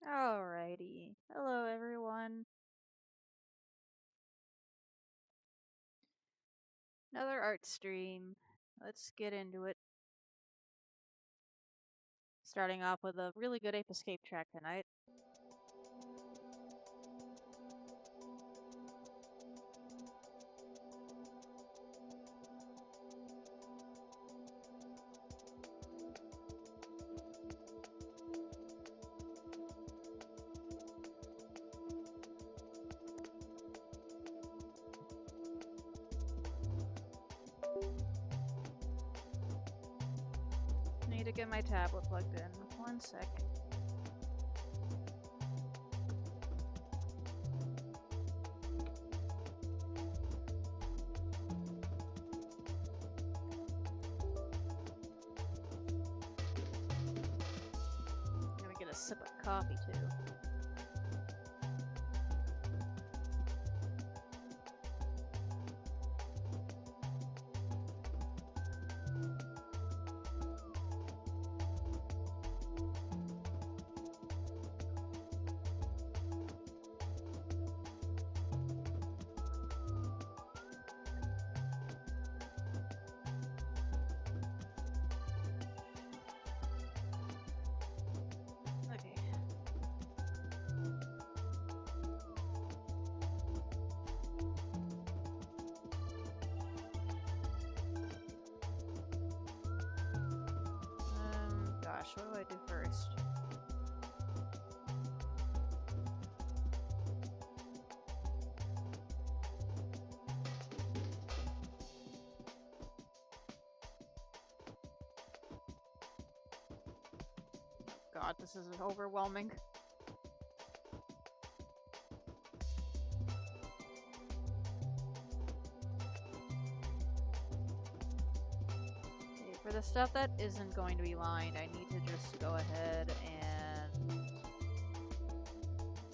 Alrighty. Hello, everyone. Another art stream. Let's get into it. Starting off with a really good Ape Escape track tonight. Need to get my tablet plugged in. 1 second. I'm gonna get a sip of coffee too. Okay. Gosh, what do I do first? God, this is overwhelming. Okay, for the stuff that isn't going to be lined, I need to just go ahead and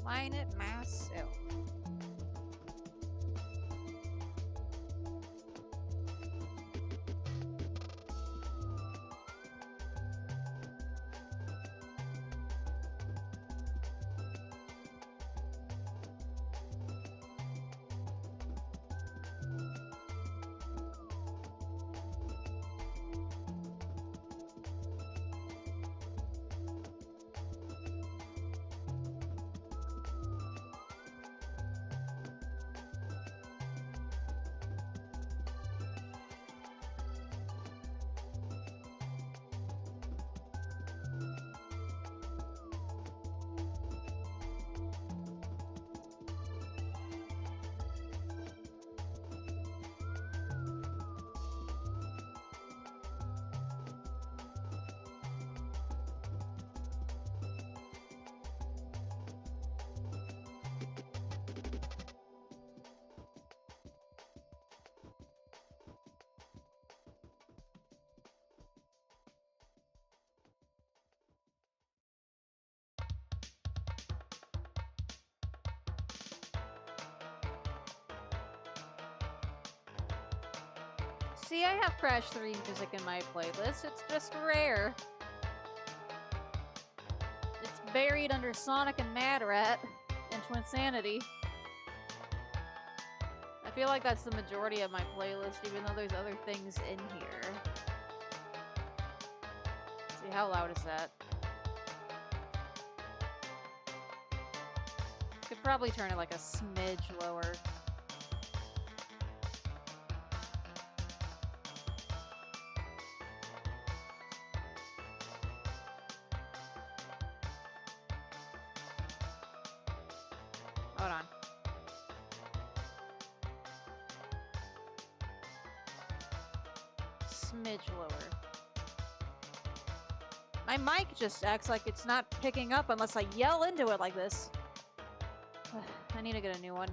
line it myself. See, I have Crash 3 music in my playlist. It's just rare. It's buried under Sonic and Mad Rat and Twinsanity. I feel like that's the majority of my playlist, even though there's other things in here. Let's see, how loud is that? Could probably turn it like a smidge lower. Hold on. Smidge lower. My mic just acts like it's not picking up unless I yell into it like this. I need to get a new one.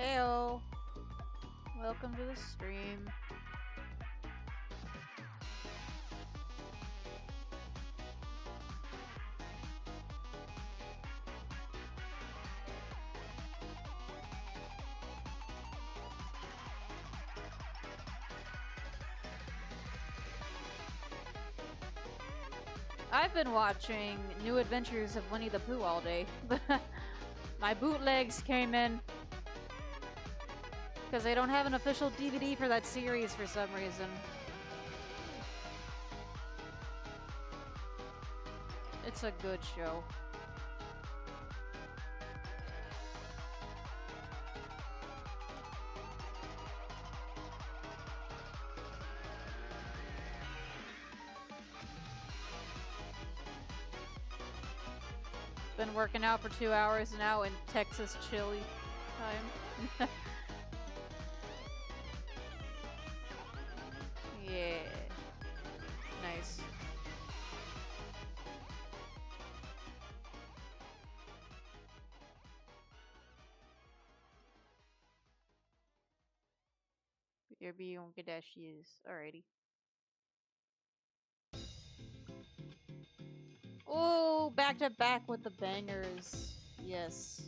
Heyo! Welcome to the stream. I've been watching New Adventures of Winnie the Pooh all day. My bootlegs came in because they don't have an official DVD for that series for some reason. It's a good show. Been working out for 2 hours now in Texas chili time. Yeah. Nice. Your Beyonce is. Alrighty. Oh, back to back with the bangers. Yes.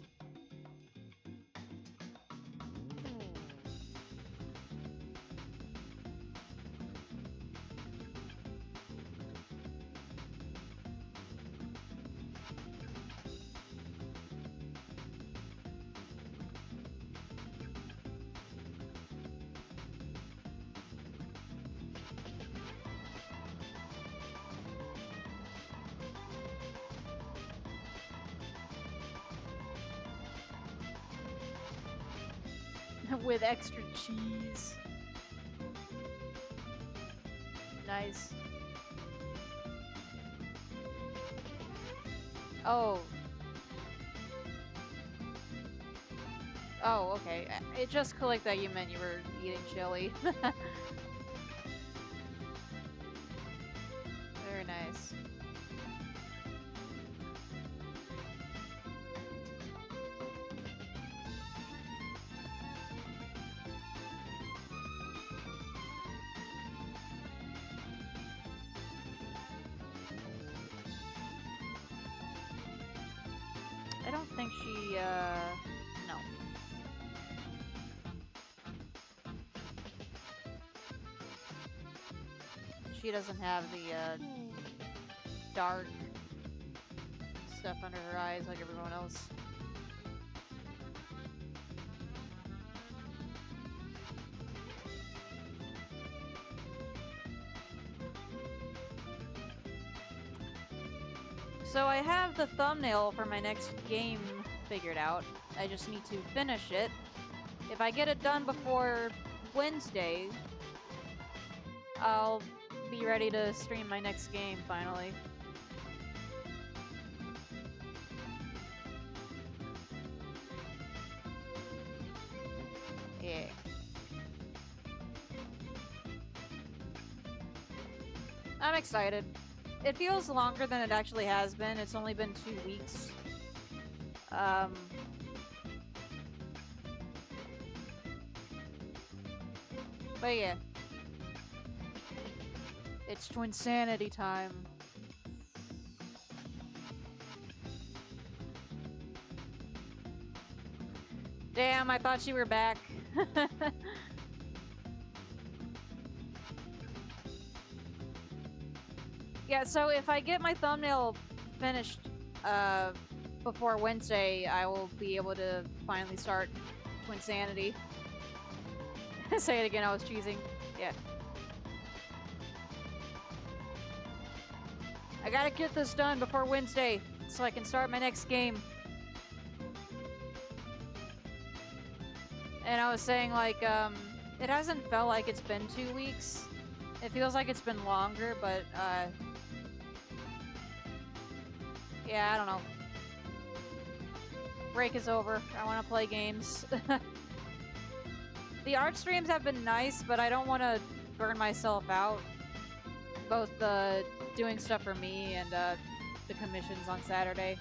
With extra cheese. Nice. Oh. Oh, okay. It just clicked that you meant you were eating chili. Very nice. I don't think she, no. She doesn't have the, dark stuff under her eyes like everyone else. So I have the thumbnail for my next game figured out. I just need to finish it. If I get it done before Wednesday, I'll be ready to stream my next game finally. Yeah. I'm excited. It feels longer than it actually has been. It's only been 2 weeks. But yeah. It's Twinsanity time. Damn, I thought you were back. Yeah, so if I get my thumbnail finished before Wednesday, I will be able to finally start Twinsanity. Say it again, I was cheesing. Yeah. I gotta get this done before Wednesday so I can start my next game. And I was saying, like, it hasn't felt like it's been 2 weeks. It feels like it's been longer, but, yeah, I don't know. Break is over. I want to play games. The art streams have been nice, but I don't want to burn myself out. Both doing stuff for me and the commissions on Saturday.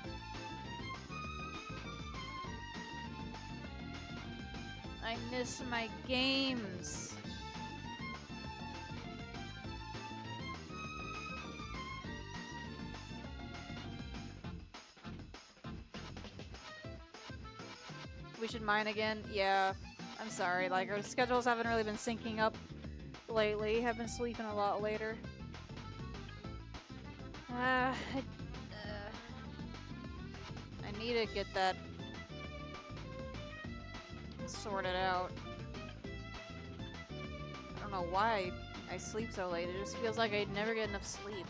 I miss my games. We should mine again? Yeah. I'm sorry, like, our schedules haven't really been syncing up lately. Have been sleeping a lot later. I need to get that sorted out. I don't know why I sleep so late. It just feels like I never get enough sleep.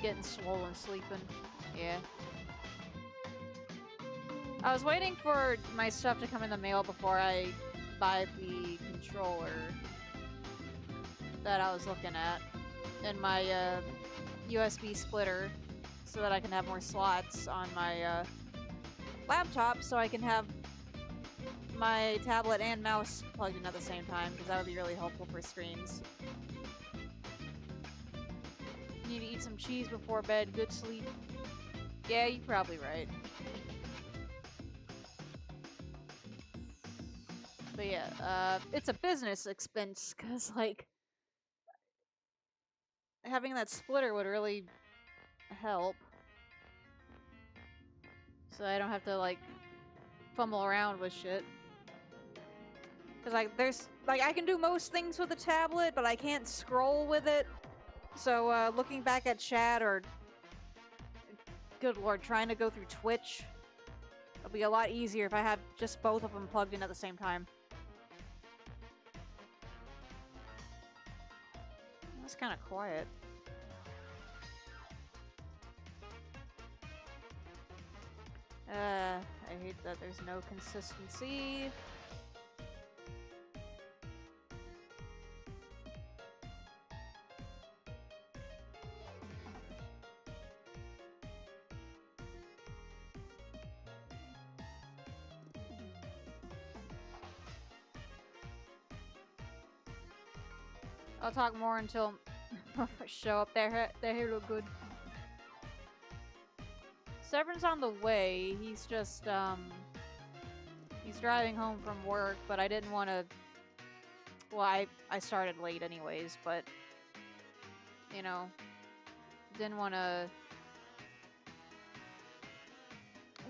Getting swollen sleeping. Yeah. I was waiting for my stuff to come in the mail before I buy the controller that I was looking at and my USB splitter so that I can have more slots on my laptop so I can have my tablet and mouse plugged in at the same time because that would be really helpful for streams. Need to eat some cheese before bed. Good sleep. Yeah, you're probably right. But yeah, it's a business expense because, like, having that splitter would really help. So I don't have to, like, fumble around with shit. Because, like, I can do most things with a tablet, but I can't scroll with it. So, looking back at chat or, good lord, trying to go through Twitch, it'll be a lot easier if I had just both of them plugged in at the same time. That's kind of quiet. I hate that there's no consistency. I'll talk more until show up. Their hair look good. Severin's on the way. He's just he's driving home from work, but I didn't want to. Well, I started late anyways, but you know, didn't want to.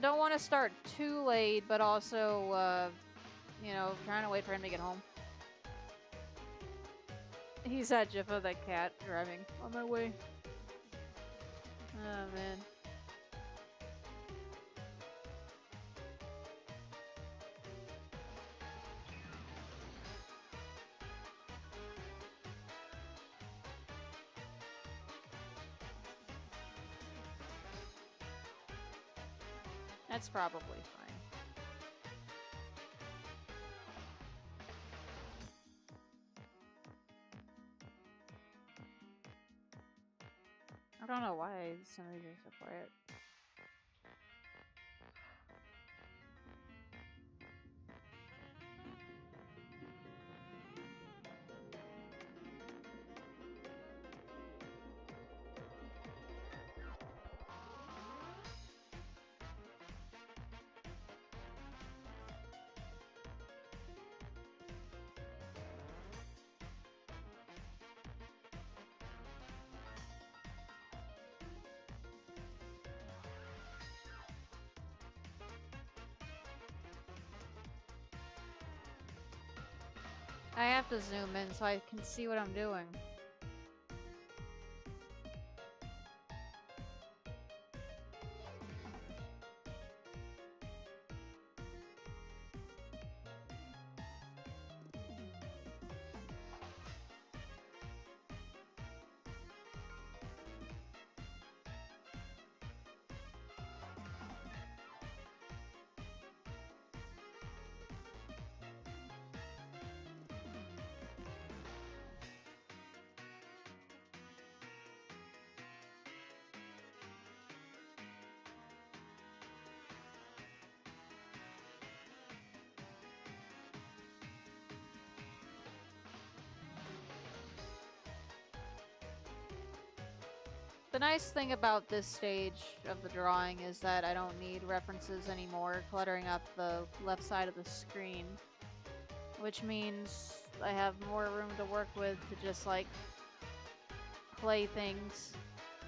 Don't want to start too late, but also you know, trying to wait for him to get home. He's that gif of that cat driving on my way. Oh man. That's probably fine. I don't know why some of these are so quiet. I have to zoom in so I can see what I'm doing. nice thing about this stage of the drawing is that I don't need references anymore cluttering up the left side of the screen, which means I have more room to work with to just like play things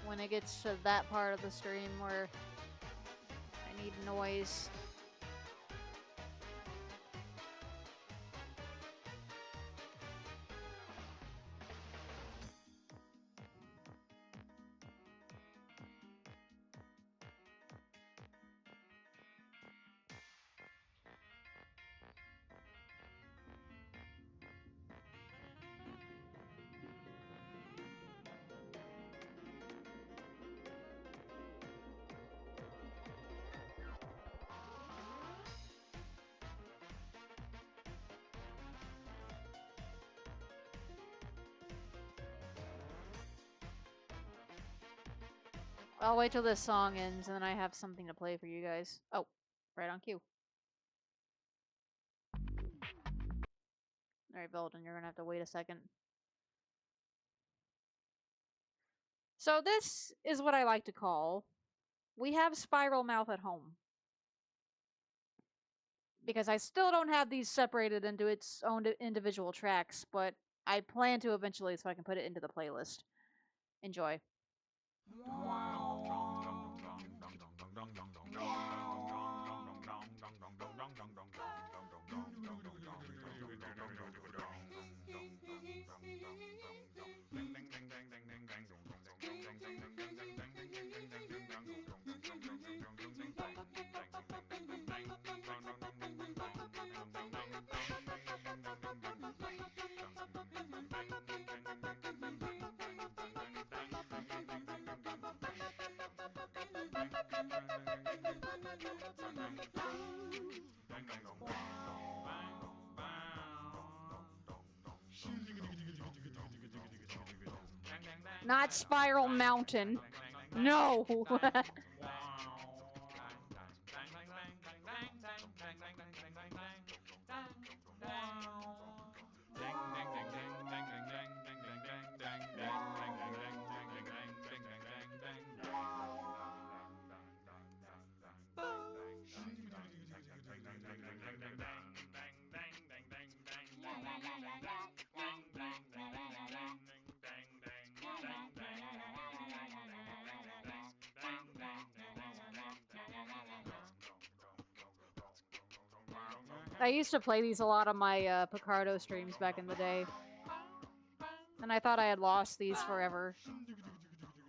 when it gets to that part of the stream where I need noise. I'll wait till this song ends and then I have something to play for you guys. Oh, right on cue. Alright, Velden, you're gonna have to wait a second. So this is what I like to call, we have Spiral Mouth at home. Because I still don't have these separated into its own individual tracks, but I plan to eventually so I can put it into the playlist. Enjoy. Not Spiral Mountain. No! I used to play these a lot on my Picardo streams back in the day. And I thought I had lost these forever.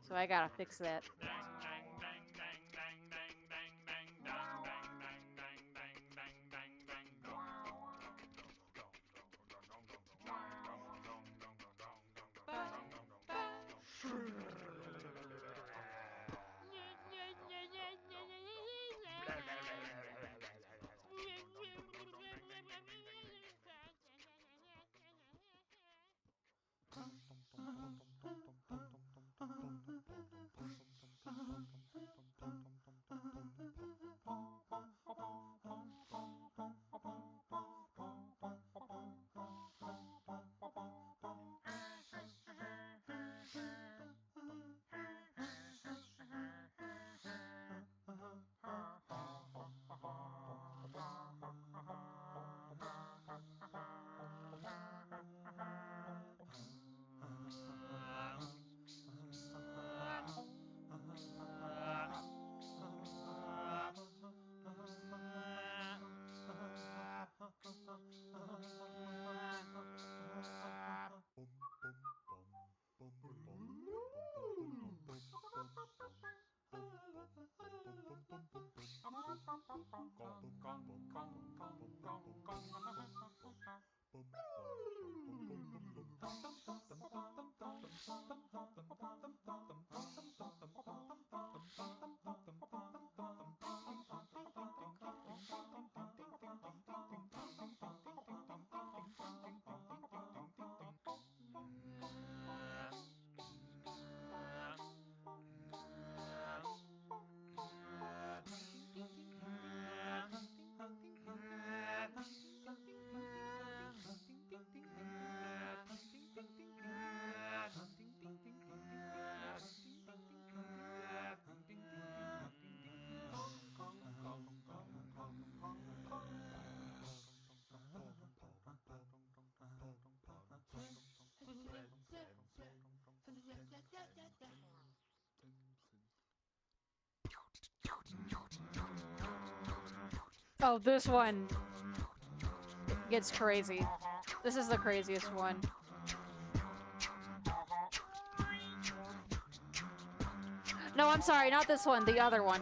So I gotta fix that. Oh, this one gets crazy. This is the craziest one. No, I'm sorry, not this one, the other one.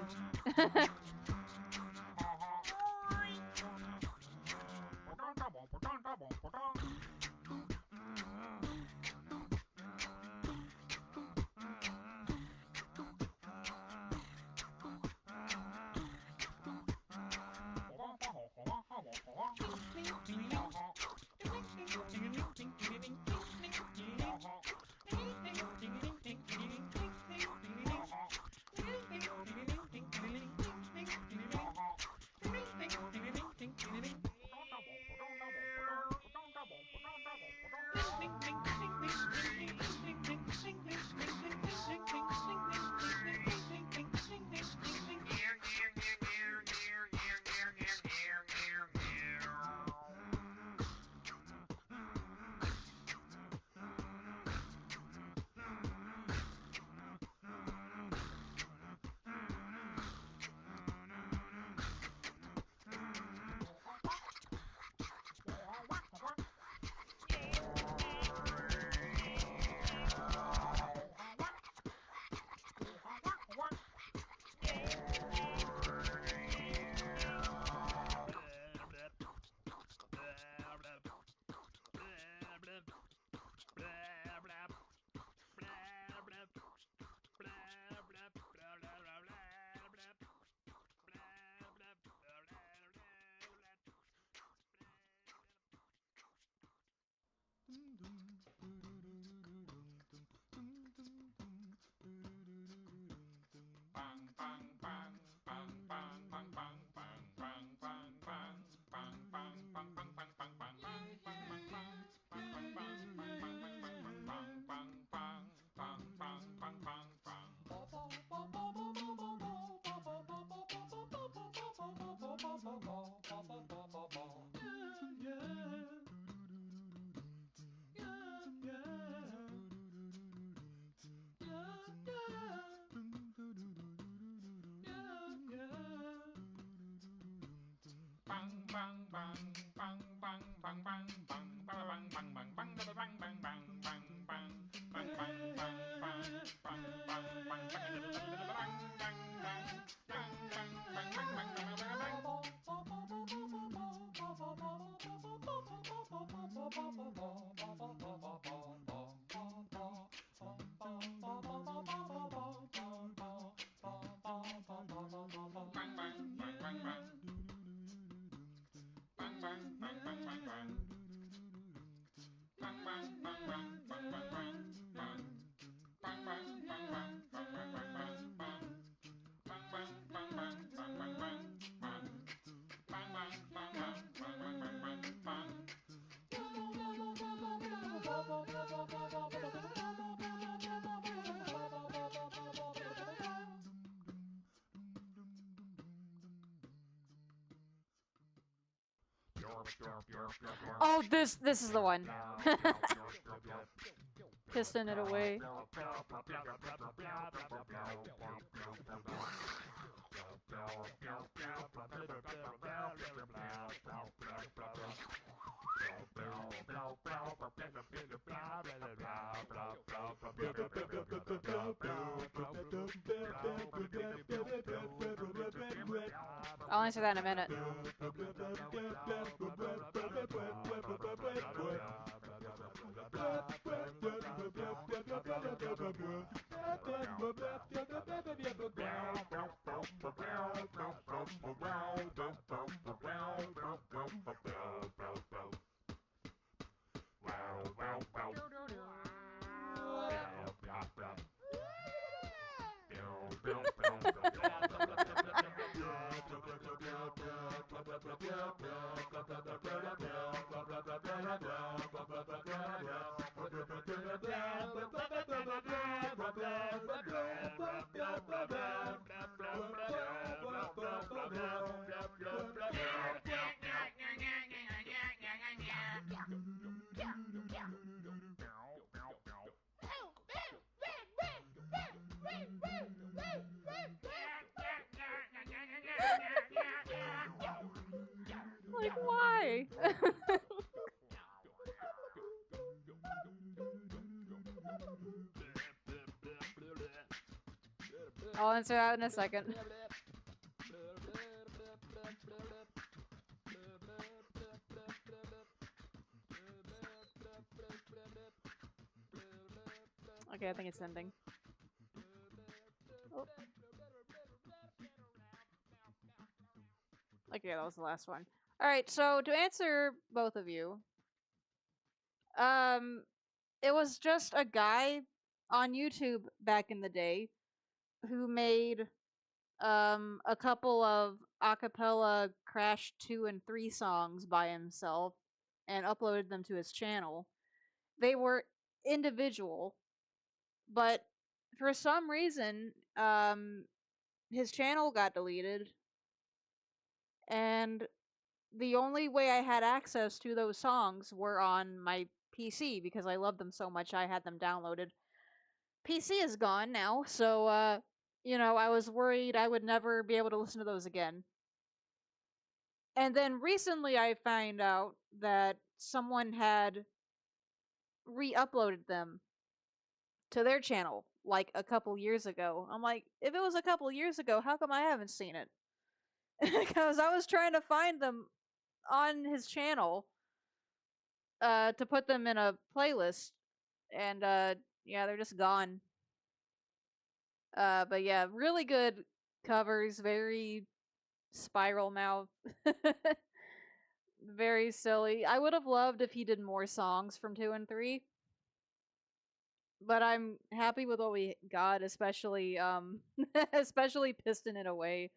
Oh, this is the one. Piston it away. I'll answer that in a minute. Like, why? I'll answer that in a second. Okay, I think it's ending. Oh. Okay, that was the last one. Alright, so to answer both of you, it was just a guy on YouTube back in the day who made a couple of acapella Crash 2 and 3 songs by himself and uploaded them to his channel. They were individual, but for some reason, his channel got deleted, and the only way I had access to those songs were on my PC because I loved them so much I had them downloaded. PC is gone now, so I was worried I would never be able to listen to those again. And then recently I found out that someone had re-uploaded them to their channel like a couple years ago. I'm like, if it was a couple years ago, how come I haven't seen it? Because I was trying to find them on his channel to put them in a playlist, and yeah, they're just gone. But yeah, really good covers, very spiral mouth. Very silly. I would have loved if he did more songs from 2 and 3, but I'm happy with what we got, especially especially Piston in a Way.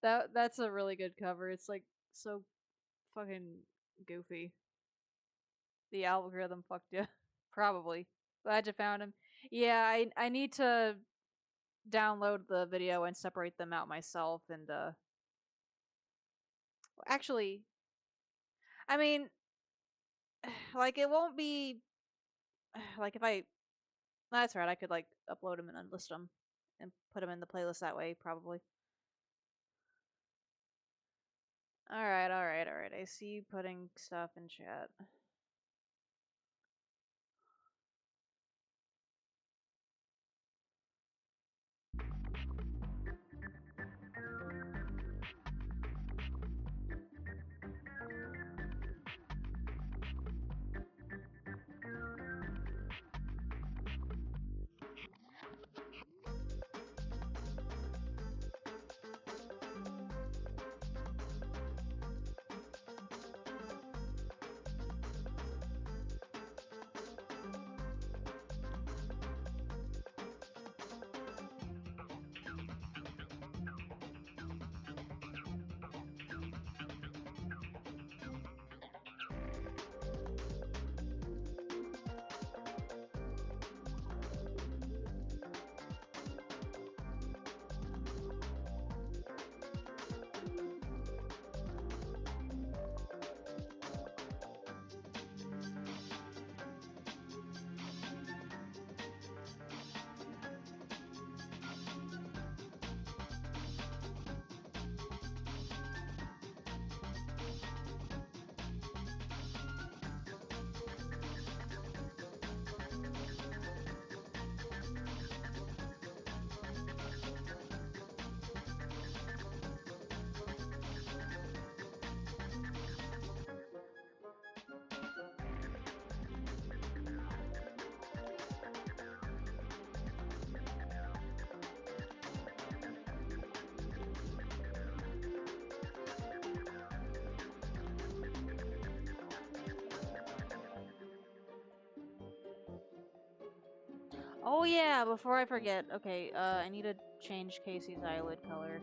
That's a really good cover. It's like so fucking goofy. The algorithm fucked you. Probably. Glad you found him. Yeah, I need to download the video and separate them out myself and actually, I mean, like it won't be like if I that's right, I could like upload them and unlist them and put them in the playlist that way probably. All right, all right, all right. I see you putting stuff in chat. Oh yeah, before I forget. Okay, I need to change Casey's eyelid color.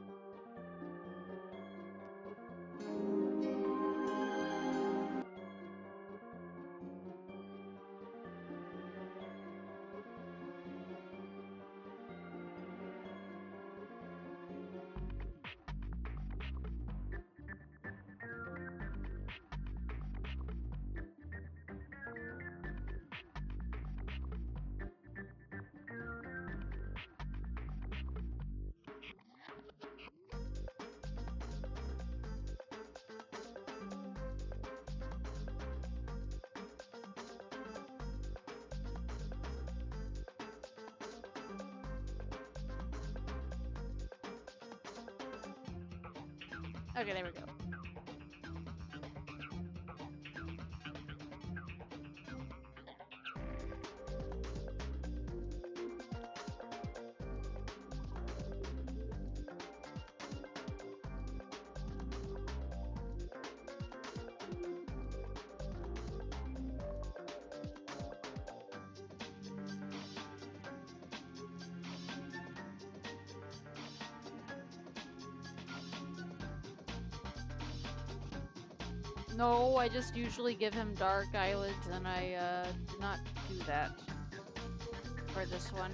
Okay, there we go. No, I just usually give him dark eyelids, and I did not do that for this one.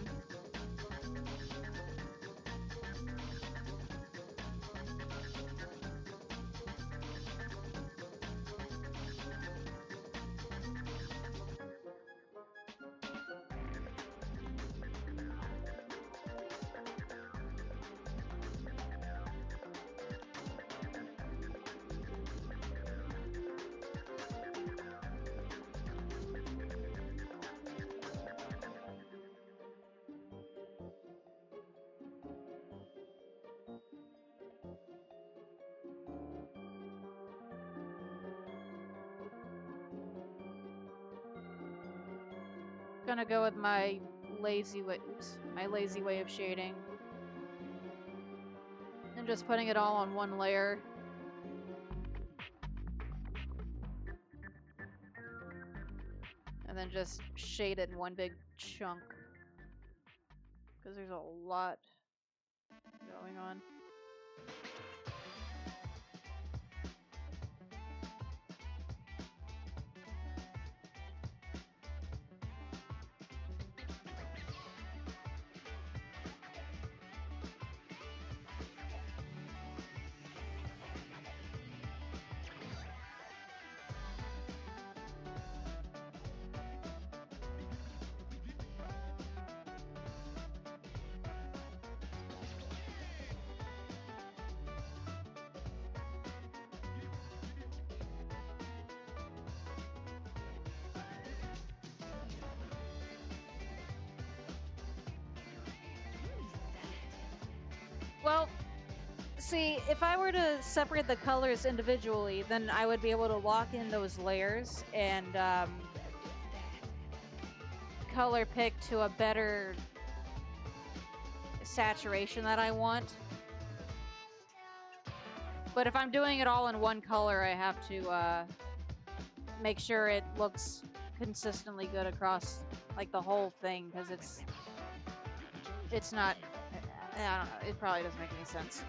Gonna go with my lazy way. Oops, my lazy way of shading, and just putting it all on one layer. And then just shade it in one big chunk. Because there's a lot going on. Well, see, if I were to separate the colors individually, then I would be able to lock in those layers and color pick to a better saturation that I want. But if I'm doing it all in one color, I have to make sure it looks consistently good across like the whole thing, because it's not, I don't know, it probably doesn't make any sense.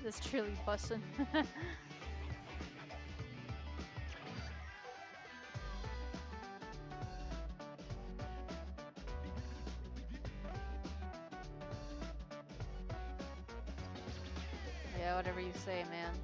This truly bussin'. Yeah, whatever you say, man.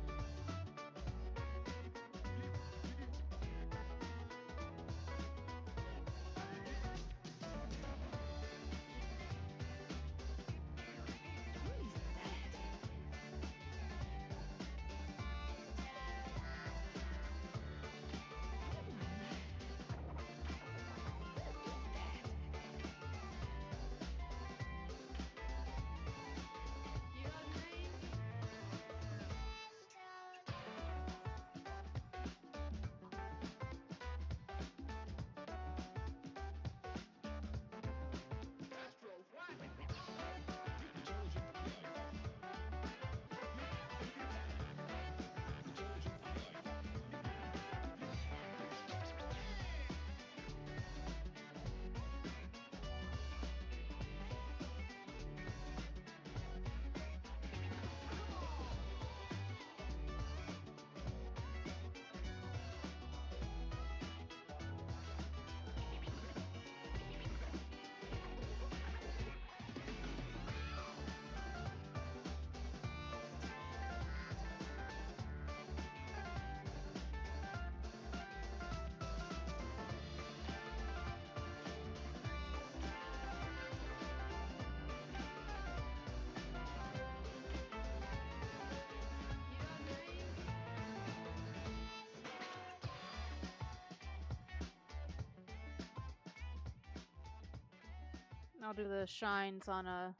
I'll do the shines on a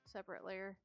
separate layer.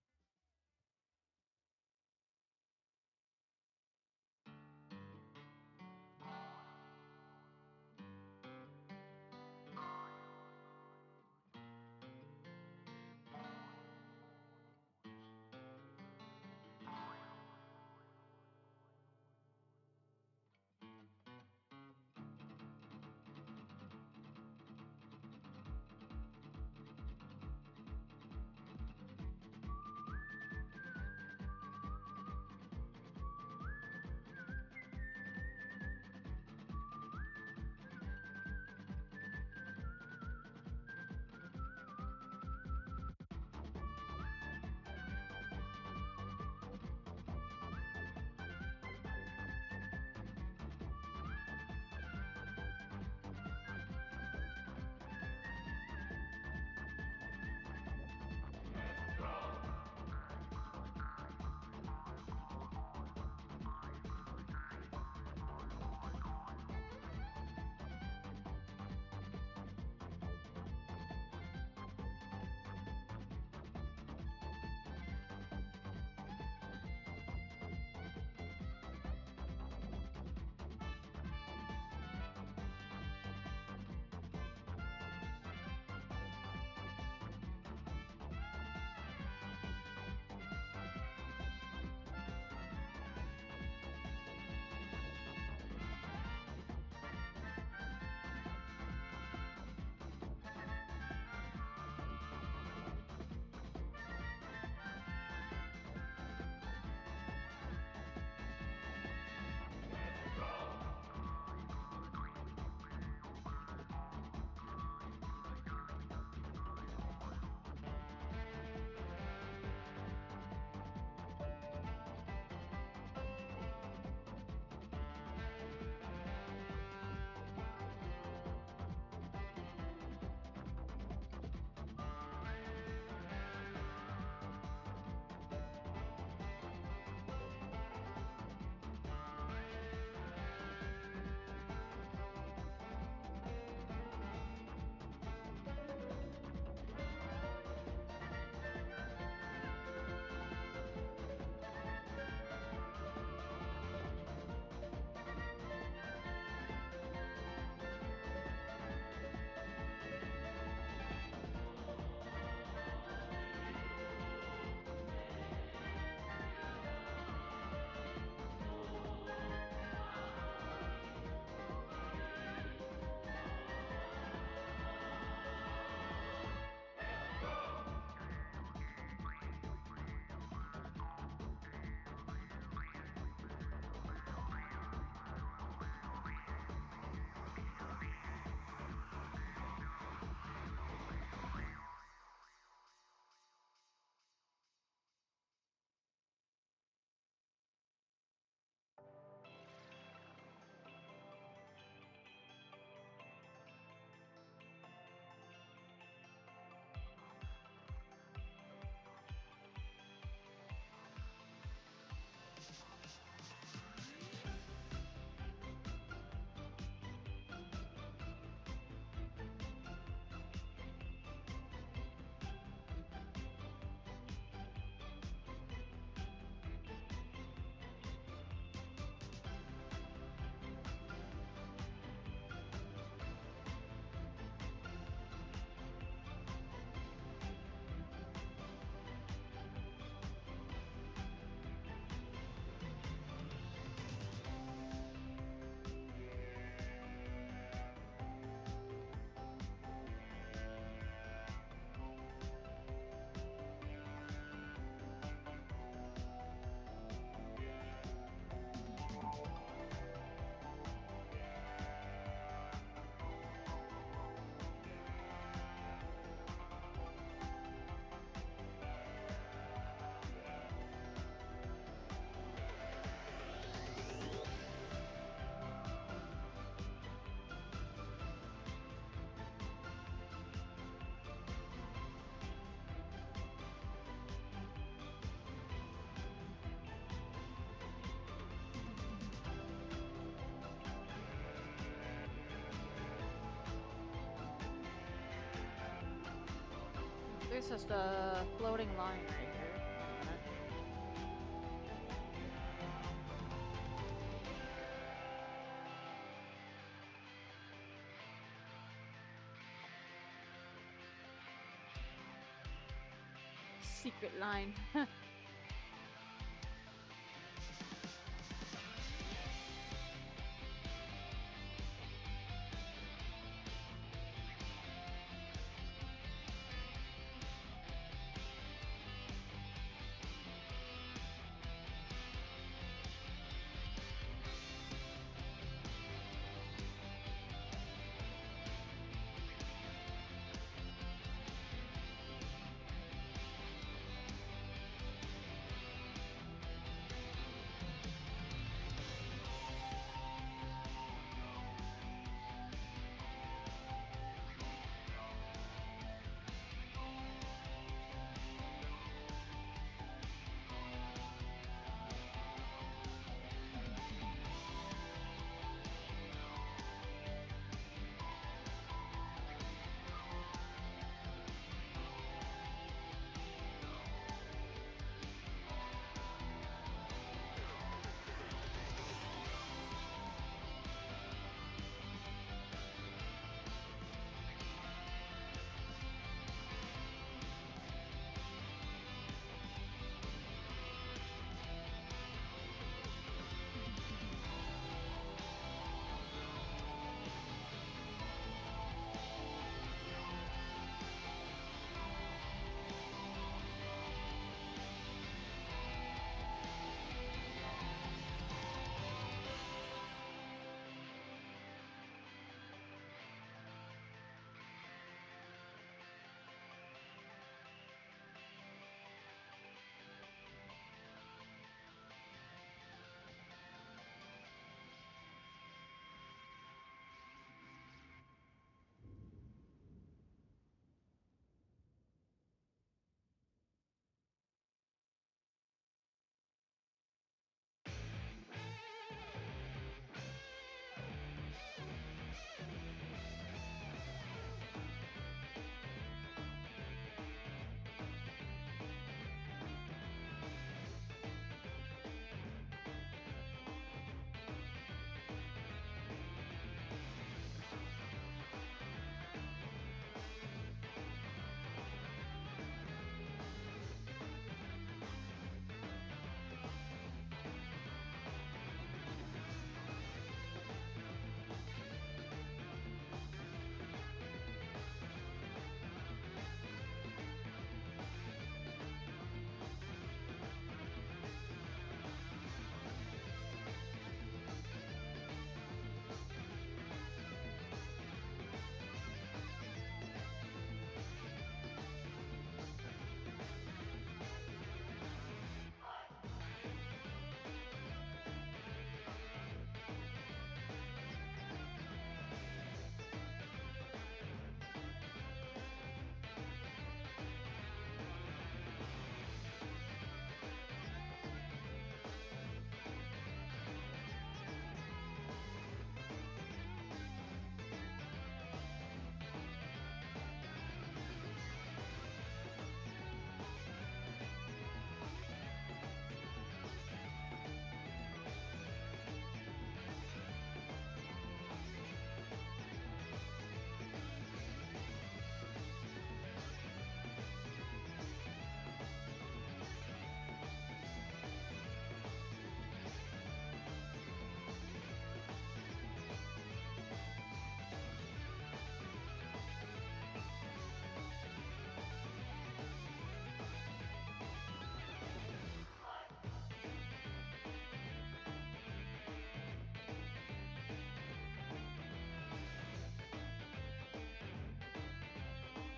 It's just a floating line right here. Secret line.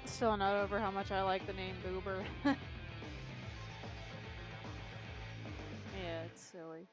Still not over how much I like the name Goober. Yeah, it's silly.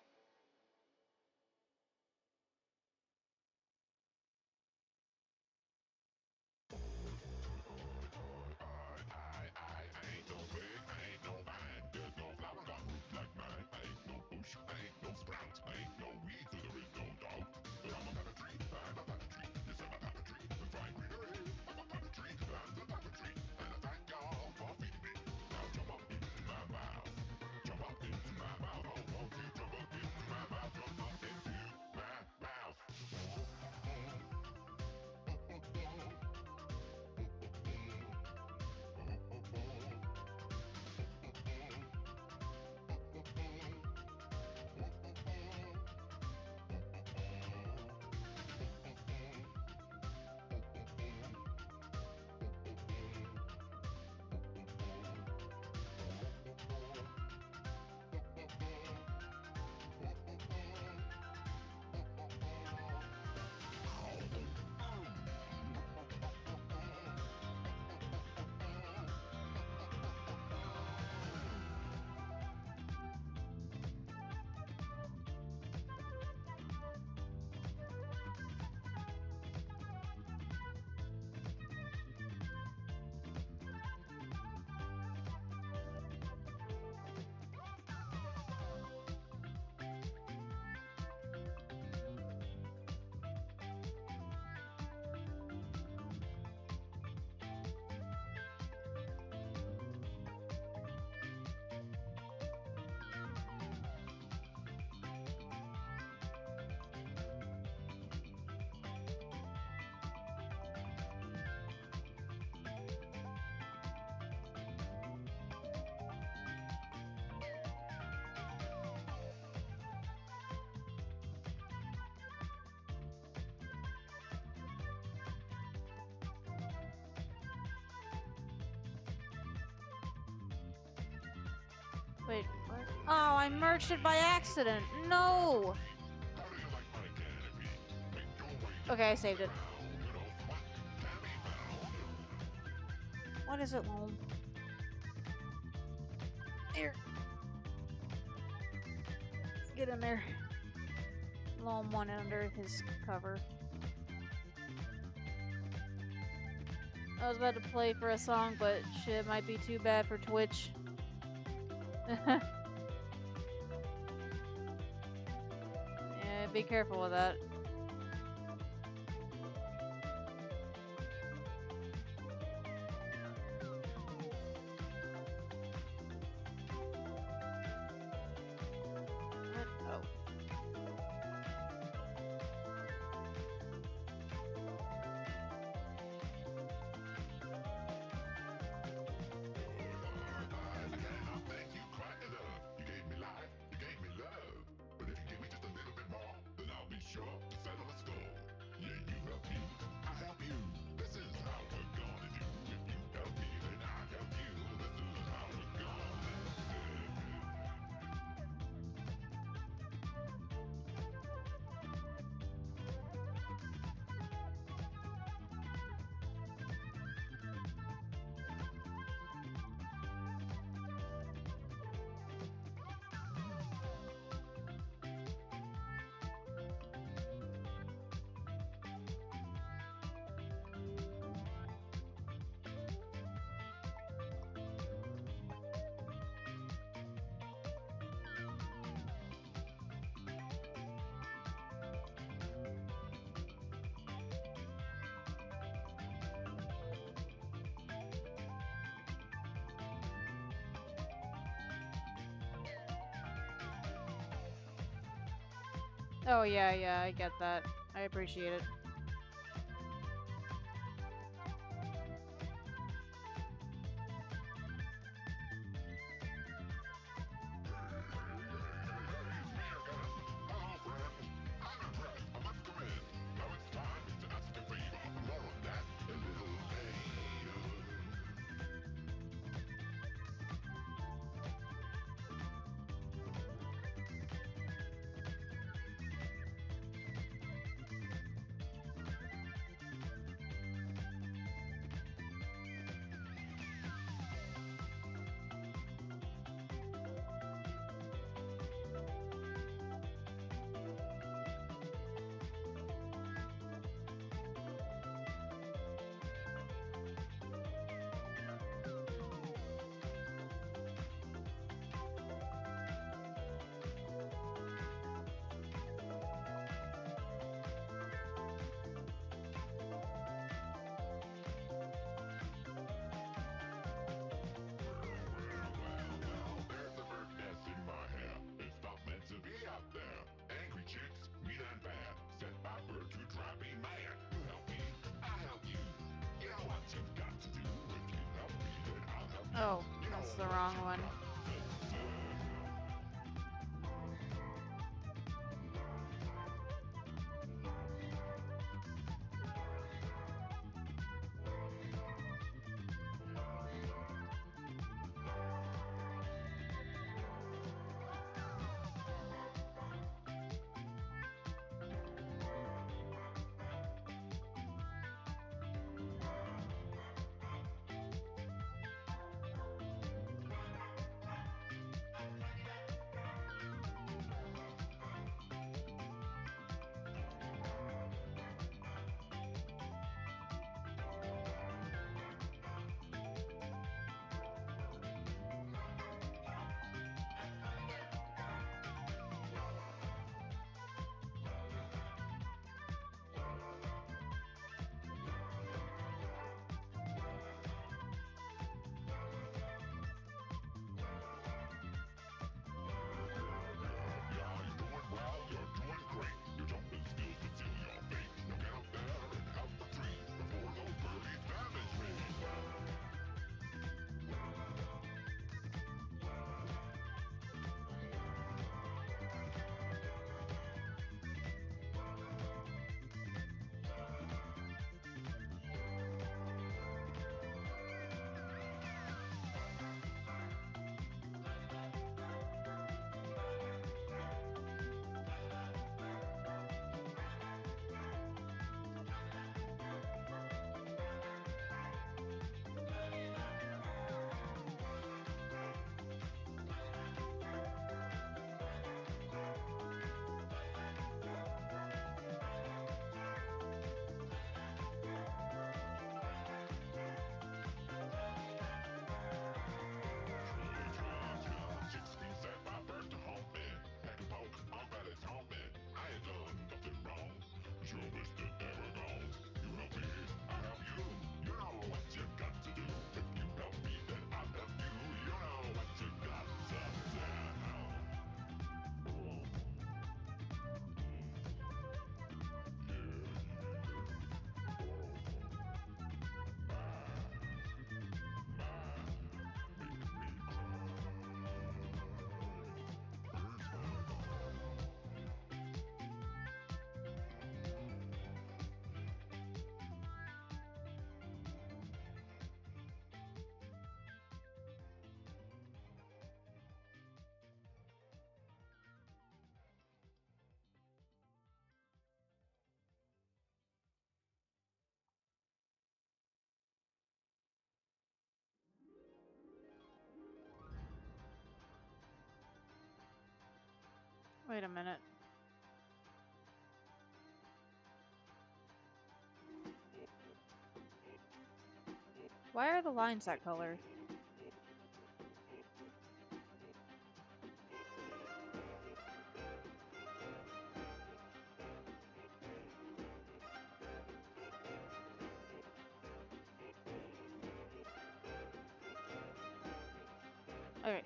I merged it by accident. No! Okay, I saved it. What is it, Loam? Here. Get in there. Loam went under his cover. I was about to play for a song, but shit might be too bad for Twitch. Yeah, be careful with that. Oh. Oh, yeah, I get that. I appreciate it. Oh, that's the wrong one. Wait a minute. Why are the lines that color? Okay.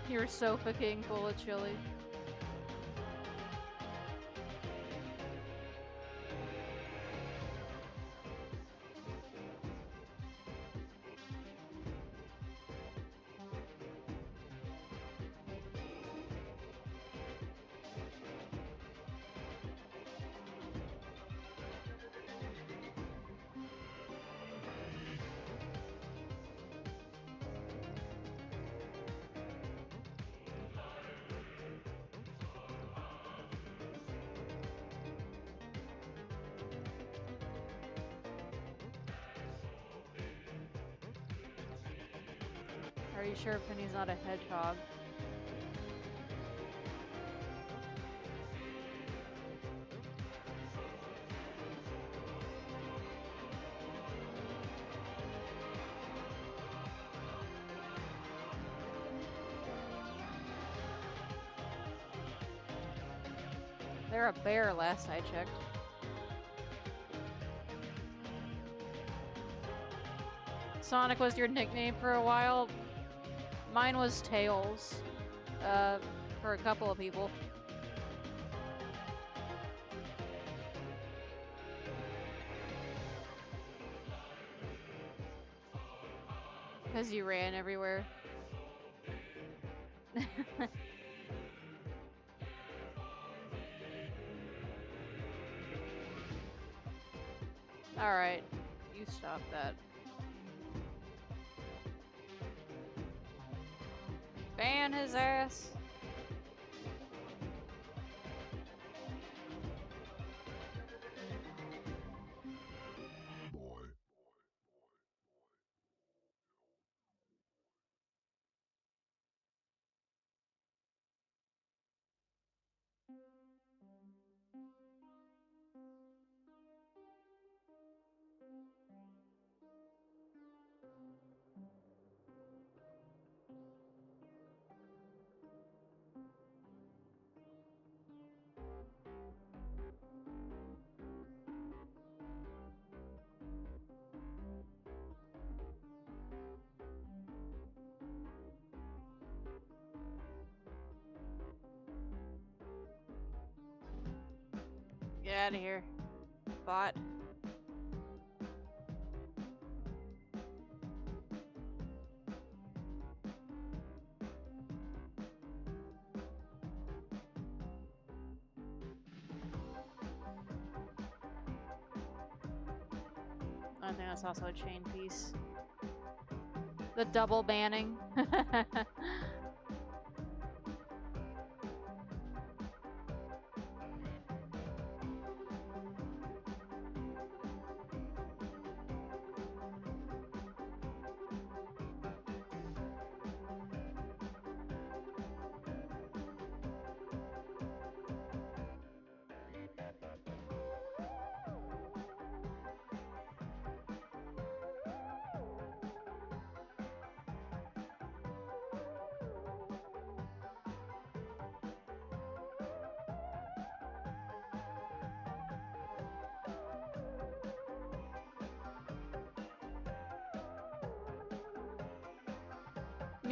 You're so fucking full of chili. Are you sure Penny's not a hedgehog? They're a bear last I checked. Sonic was your nickname for a while. Mine was Tails. For a couple of people. Because you ran everywhere. Alright, you stop that. Ban his ass. Get out of here, bot. I think that's also a chain piece. The double banning.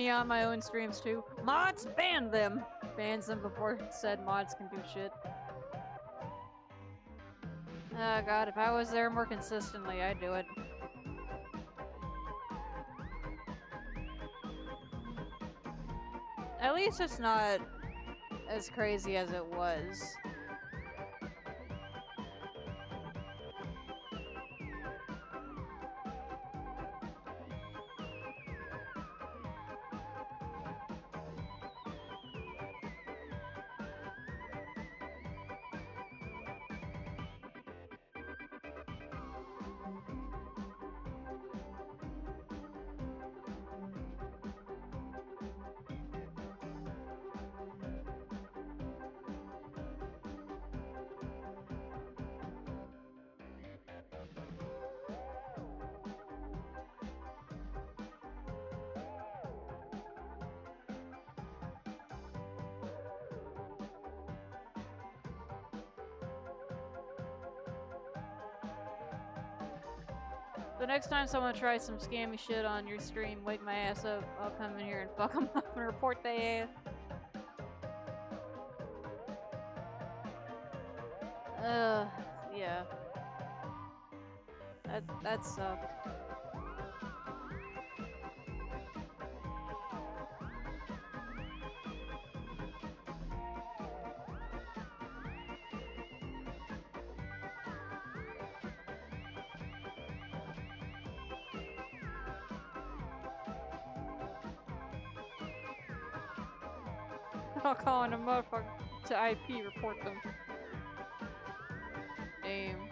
me on my own streams too. Mods, ban them! Bans them before said mods can do shit. Oh god, if I was there more consistently, I'd do it. At least it's not as crazy as it was. The next time someone tries some scammy shit on your stream, wake my ass up. I'll come in here and fuck them up and report they ass. Yeah. That sucked. I'll call in a motherfucker to IP report them. Damn.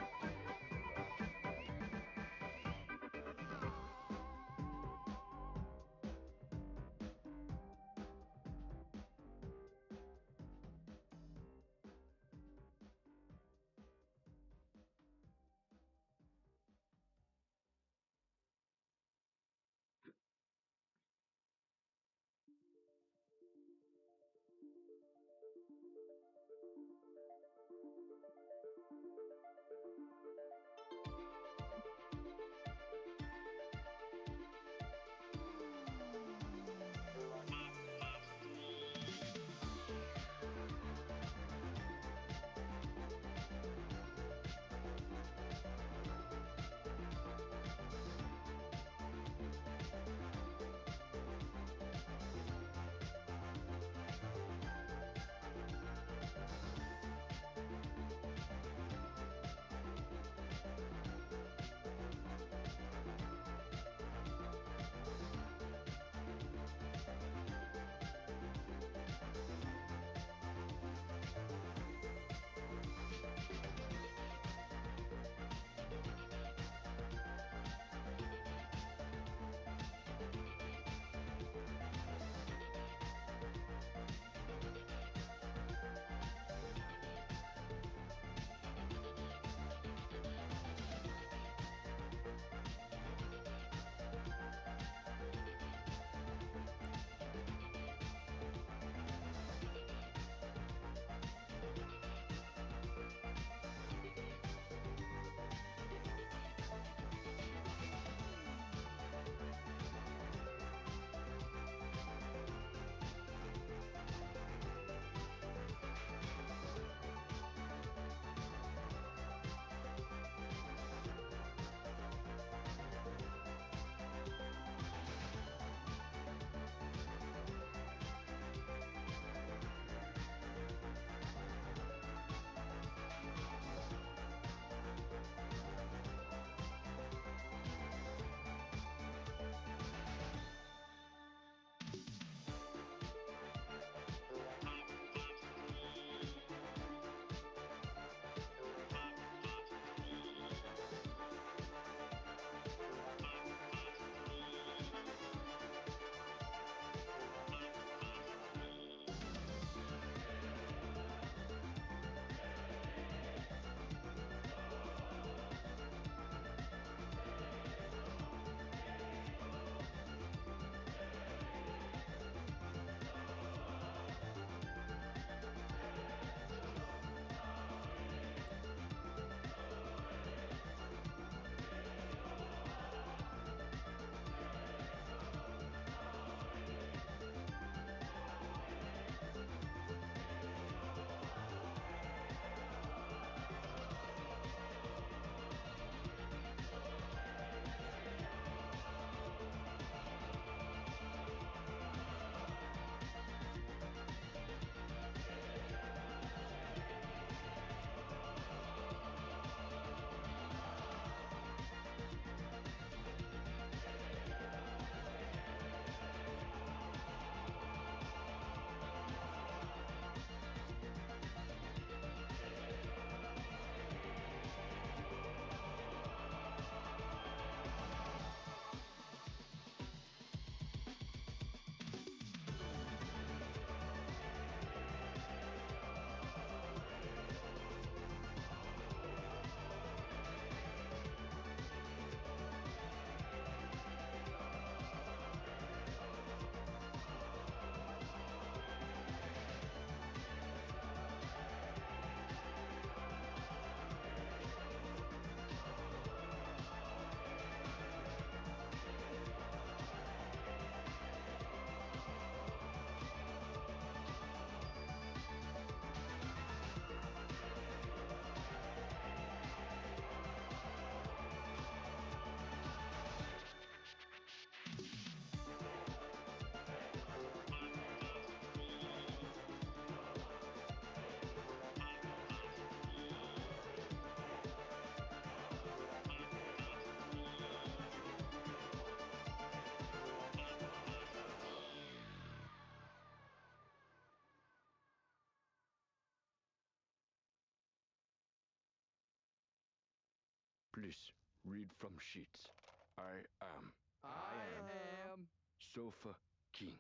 Please, read from sheets. I am Sofa King.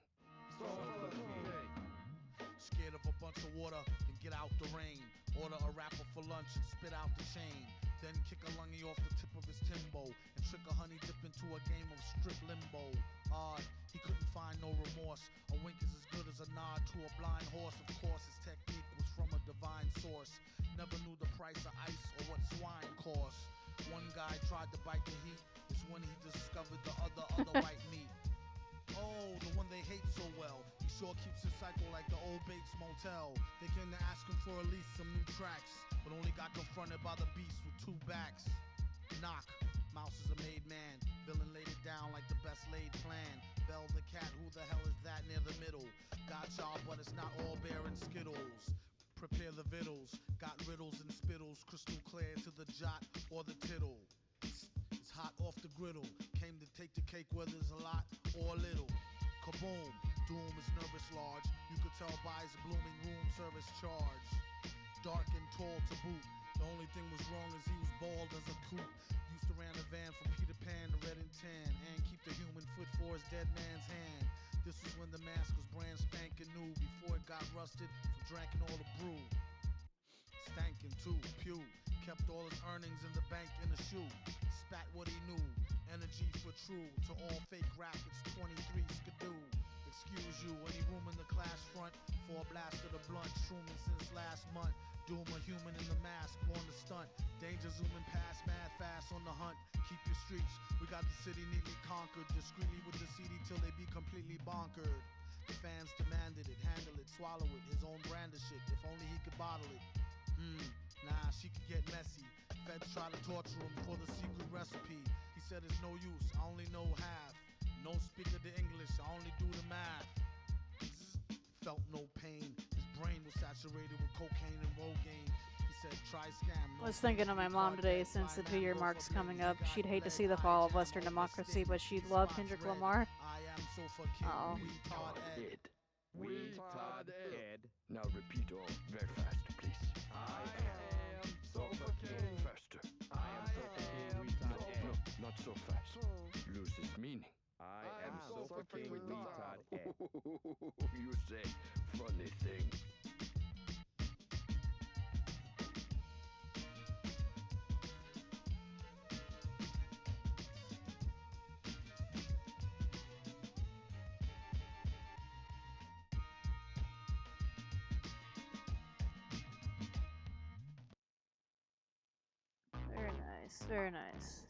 Sofa King. Scared of a bunch of water, then get out the rain. Order a rapper for lunch and spit out the chain. Then kick a lungy off the tip of his Timbo and trick a honey dip into a game of strip limbo. Odd, he couldn't find no remorse. A wink is as good as a nod to a blind horse. Of course, his technique was from a divine source. Never knew the price of ice or what swine costs. One guy tried to bite the heat. It's when he discovered the other white meat. Oh, the one they hate so well. He sure keeps his cycle like the old Bates Motel. They came to ask him for at least some new tracks, but only got confronted by the beast with two backs. Knock. Mouse is a made man. Villain laid it down like the best laid plan. Bell the cat, who the hell is that near the middle? Got y'all, but it's not all bear and skittles. Prepare the vittles. Got riddles and spittles, crystal clear to the jot or the tittle. It's hot off the griddle. Came to take the cake whether it's a lot or a little. Kaboom, doom is nervous large. You could tell by his blooming room service charge. Dark and tall to boot. The only thing was wrong is he was bald as a coot. Used to ran a van from Peter Pan to Red and Tan, and keep the human foot for his dead man's hand. This was when the mask was brand spanking new, before it got rusted from drinking all the brew. Stankin' too, pew. Kept all his earnings in the bank in a shoe. Spat what he knew. Energy for true. To all fake rap, it's 23 skidoo. Excuse you, any room in the class front for a blast of the blunt. Shrooming since last month. Doom a human in the mask, born to stunt. Danger zooming past, mad fast on the hunt. Keep your streets. We got the city neatly conquered. Discreetly with the CD till they be completely bonkered. The fans demanded it, handle it, swallow it. His own brand of shit, if only he could bottle it. Nah, she could get messy. Feds try to torture him for the secret recipe. He said it's no use, I only know half. No speaker the English, I only do the math. Felt no pain. His brain was saturated with cocaine and Rogaine. He said try scam. I was thinking of my mom today, since the 2-year mark's coming up. She'd hate to see the fall of Western democracy, but she'd love Kendrick Lamar. I am Sofa King. Oh. Retard Ed. Retard Ed. Now repeat all very fast, please. I am Sofa King. Faster. I am Sofa King. Retard Ed. No, not so fast. Loses meaning. I am Sofa King. Retard Ed. You say funny things. Very nice, very nice.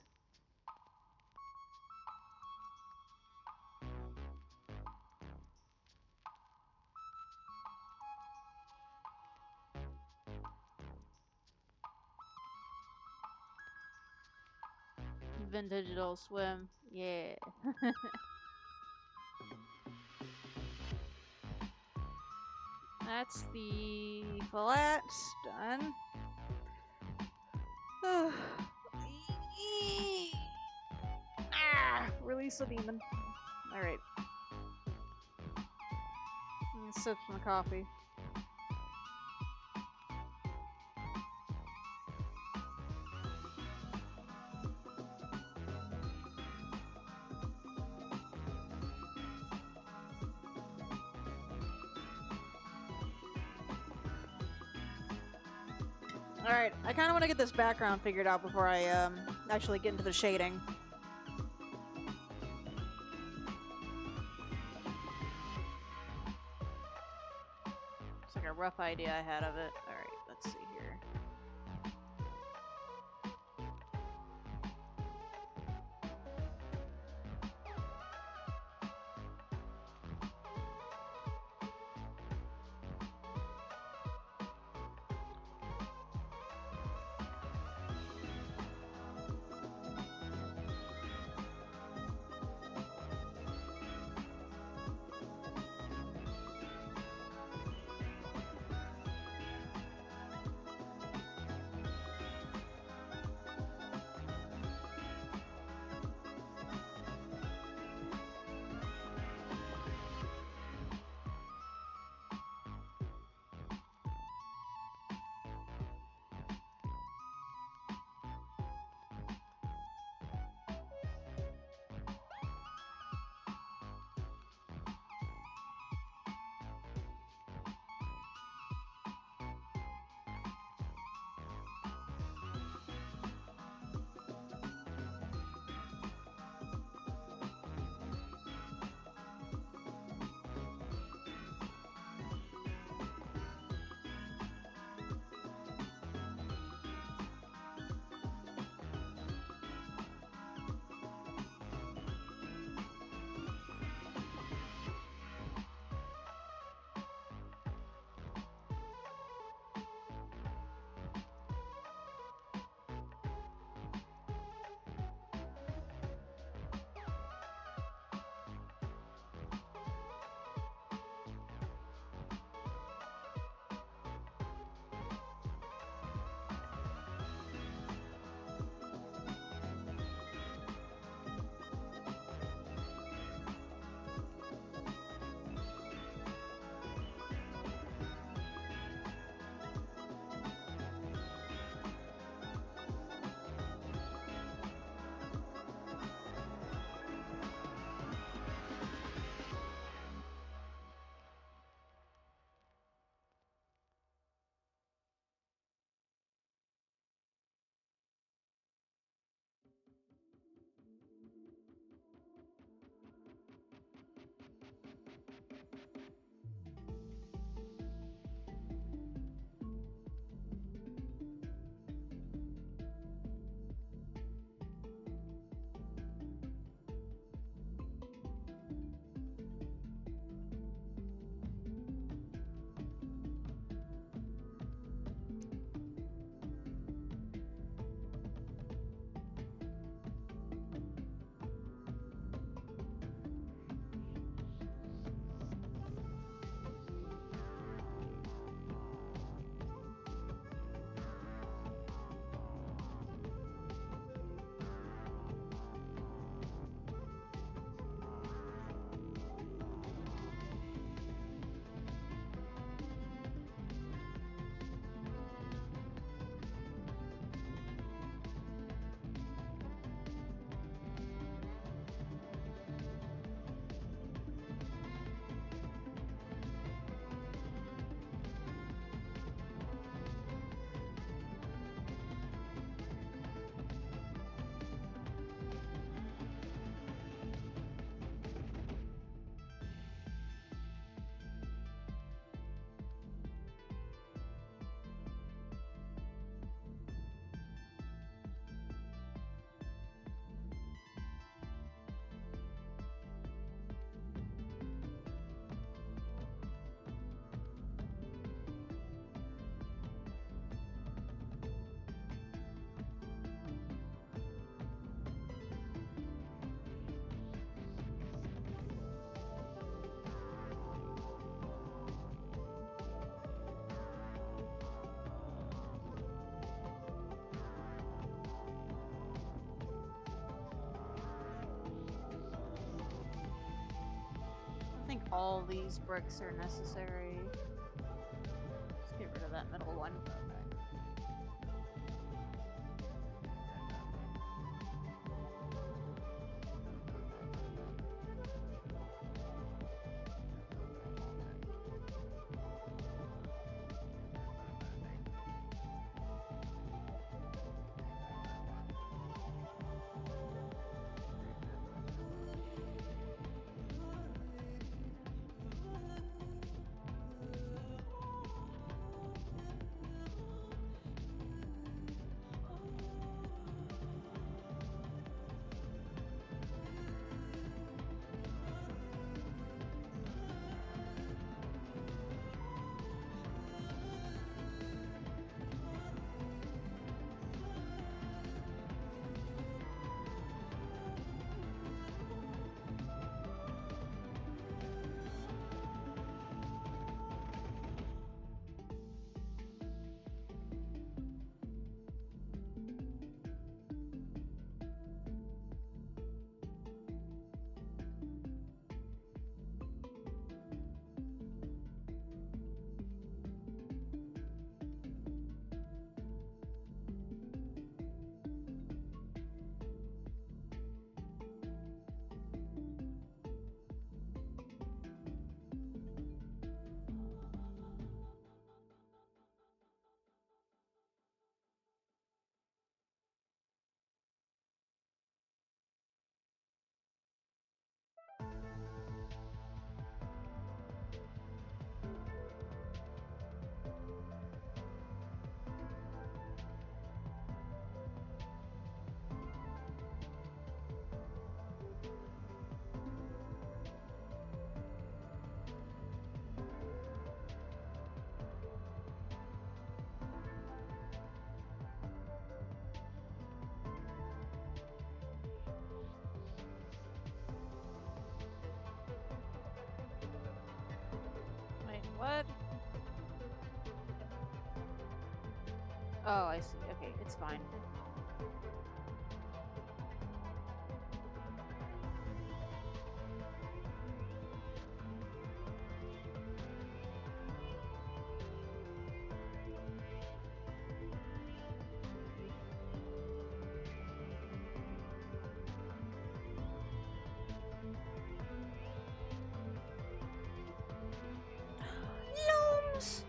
Vintage Adult Swim, yeah. That's the flats done. Release the demon. Alright. Sip some coffee. Alright, I kind of want to get this background figured out before I actually get into the shading. It's like a rough idea I had of it. Alright, let's see here. all these bricks are necessary. Let's get rid of that middle one. Wait, what? Oh, I see. Okay, it's fine. Gnomes!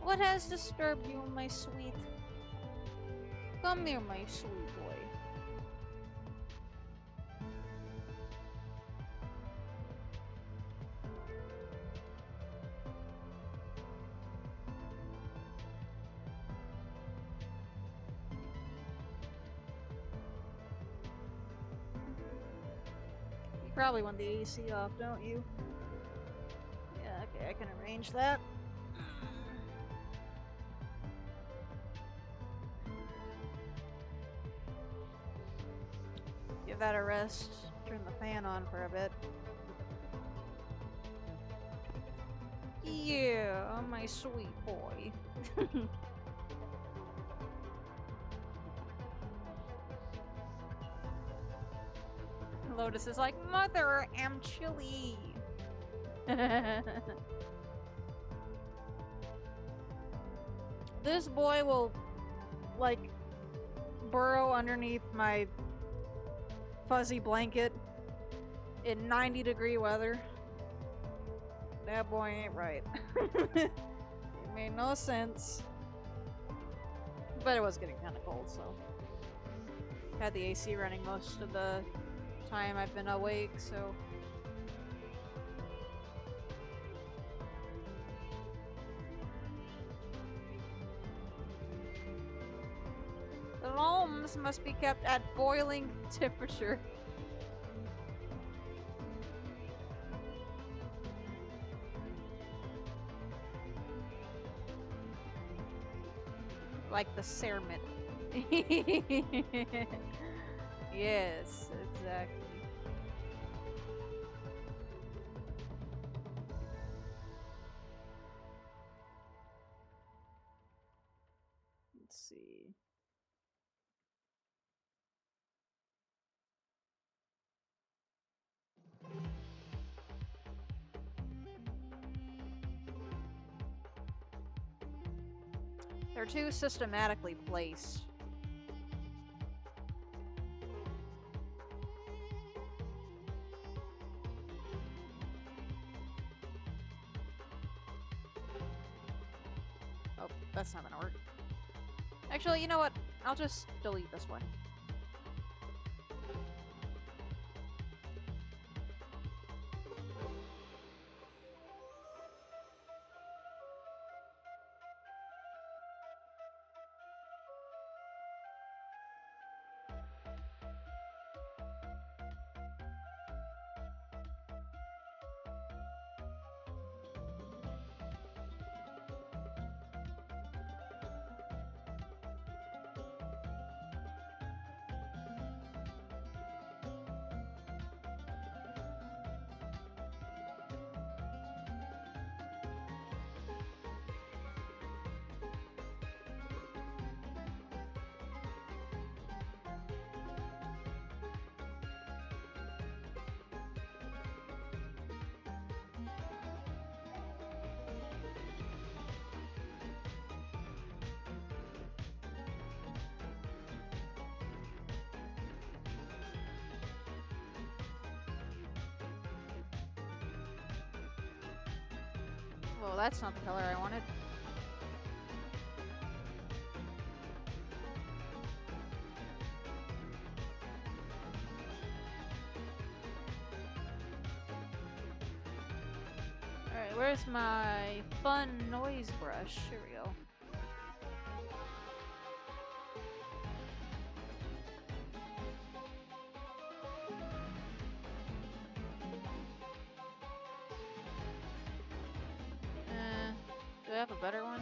What has disturbed you, my sweet? Come here, my sweet boy. You probably want the AC off, don't you? Yeah, okay, I can arrange that. Give that a rest. Turn the fan on for a bit. Yeah, my sweet boy. Lotus is like, Mother, I'm chilly. This boy will, like, burrow underneath my fuzzy blanket in 90-degree weather. That boy ain't right. It made no sense. But it was getting kind of cold, so. Had the AC running most of the time I've been awake, so. The gnomes must be kept at boiling temperature. Like the cermet. Yes, exactly. Let's see. They're too systematically placed. Oh, that's not gonna work. Actually, you know what? I'll just delete this one. Well, that's not the color I wanted. Alright, where's my fun noise brush? Here we go. Do I have a better one?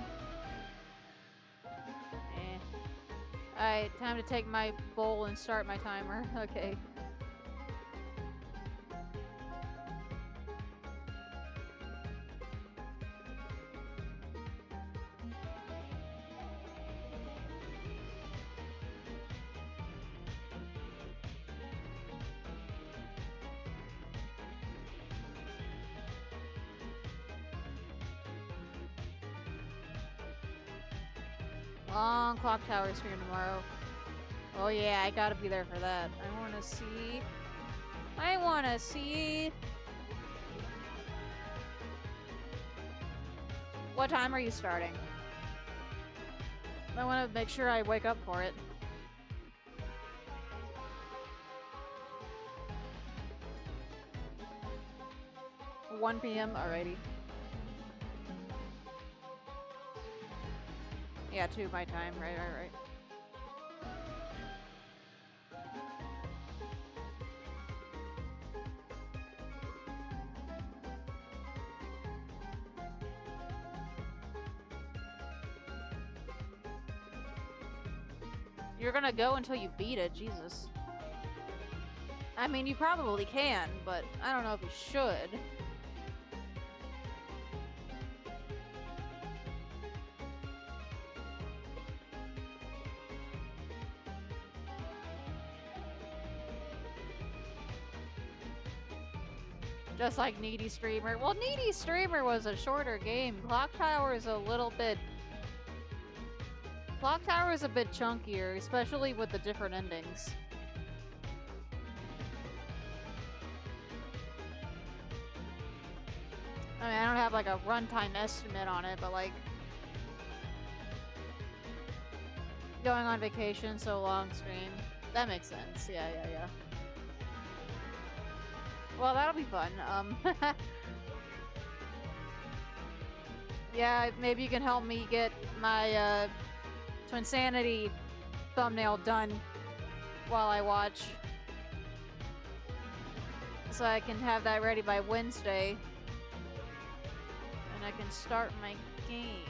Alright, time to take my bowl and start my timer. Okay. Long clock tower stream tomorrow. Oh yeah, I gotta be there for that. I wanna see. What time are you starting? I wanna make sure I wake up for it. (1 p.m.) Alrighty. Yeah, 2 my time. Right. You're gonna go until you beat it, Jesus. I mean, you probably can, but I don't know if you should. Just like Needy Streamer. Well, Needy Streamer was a shorter game. Clock Tower is a little bit... Clock Tower is a bit chunkier, especially with the different endings. I mean, I don't have like a runtime estimate on it, but like... Going on vacation, so long stream. That makes sense. Yeah. Well, that'll be fun. Yeah, maybe you can help me get my Twinsanity thumbnail done while I watch. So I can have that ready by Wednesday. And I can start my game.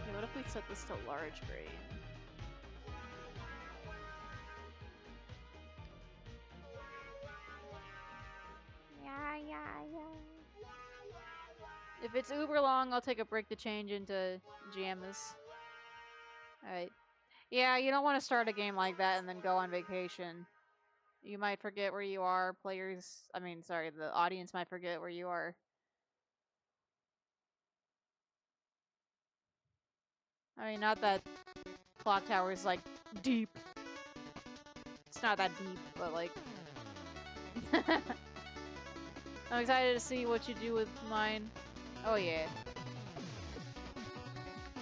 Okay, what if we set this to large grain? Yeah. If it's uber long, I'll take a break to change into jammas. Alright. Yeah, you don't want to start a game like that and then go on vacation. You might forget where you are. The audience might forget where you are. I mean, not that Clock Tower is, like, deep. It's not that deep, but, like... I'm excited to see what you do with mine. Oh, yeah.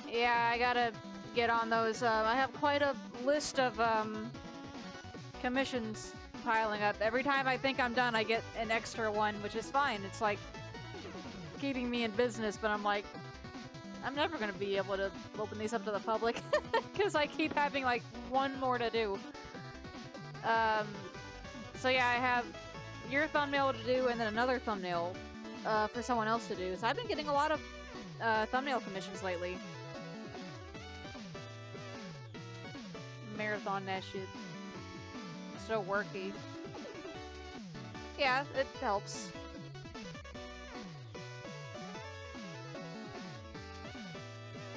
Yeah, I gotta get on those. I have quite a list of, commissions piling up. Every time I think I'm done, I get an extra one, which is fine. It's, like, keeping me in business, but I'm like... I'm never gonna be able to open these up to the public, because I keep having, like, one more to do. So yeah, I have your thumbnail to do, and then another thumbnail, for someone else to do. So I've been getting a lot of, thumbnail commissions lately. Marathon that shit. So worky. Yeah, it helps.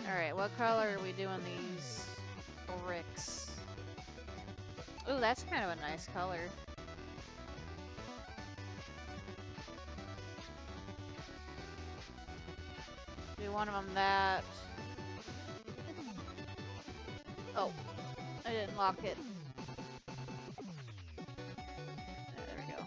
Alright, what color are we doing these bricks? Ooh, that's kind of a nice color. Do one of them that. Oh, I didn't lock it. There we go.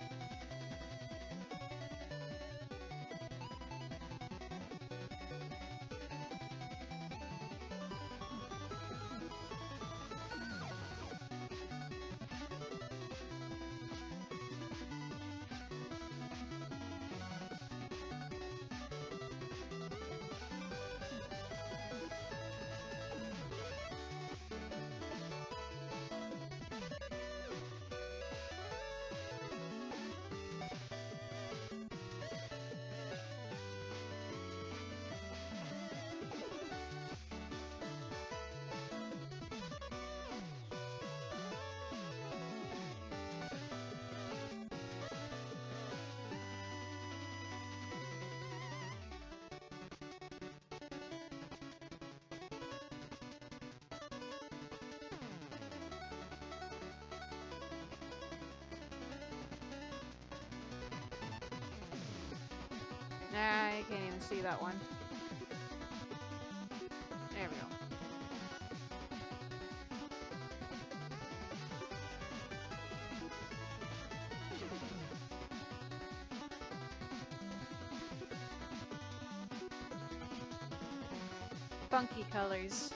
Nah, I can't even see that one. There we go. Funky colors.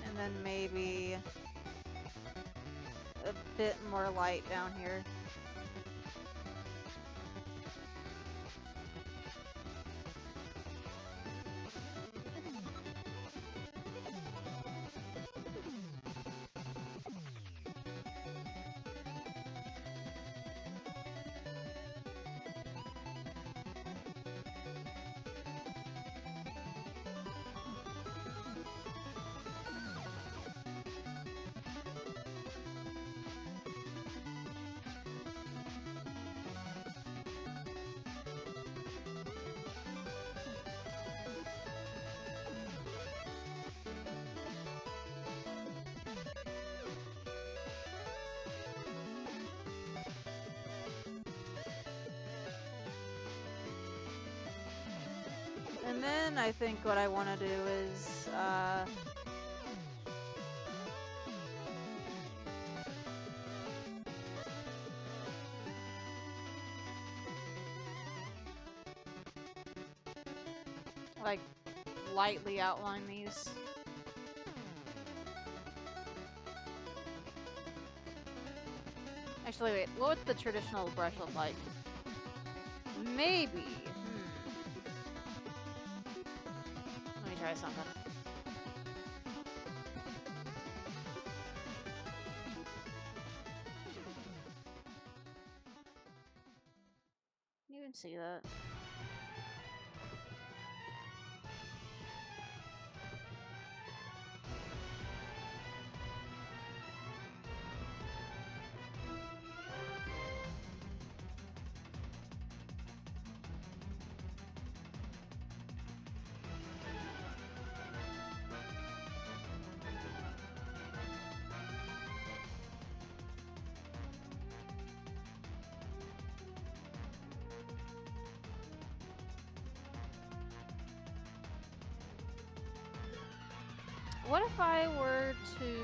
And then maybe a bit more light down here. And then I think what I want to do is, like, lightly outline these. Actually, wait, what would the traditional brush look like? Maybe. Let me try something. You can see that. What if I were to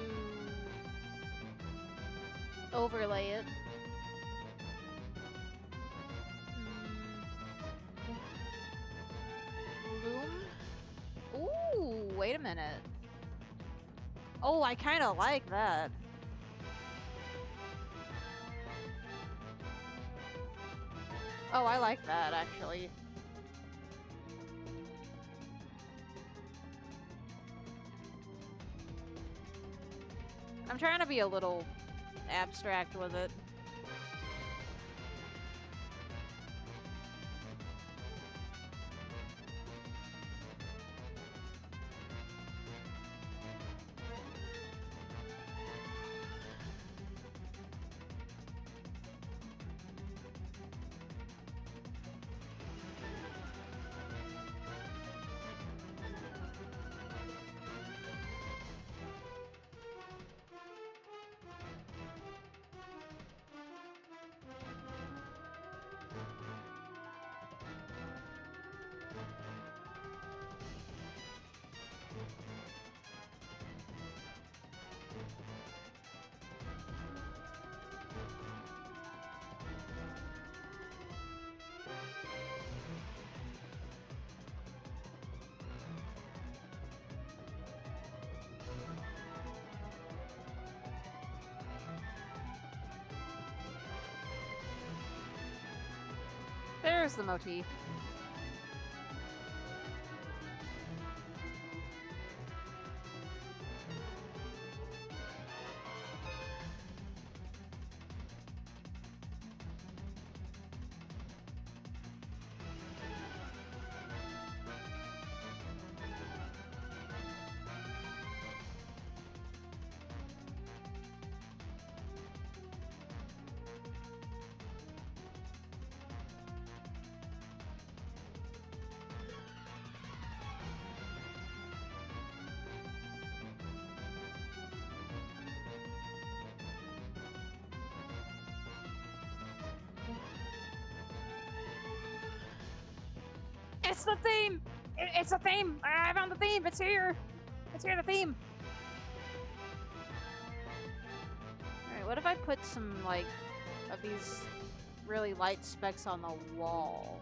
overlay it? Loom? Ooh, wait a minute. Oh, I kind of like that. Oh, I like that, actually. I'm trying to be a little abstract with it. There's the motif. It's the theme! It's the theme! I found the theme! It's here! It's here, the theme! Alright, what if I put some, like, of these really light specks on the wall?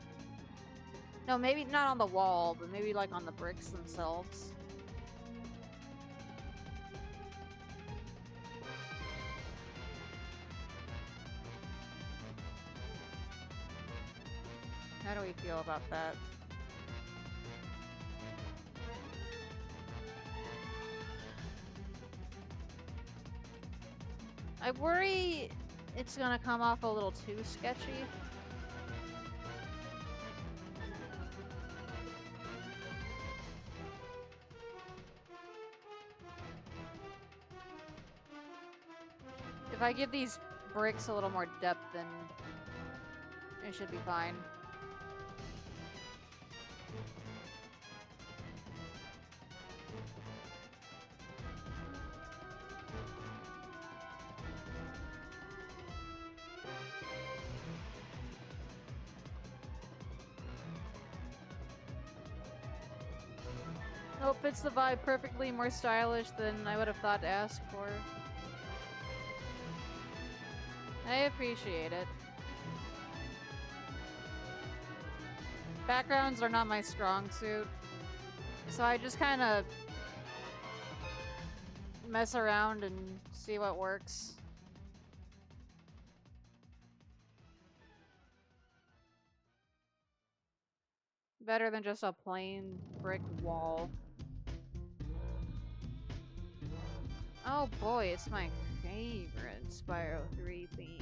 No, maybe not on the wall, but maybe, like, on the bricks themselves. How do we feel about that? I worry it's gonna come off a little too sketchy. If I give these bricks a little more depth, then it should be fine. Nope, fits the vibe perfectly, more stylish than I would have thought to ask for. I appreciate it. Backgrounds are not my strong suit, so I just kind of mess around and see what works. Better than just a plain brick wall. Oh boy, it's my favorite Spyro 3 theme.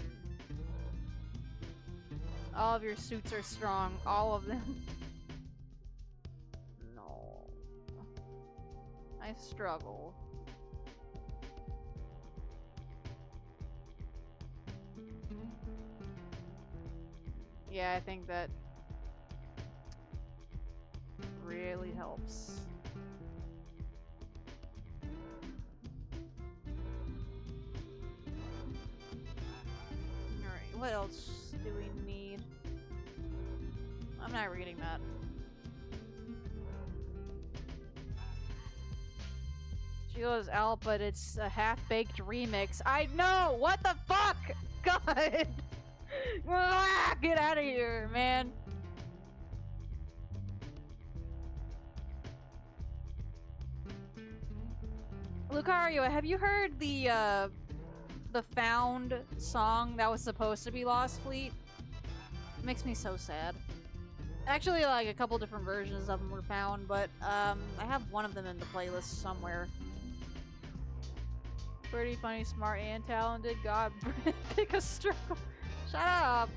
All of your suits are strong, all of them. No. I struggle. Yeah, I think that really helps. Alright, what else do we need? I'm not reading that. Sheila's out, but it's a half-baked remix. I know! What the fuck? God! Ah, get out of here, man. Lucario, have you heard the Found song that was supposed to be Lost Fleet? It makes me so sad. Actually, like, a couple different versions of them were found, but, I have one of them in the playlist somewhere. Pretty funny, smart, and talented. God, pick a struggle. Shut up.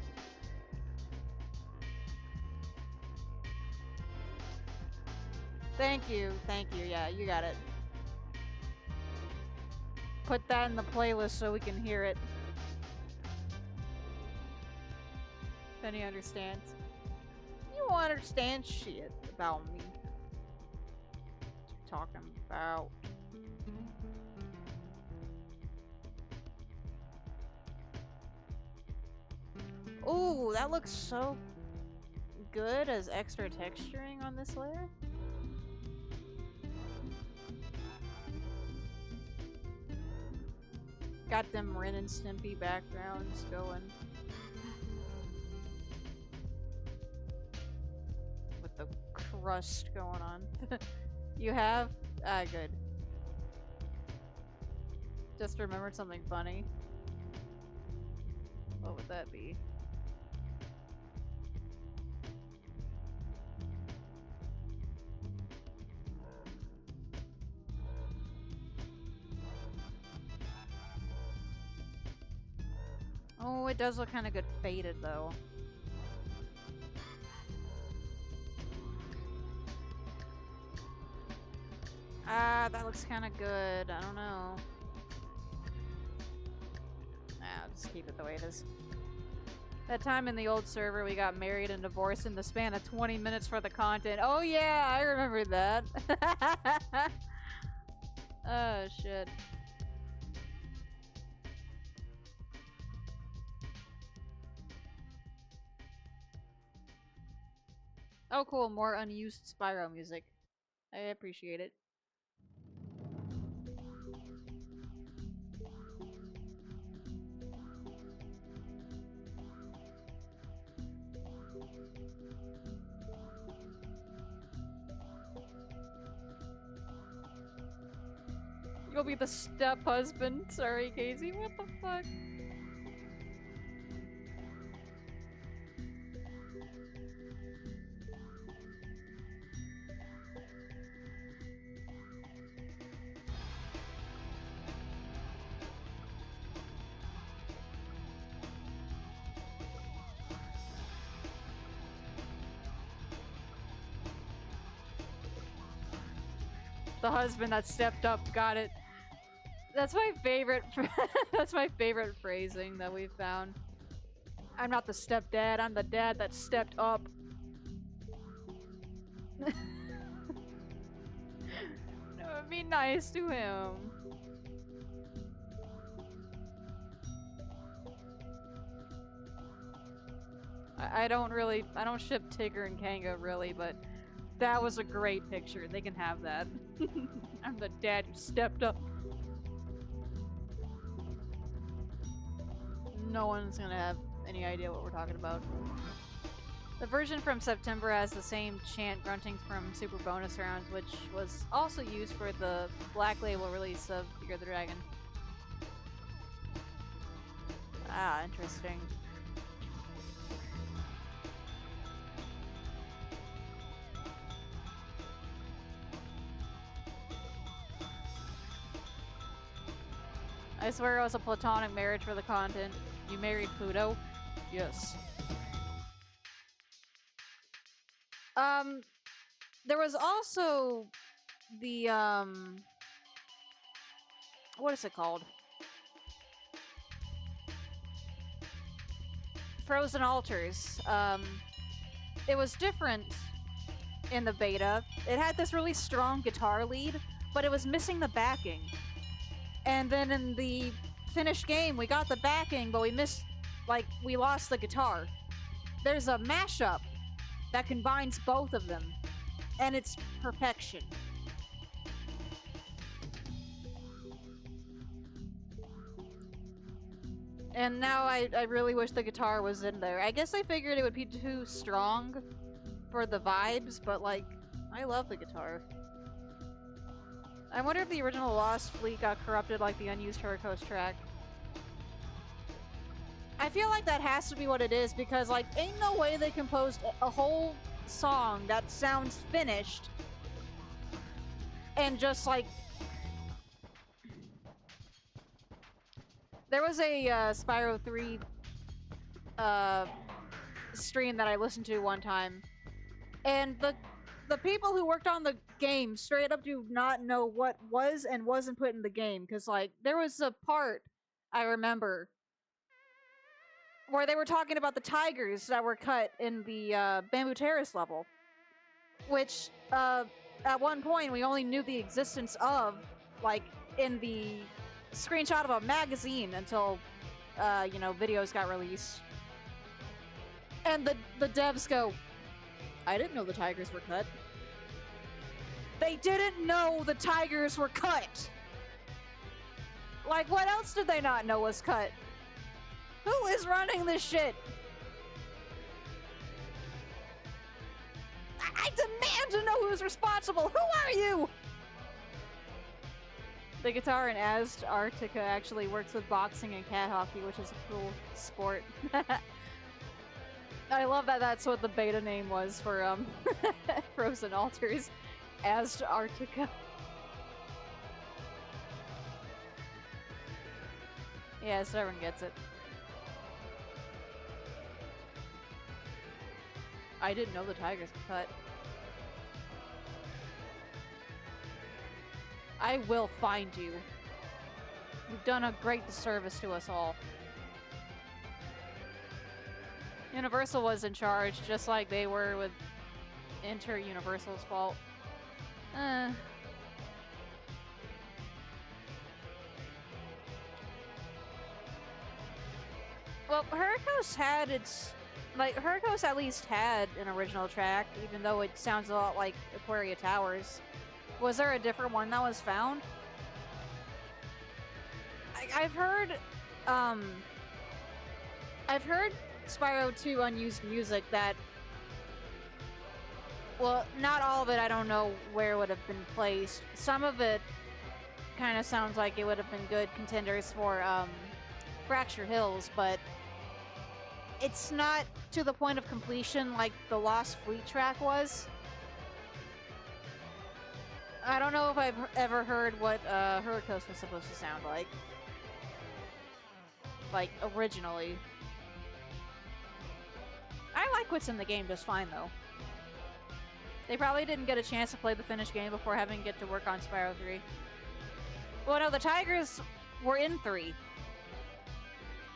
Thank you, yeah, you got it. Put that in the playlist so we can hear it. Penny understands. You won't understand shit about me. What you talking about? Ooh, that looks so good as extra texturing on this layer. Got them Ren and Stimpy backgrounds going. With the crust going on. You have? Ah, good. Just remembered something funny. What would that be? Oh, it does look kind of good faded, though. Ah, that looks kind of good. I don't know. Nah, I'll just keep it the way it is. That time in the old server, we got married and divorced in the span of 20 minutes for the content. Oh yeah, I remember that. Oh, shit. Oh, cool. More unused Spyro music. I appreciate it. You'll be the step-husband. Sorry, Casey. What the fuck? The husband that stepped up, got it. That's my favorite. That's my favorite phrasing that we've found. I'm not the stepdad. I'm the dad that stepped up. No, be nice to him. I don't ship Tigger and Kanga really, but that was a great picture. They can have that. I'm the dad who stepped up. No one's gonna have any idea what we're talking about. The version from September has the same chant grunting from Super Bonus Rounds, which was also used for the Black Label release of Year of the Dragon. Ah, interesting. I swear it was a platonic marriage for the content. You married Pluto? Yes. There was also the, what is it called? Frozen Altars. It was different in the beta. It had this really strong guitar lead, but it was missing the backing. And then in the finished game, we got the backing, but we lost the guitar. There's a mashup that combines both of them, and it's perfection. And now I really wish the guitar was in there. I guess I figured it would be too strong for the vibes, but like, I love the guitar. I wonder if the original Lost Fleet got corrupted like the unused Hurricos track. I feel like that has to be what it is, because like, ain't no way they composed a whole song that sounds finished and just like... There was a Spyro 3 stream that I listened to one time, and the people who worked on the game straight up do not know what was and wasn't put in the game, because like, there was a part, I remember, where they were talking about the tigers that were cut in the Bamboo Terrace level, which at one point we only knew the existence of, like, in the screenshot of a magazine until, you know, videos got released. And the devs go, I didn't know the tigers were cut. They didn't know the tigers were cut! Like, what else did they not know was cut? Who is running this shit? I demand to know who's responsible! Who are you? The guitar in Antarctica actually works with boxing and cat hockey, which is a cool sport. I love that that's what the beta name was for, Frozen Altars. Antarctica. Yeah, so everyone gets it. I didn't know the tigers were cut. I will find you. You've done a great disservice to us all. Universal was in charge, just like they were with Universal's fault. Well, Hurricos had its... Like, Hurricos at least had an original track, even though it sounds a lot like Aquaria Towers. Was there a different one that was found? I've heard Spyro 2 unused music that... Well, not all of it, I don't know where it would have been placed. Some of it kind of sounds like it would have been good contenders for, Fracture Hills, but it's not to the point of completion like the Lost Fleet track was. I don't know if I've ever heard what Hurricos was supposed to sound like. Like, originally. I like what's in the game just fine, though. They probably didn't get a chance to play the finished game before having to get to work on Spyro 3. Well, no, the Tigers were in 3.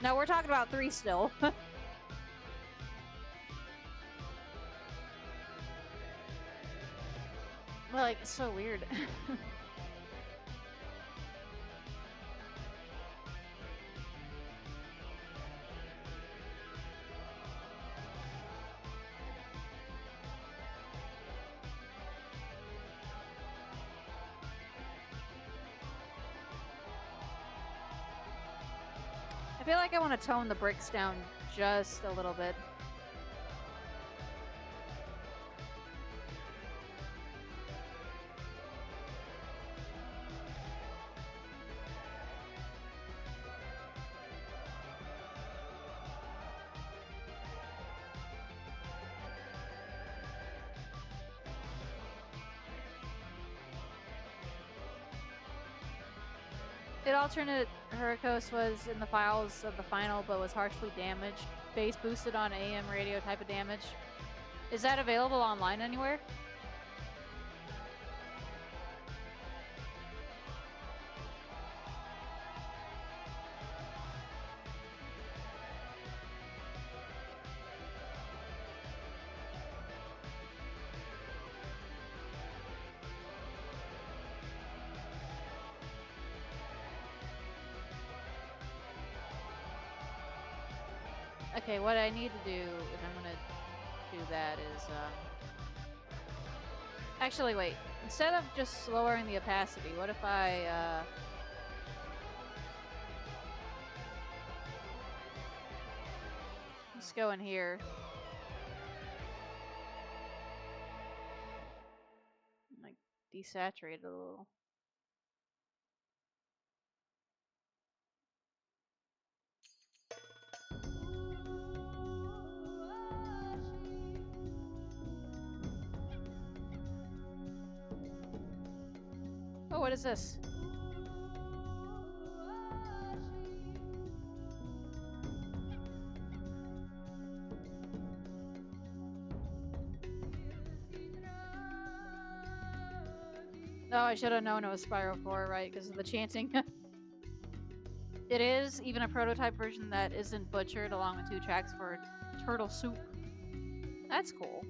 No, we're talking about 3 still. Like, it's so weird. I feel like I want to tone the bricks down just a little bit. It alternate Hurricos was in the files of the final, but was harshly damaged. Bass boosted on AM radio type of damage. Is that available online anywhere? Okay, what I need to do, if I'm gonna do that, is, actually, wait. Instead of just lowering the opacity, what if I, Let's go in here. Like, desaturate it a little. Oh, what is this? No, I should have known it was Spyro 4, right? Because of the chanting. It is even a prototype version that isn't butchered, along with 2 tracks for Turtle Soup. That's cool.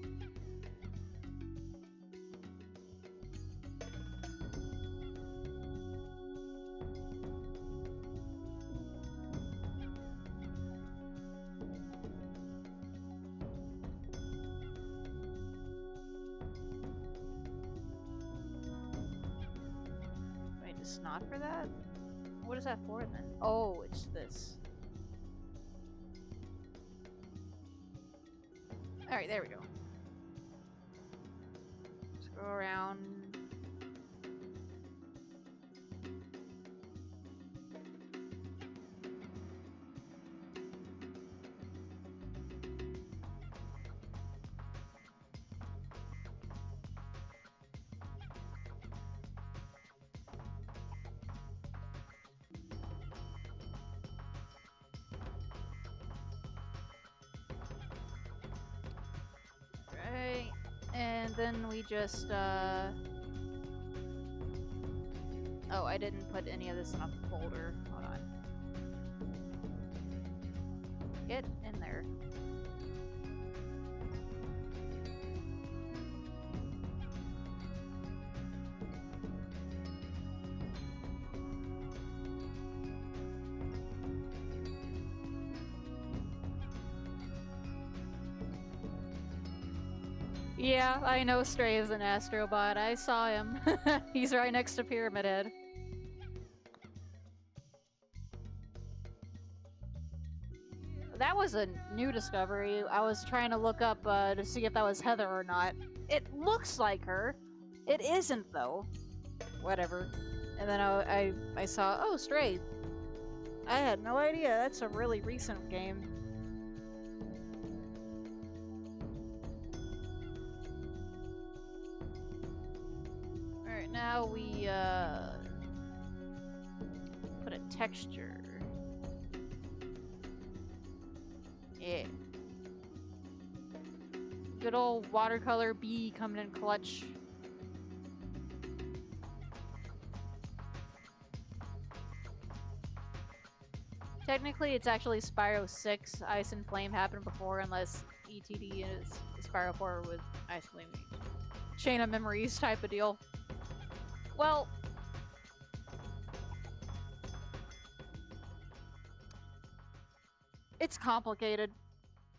Wait, it's not for that? What is that for then? Oh, it's this. Alright, there we go. Let's go around. Right. And then we just, Oh, I didn't put any of this in a folder. Hold on. Get in there. Yeah, I know Stray is an Astrobot. I saw him. He's right next to Pyramid Head. That was a new discovery. I was trying to look up to see if that was Heather or not. It looks like her. It isn't, though. Whatever. And then I saw, oh, Stray. I had no idea. That's a really recent game. Alright, now we, put a texture. Yeah. Good old watercolor bee coming in clutch. Technically, it's actually Spyro 6. Ice and Flame happened before, unless ETD is Spyro 4 with Ice and Flame. Chain of Memories type of deal. Well, it's complicated.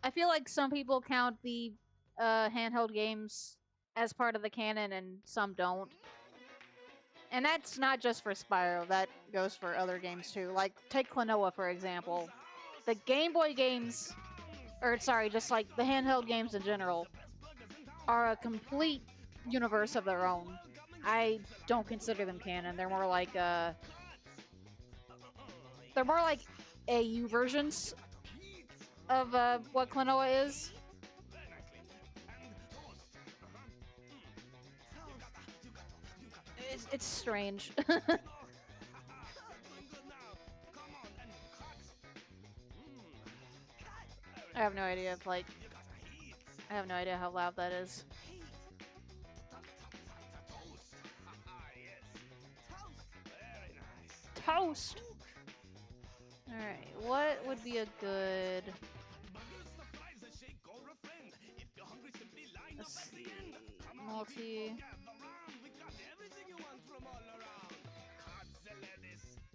I feel like some people count the handheld games as part of the canon and some don't. And that's not just for Spyro, that goes for other games too. Like, take Klonoa for example. The Game Boy games, or sorry, just like the handheld games in general, are a complete universe of their own. I don't consider them canon. They're more like AU versions of what Klonoa is. It's strange. I have no idea if, like, I have no idea how loud that is. Toast! Alright, what would be a good... Let's see... Multi...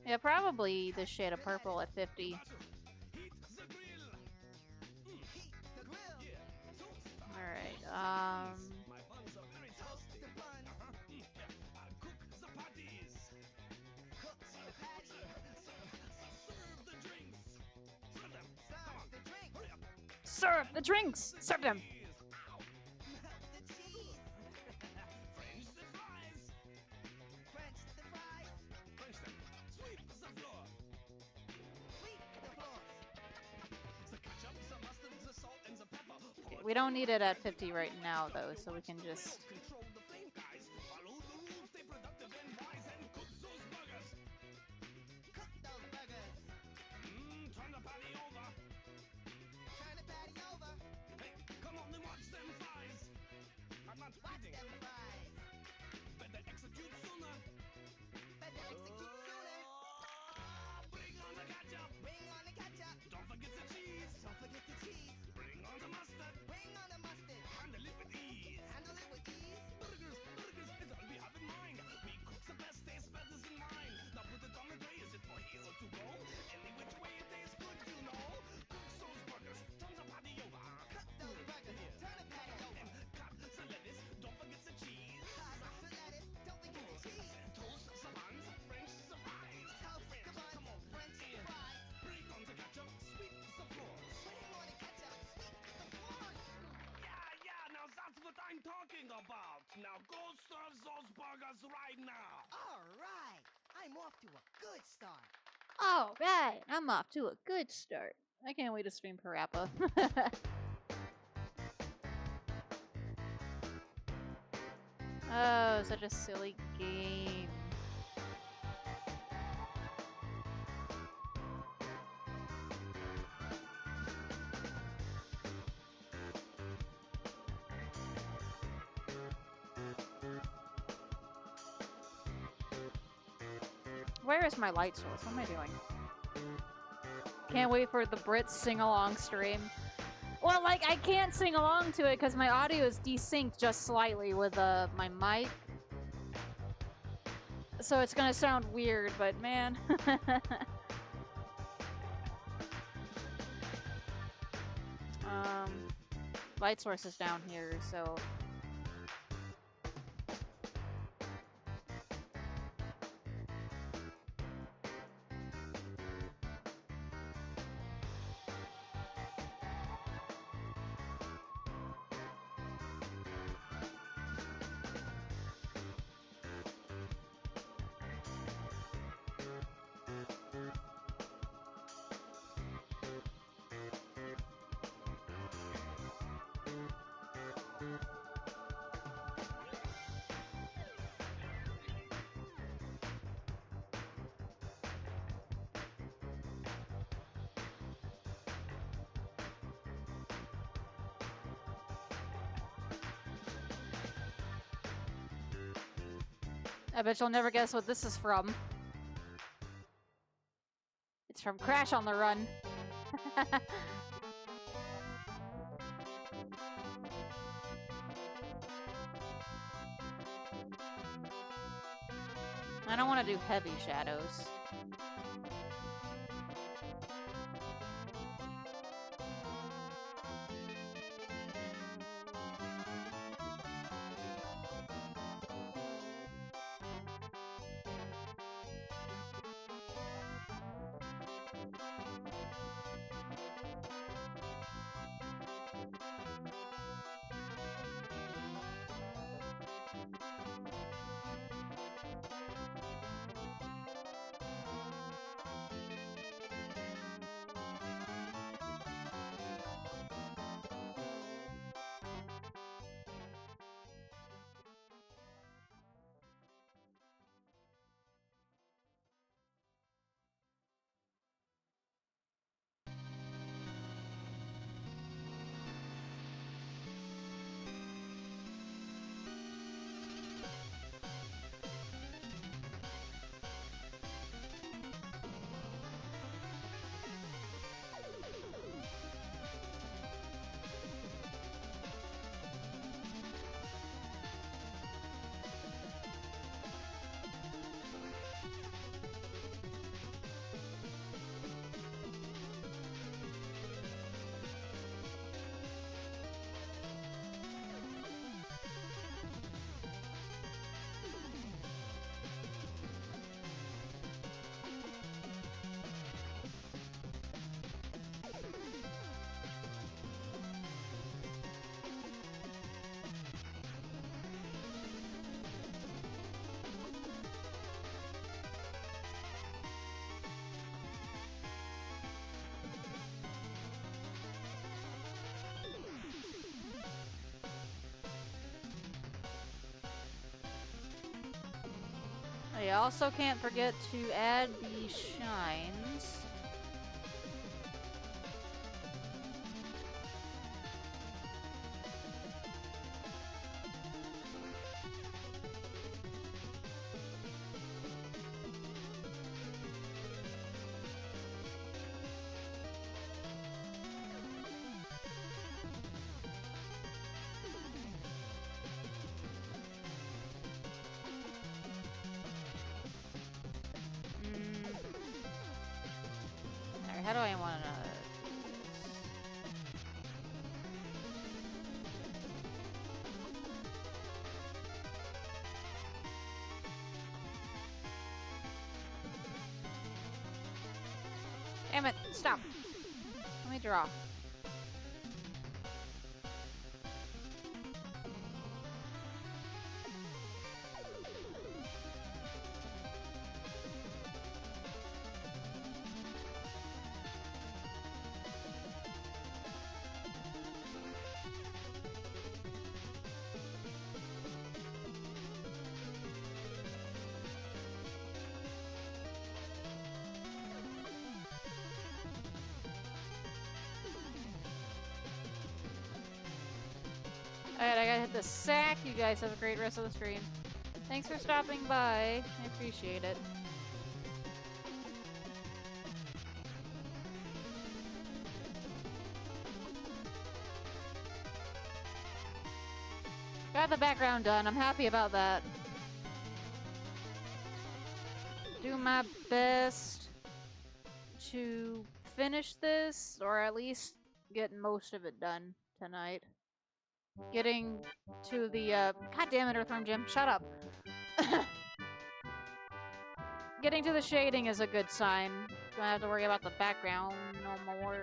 Yeah, probably this shade of purple at 50. Alright, Serve the drinks! Serve them! We don't need it at 50 right now, though, so we can just... I'm talking about. Now go serve those burgers right now. All right. I'm off to a good start. Alright, I'm off to a good start. I can't wait to stream Parappa. Oh, such a silly game. Where is my light source? What am I doing? Can't wait for the Brits sing-along stream. Well, like, I can't sing along to it because my audio is desynced just slightly with my mic. So it's gonna sound weird, but man. Light source is down here, so... I bet you'll never guess what this is from. It's from Crash on the Run. I don't want to do heavy shadows. you also can't forget to add the shines. Alright, how do I want to... Damn it, stop. Let me draw. Alright, I gotta hit the sack. You guys have a great rest of the stream. Thanks for stopping by. I appreciate it. Got the background done. I'm happy about that. Do my best to finish this, or at least get most of it done tonight. Getting to the, God damn it, Earthworm Jim, shut up. Getting to the shading is a good sign. Don't have to worry about the background no more.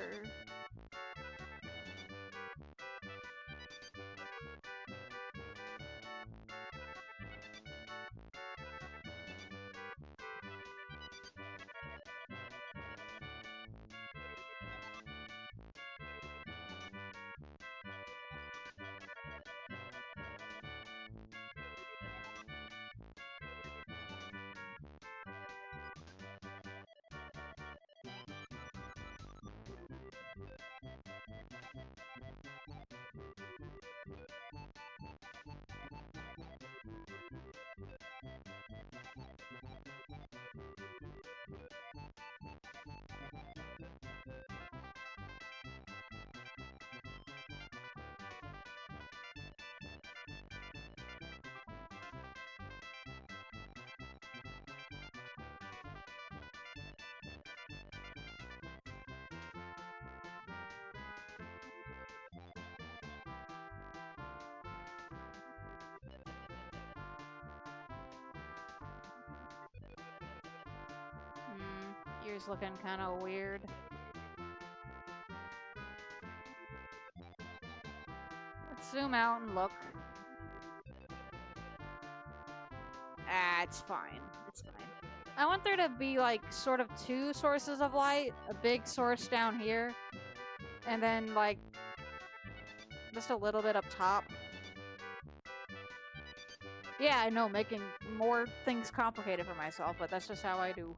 Ears looking kind of weird. Let's zoom out and look. Ah, it's fine. It's fine. I want there to be, like, sort of two sources of light. A big source down here. And then, like, just a little bit up top. Yeah, I know, making more things complicated for myself, but that's just how I do.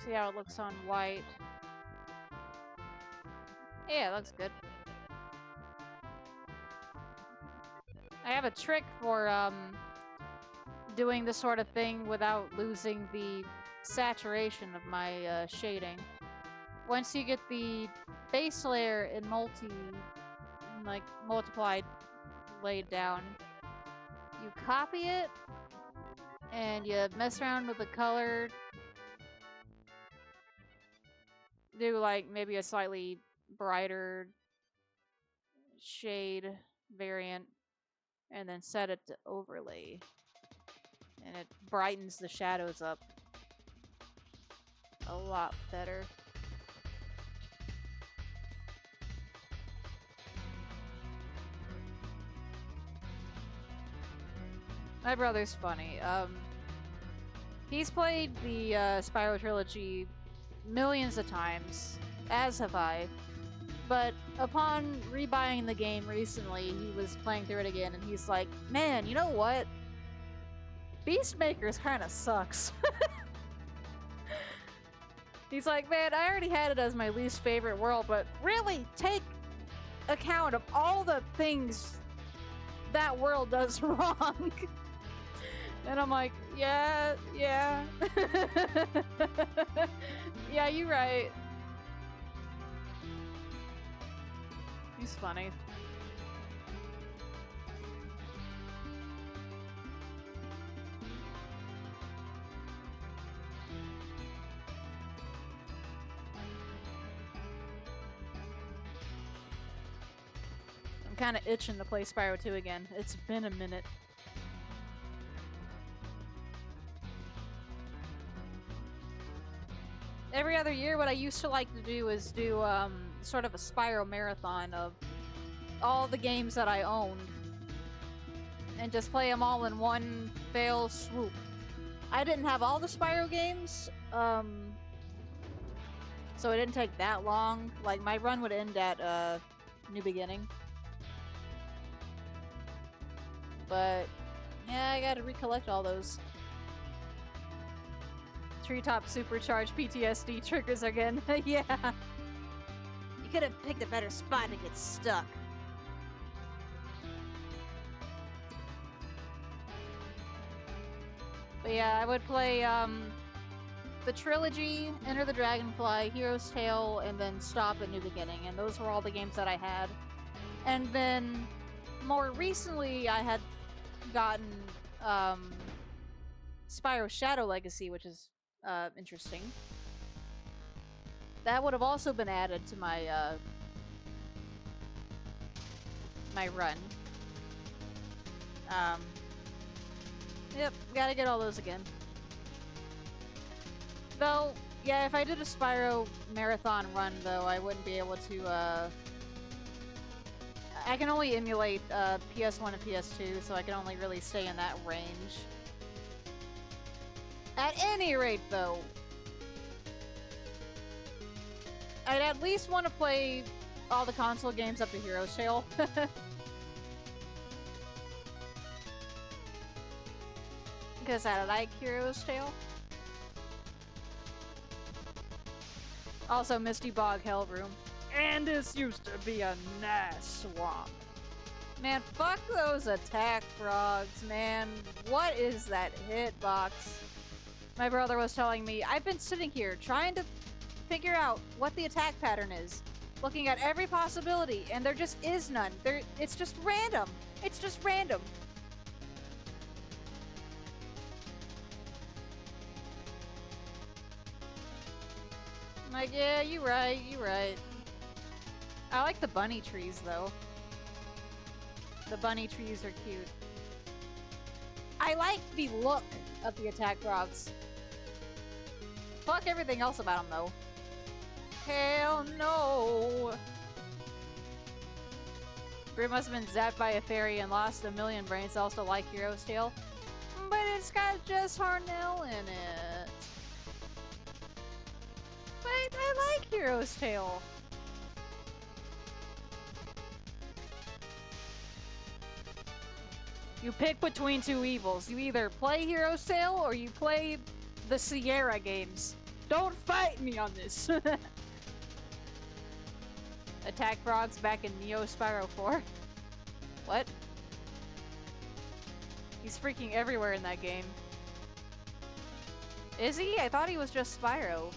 See how it looks on white. Yeah, it looks good. I have a trick for doing this sort of thing without losing the saturation of my shading. Once you get the base layer in like multiplied, laid down. You copy it, and you mess around with the color. Do like maybe a slightly brighter shade variant, and then set it to overlay. And it brightens the shadows up a lot better. My brother's funny. He's played the Spyro trilogy millions of times, as have I. But upon rebuying the game recently, he was playing through it again, and he's like, "Man, you know what? Beastmakers kind of sucks." He's like, "Man, I already had it as my least favorite world, but really take account of all the things that world does wrong." And I'm like, yeah. Yeah, you're right. He's funny. I'm kind of itching to play Spyro 2 again. It's been a minute. Every other year, what I used to like to do is do sort of a Spyro marathon of all the games that I owned and just play them all in one fell swoop. I didn't have all the Spyro games, so it didn't take that long. Like, my run would end at New Beginning. But, yeah, I gotta recollect all those. Treetop supercharged PTSD triggers again. Yeah. You could have picked a better spot to get stuck. But yeah, I would play the trilogy, Enter the Dragonfly, Hero's Tale, and then stop at New Beginning. And those were all the games that I had. And then more recently, I had gotten Spyro Shadow Legacy, which is interesting. That would have also been added to my my run. Yep, gotta get all those again. Though, yeah, if I did a Spyro marathon run, though, I wouldn't be able to, I can only emulate PS1 and PS2, so I can only really stay in that range. At any rate, though, I'd at least want to play all the console games up to Hero's Tale. Because I like Hero's Tale. Also, Misty Bog Hell Room. And this used to be a nice swamp. Man, fuck those attack frogs, man. What is that hitbox? My brother was telling me, I've been sitting here trying to figure out what the attack pattern is. Looking at every possibility, and there just is none. It's just random. It's just random. I'm like, yeah, you're right, you're right. I like the bunny trees, though. The bunny trees are cute. I like the look of the attack frogs. Fuck everything else about them, though. Hell no! Grim must have been zapped by a fairy and lost a million brain cells to like Hero's Tale. But it's got Jess Harnell in it. But I like Hero's Tale. You pick between two evils. You either play Hero's Tale or you play the Sierra games. Don't fight me on this. Attack frogs back in Neo Spyro 4. What? He's freaking everywhere in that game. Is he? I thought he was just Spyro.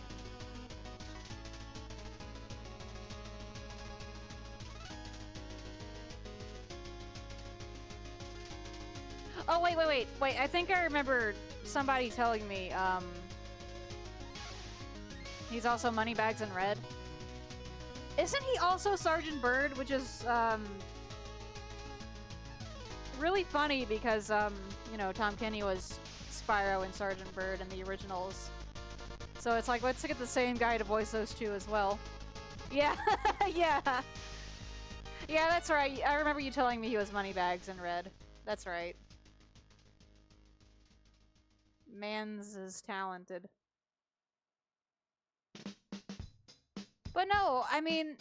wait. I think I remember somebody telling me, he's also Moneybags in Red. Isn't he also Sergeant Bird, which is, really funny because, you know, Tom Kenny was Spyro and Sergeant Bird in the originals. So it's like, let's get the same guy to voice those two as well. Yeah, yeah. Yeah, that's right. I remember you telling me he was Moneybags in Red. That's right. Mans is talented. But no, I mean...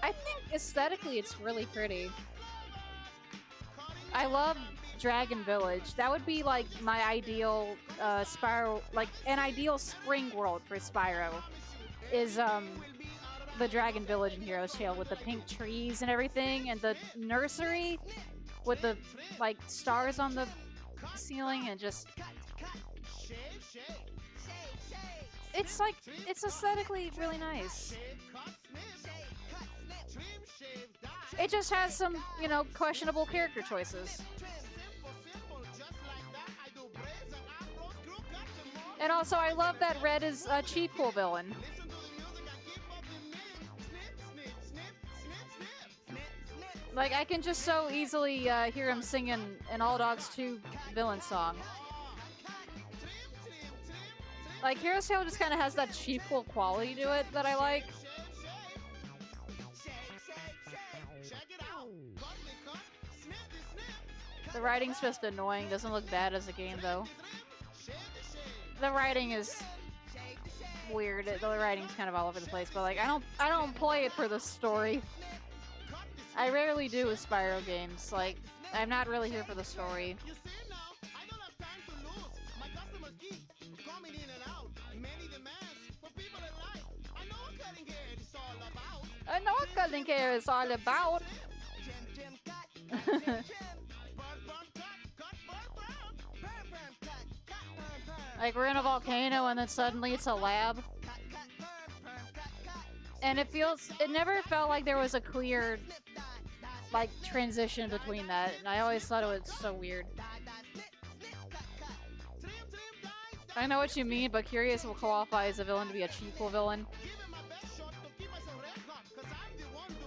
I think aesthetically it's really pretty. I love Dragon Village. That would be like my ideal Spyro, like an ideal spring world for Spyro is the Dragon Village in Heroes Tale with the pink trees and everything, and the nursery with the like stars on the ceiling, and just it's like it's aesthetically really nice. It just has some, you know, questionable character choices. And also, I love that Red is a cheap pool villain. Like, I can just so easily hear him singing an All Dogs 2 villain song. Like, Heroes Tale just kind of has that cheap pool quality to it that I like. The writing's just annoying. Doesn't look bad as a game, though. The writing is weird. The writing's kind of all over the place, but like, I don't play it for the story. I rarely do with Spyro games. Like, I'm not really here for the story. I know what cutting hair is all about. Like, we're in a volcano and then suddenly it's a lab. And it never felt like there was a clear, like, transition between that. And I always thought it was so weird. I know what you mean, but Curious will qualify as a villain to be a cheapo villain.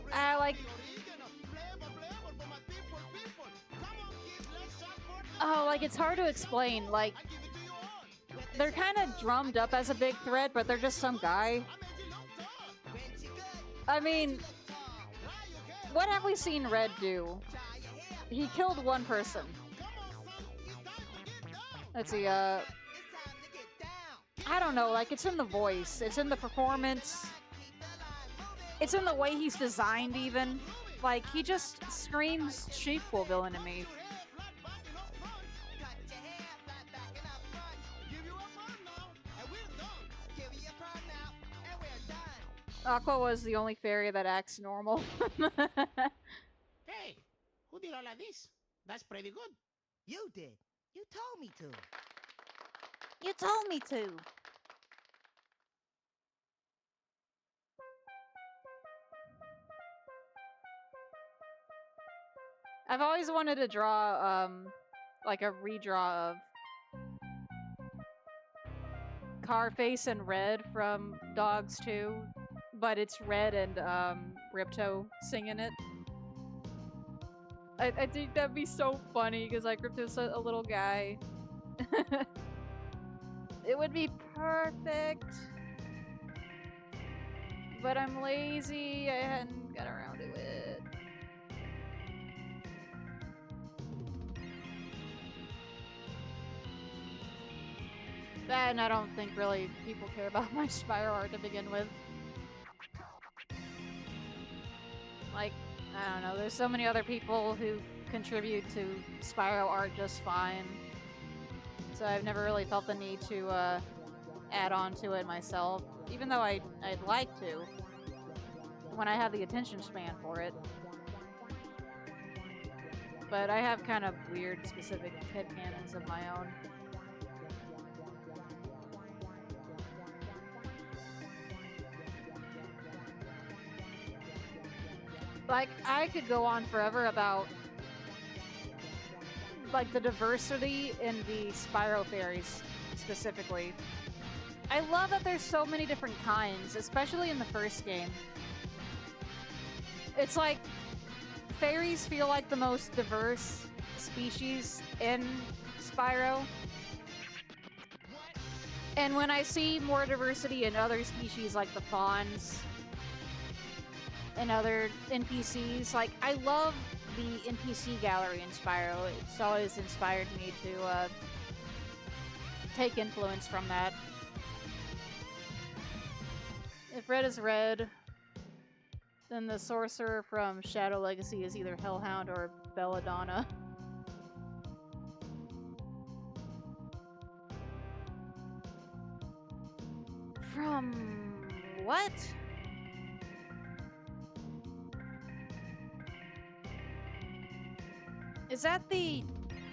Like... Oh, like, it's hard to explain. Like, they're kind of drummed up as a big threat, but they're just some guy. I mean, what have we seen Red do? He killed one person. Let's see, I don't know, like, it's in the voice, it's in the performance, it's in the way he's designed, even. Like, he just screams sheeple villain to me. Aqua was the only fairy that acts normal. Hey, who did all of this? That's pretty good. You did. You told me to. You told me to. I've always wanted to draw, like a redraw of Carface and Red from Dogs 2, but it's Red and, Ripto singing it. I think that'd be so funny, because, like, Ripto's a little guy. It would be perfect. But I'm lazy, I hadn't got around to it. And I don't think really people care about my Spyro art to begin with. Like, I don't know, there's so many other people who contribute to Spyro art just fine. So I've never really felt the need to add on to it myself, even though I'd like to, when I have the attention span for it. But I have kind of weird, specific headcanons of my own. Like, I could go on forever about, like, the diversity in the Spyro fairies, specifically. I love that there's so many different kinds, especially in the first game. It's like, fairies feel like the most diverse species in Spyro. And when I see more diversity in other species like the fawns and other NPCs, like, I love the NPC gallery in Spyro. It's always inspired me to take influence from that. If red is red, then the sorcerer from Shadow Legacy is either Hellhound or Belladonna. From what? Is that the...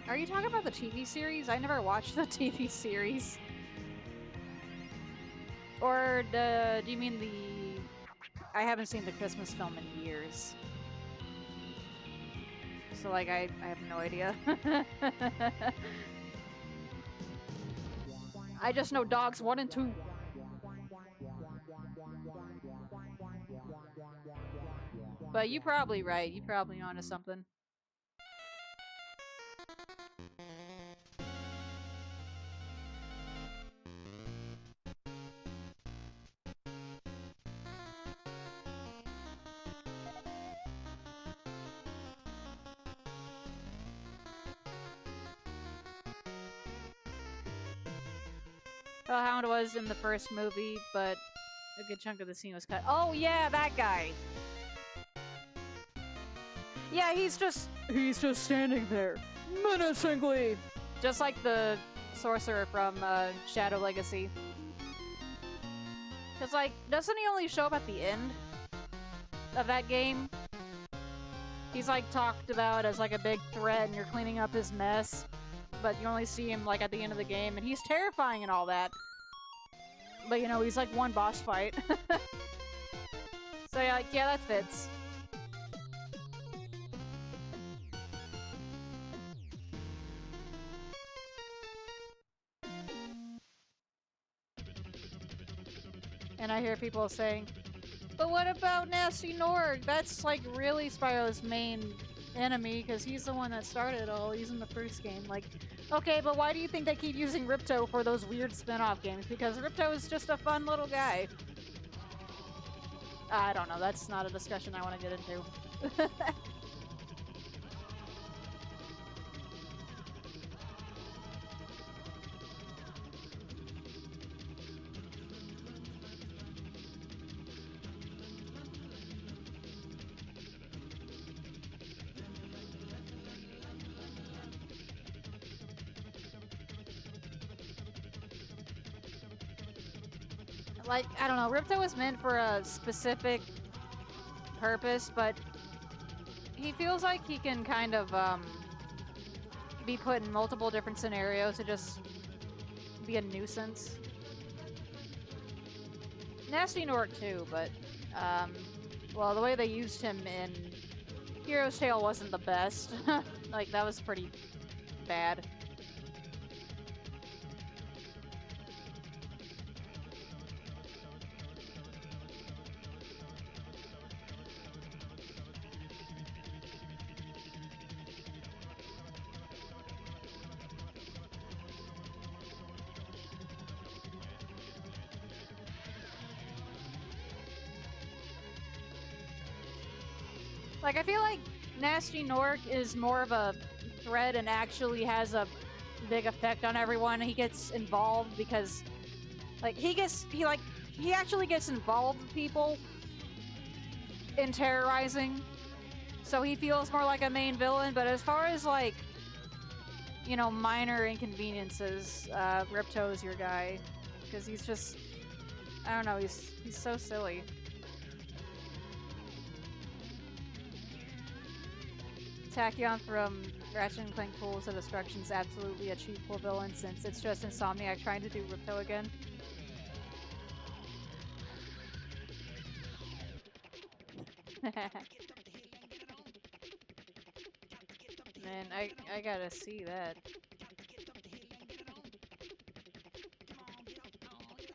Are you talking about the TV series? I never watched the TV series. Or do you mean the... I haven't seen the Christmas film in years. So, like, I have no idea. I just know Dogs 1 and 2. But you're probably right. You're probably onto something. Hellhound was in the first movie, but a good chunk of the scene was cut. Oh yeah, that guy! Yeah, he's just standing there, menacingly! Just like the sorcerer from Shadow Legacy. Cause like, doesn't he only show up at the end of that game? He's like talked about as like a big threat and you're cleaning up his mess. But you only see him like at the end of the game, and he's terrifying and all that. But you know, he's like one boss fight. So yeah, like, yeah, that fits. And I hear people saying, but what about Nasty Norg? That's like really Spyro's main enemy, because he's the one that started it all. He's in the first game. Like, okay, but why do you think they keep using Ripto for those weird spin-off games? Because Ripto is just a fun little guy. I don't know. That's not a discussion I want to get into. Like, I don't know, Ripto was meant for a specific purpose, but he feels like he can kind of be put in multiple different scenarios to just be a nuisance. Nasty Norg too, but well, the way they used him in Hero's Tale wasn't the best. Like, that was pretty bad. Like, I feel like Nasty Norg is more of a threat and actually has a big effect on everyone. He gets involved because, like, he actually gets involved with people in terrorizing. So he feels more like a main villain, but as far as, like, you know, minor inconveniences, Ripto is your guy. Because he's just, I don't know, he's so silly. Tachyon from Ratchet and Clank Tools of Destruction is absolutely a cheapable villain since it's just Insomniac trying to do Ripto again. I gotta see that.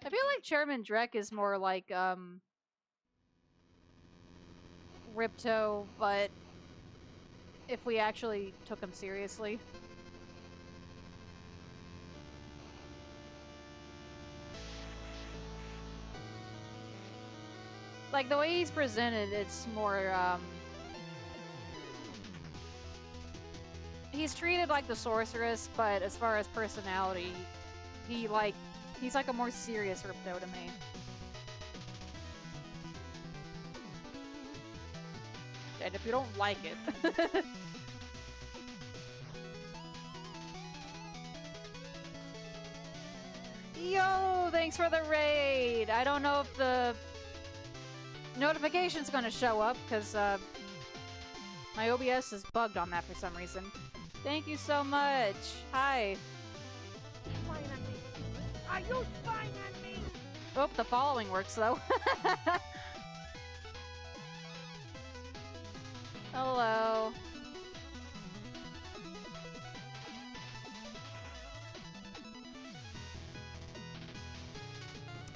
I feel like Chairman Drek is more like, Ripto, but if we actually took him seriously. Like, the way he's presented, it's more, he's treated like the sorceress, but as far as personality, he's like a more serious Ripto to me. And if you don't like it... Yo, thanks for the raid! I don't know if the notification's gonna show up, because, my OBS is bugged on that for some reason. Thank you so much! Hi! Are you spying on me? Oh, the following works, though. Hello.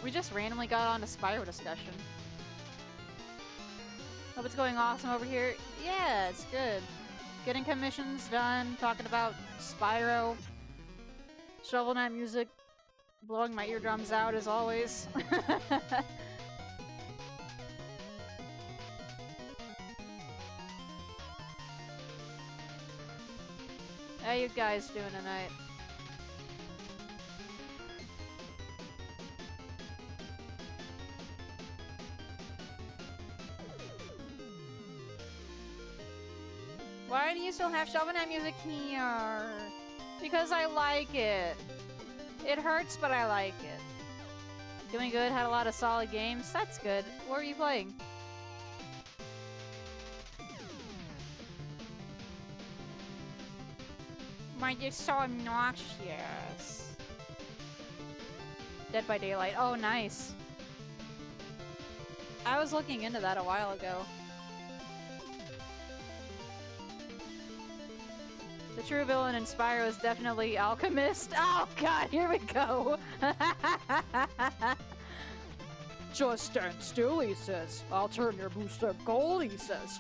We just randomly got on to Spyro discussion. Hope it's going awesome over here. Yeah, it's good. Getting commissions done, talking about Spyro. Shovel Knight music. Blowing my eardrums out as always. How you guys doing tonight? Why do you still have Shovel Knight music here? Because I like it. It hurts, but I like it. Doing good, had a lot of solid games. That's good. What were you playing? Why you're so obnoxious. Dead by Daylight. Oh, nice. I was looking into that a while ago. The true villain in Spyro is definitely Alchemist. Oh god, here we go! Just stand still, he says. I'll turn your booster gold, he says.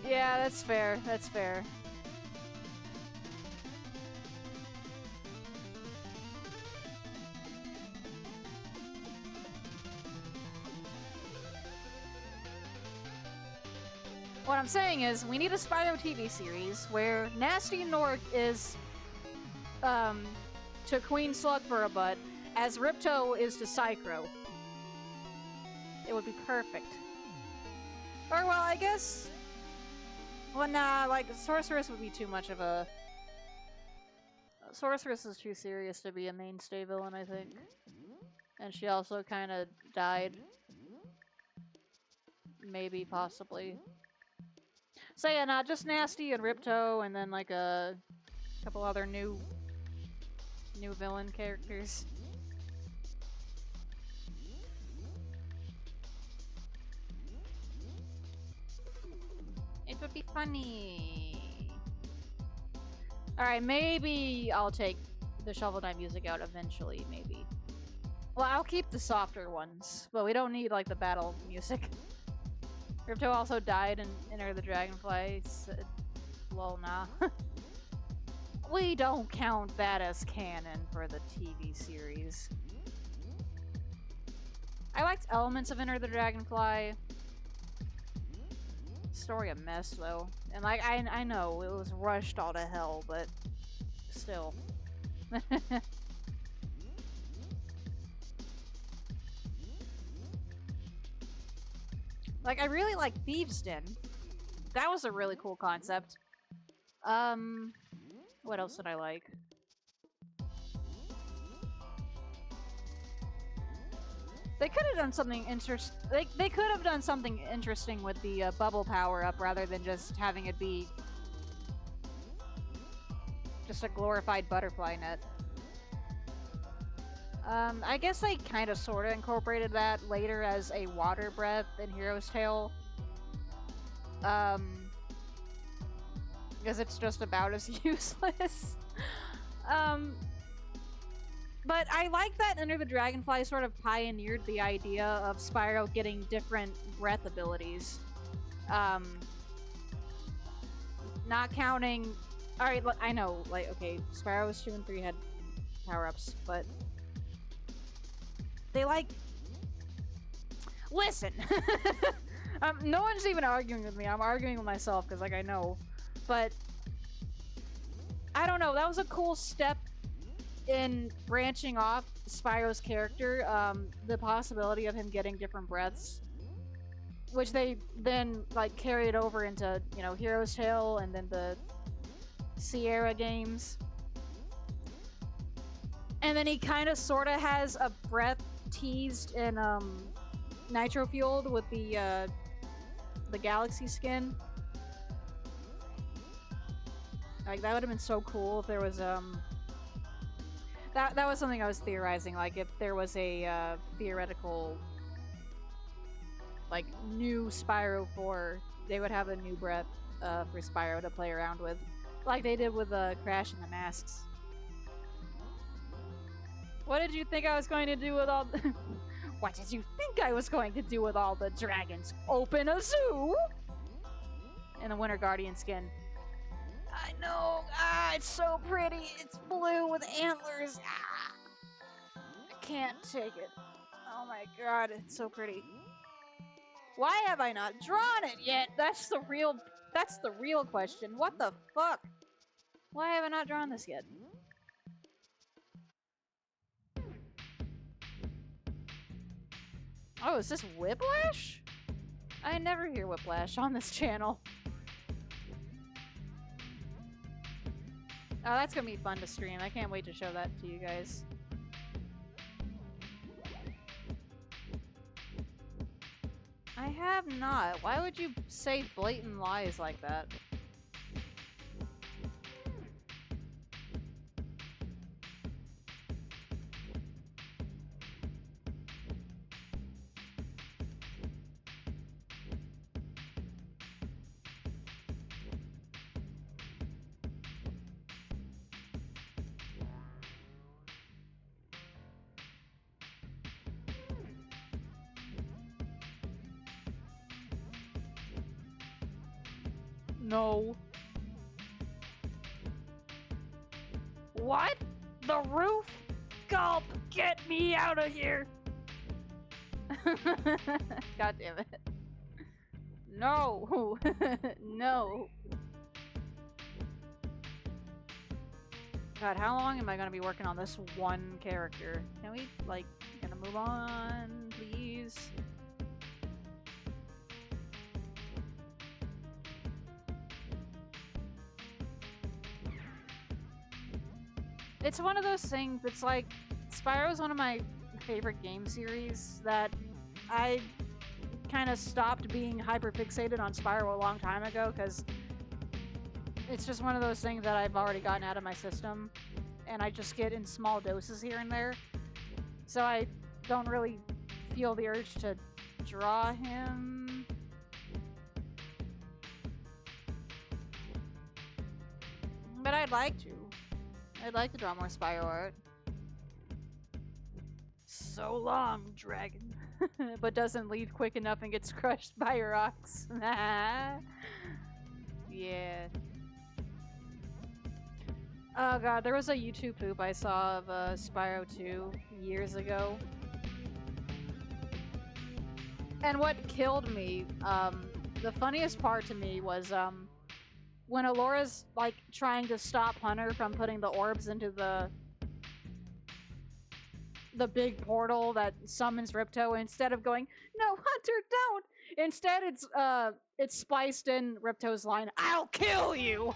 Yeah, that's fair. That's fair. What I'm saying is, we need a Spyro TV series where Nasty Nork is, to Queen Slug for a butt, as Ripto is to Psychro. It would be perfect. Or, well, I guess... Well, nah, like, Sorceress would be too much of a... Sorceress is too serious to be a mainstay villain, I think. And she also kinda died. Maybe, possibly. So yeah, nah, just Nasty and Ripto, and then like a couple other new villain characters. It would be funny. Alright, maybe I'll take the Shovel Knight music out eventually, maybe. Well, I'll keep the softer ones, but we don't need like the battle music. Ripto also died in Enter the Dragonfly. Lol, nah. We don't count that as canon for the TV series. I liked elements of Enter the Dragonfly. Story a mess, though. And like, I know, it was rushed all to hell, but still. Like, I really like Thieves' Den. That was a really cool concept. What else did I like? They could have done something they could have done something interesting with the bubble power-up rather than just having it be just a glorified butterfly net. I guess they kind of sort of incorporated that later as a water breath in Hero's Tale. Because it's just about as useless. Um, but I like that Enter the Dragonfly sort of pioneered the idea of Spyro getting different breath abilities. Not counting... Alright, I know, like, okay, Spyro's 2 and 3 had power-ups, but... They, like... Listen! No one's even arguing with me, I'm arguing with myself, because, like, I know. But... I don't know, that was a cool step in branching off Spyro's character, the possibility of him getting different breaths. Which they then, like, carried over into, you know, Hero's Tale, and then the Sierra games. And then he kind of sort of has a breath teased in Nitro Fueled with the Galaxy skin. Like, that would have been so cool if there was that was something I was theorizing, like if there was a theoretical, like, new Spyro 4, they would have a new breath for Spyro to play around with. Like they did with Crash and the Masks. What did you think I was going to do with all the... What did you think I was going to do with all the dragons? Open a zoo? And the Winter Guardian skin. I know! Ah, it's so pretty! It's blue with antlers! Ah! I can't take it. Oh my god, it's so pretty. Why have I not drawn it yet? That's the real question. What the fuck? Why have I not drawn this yet? Oh, is this Whiplash? I never hear Whiplash on this channel. Oh, that's gonna be fun to stream. I can't wait to show that to you guys. I have not. Why would you say blatant lies like that? No. What? The roof? Gulp! Get me out of here! God damn it. No! No! God, how long am I gonna be working on this one character? Can we, like, gonna move on, please? It's one of those things, it's like, Spyro's one of my favorite game series that I kind of stopped being hyper-fixated on Spyro a long time ago, because it's just one of those things that I've already gotten out of my system, and I just get in small doses here and there, so I don't really feel the urge to draw him. But I'd like to. I'd like to draw more Spyro art. So long, dragon. But doesn't leave quick enough and gets crushed by rocks. Yeah. Oh god, there was a YouTube poop I saw of Spyro 2 years ago. And what killed me, the funniest part to me was, when Alora's, like, trying to stop Hunter from putting the orbs into the big portal that summons Ripto, instead of going, "No, Hunter, don't!" Instead, it's spliced in Ripto's line, "I'll kill you!"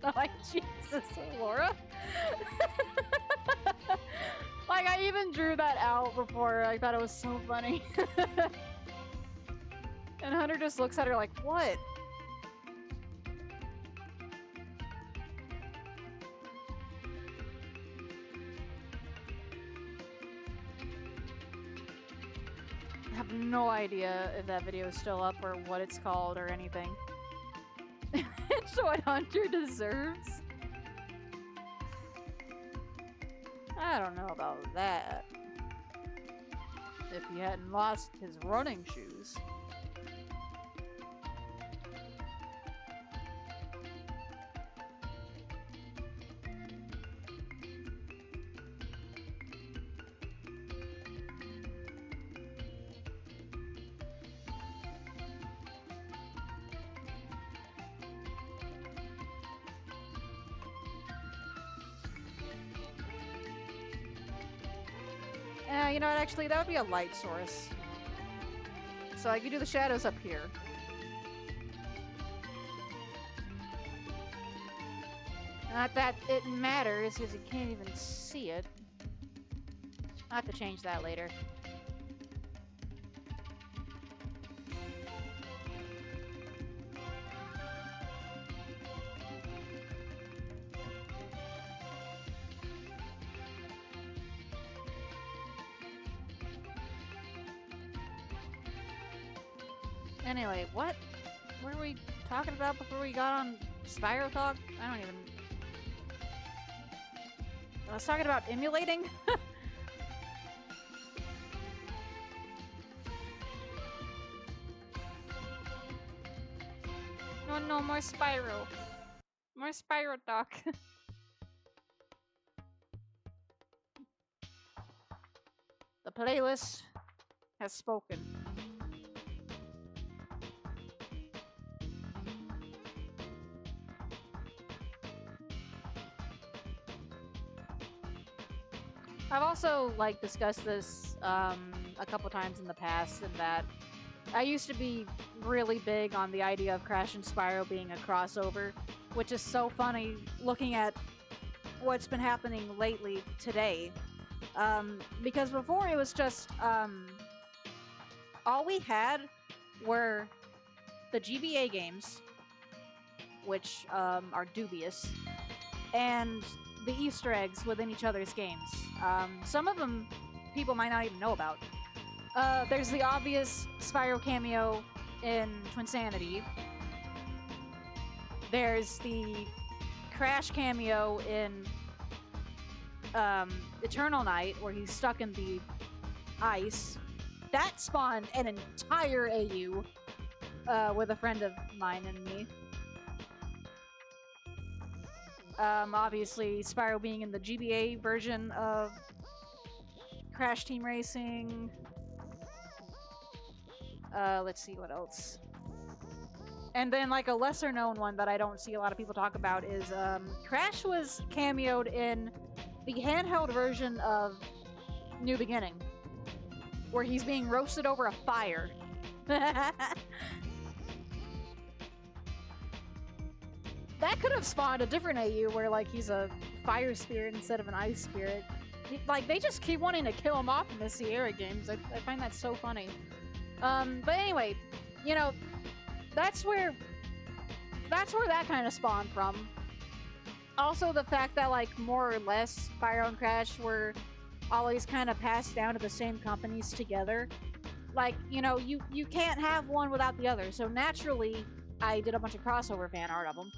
I'm like, Jesus, Alora? Like, I even drew that out before. I thought it was so funny. And Hunter just looks at her like, what? I have no idea if that video is still up or what it's called or anything. It's what Hunter deserves? I don't know about that. If he hadn't lost his running shoes. You know what, actually, that would be a light source. So I could do the shadows up here. Not that it matters, because you can't even see it. I'll have to change that later. Anyway, what were we talking about before we got on Spyro Talk? I don't even... I was talking about emulating? No, more Spyro. More Spyro Talk. The playlist has spoken. I've also, like, discussed this a couple times in the past, in that I used to be really big on the idea of Crash and Spyro being a crossover, which is so funny looking at what's been happening lately today. Because before it was just, all we had were the GBA games, which are dubious, and the Easter eggs within each other's games. Some of them people might not even know about. There's the obvious Spyro cameo in Twinsanity. There's the Crash cameo in Eternal Night, where he's stuck in the ice. That spawned an entire AU with a friend of mine and me. Obviously, Spyro being in the GBA version of Crash Team Racing. Let's see what else. And then, like, a lesser known one that I don't see a lot of people talk about is, Crash was cameoed in the handheld version of New Beginning, where he's being roasted over a fire. That could have spawned a different AU where, like, he's a fire spirit instead of an ice spirit. Like, they just keep wanting to kill him off in the Sierra games. I find that so funny. But anyway, you know, that's where that kind of spawned from. Also, the fact that, like, more or less Spyro and Crash were always kind of passed down to the same companies together. Like, you know, you can't have one without the other. So naturally, I did a bunch of crossover fan art of them.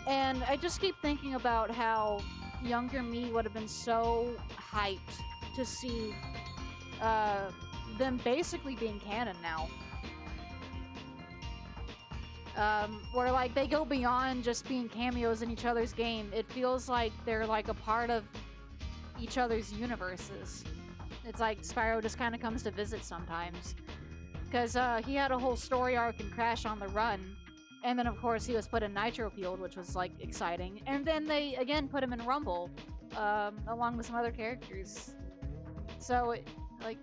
And I just keep thinking about how younger me would have been so hyped to see them basically being canon now. Where, like, they go beyond just being cameos in each other's game. It feels like they're, like, a part of each other's universes. It's like Spyro just kind of comes to visit sometimes. Because he had a whole story arc in Crash on the Run. And then, of course, he was put in Nitro Fueled, which was, like, exciting. And then they, again, put him in Rumble, along with some other characters. So, like,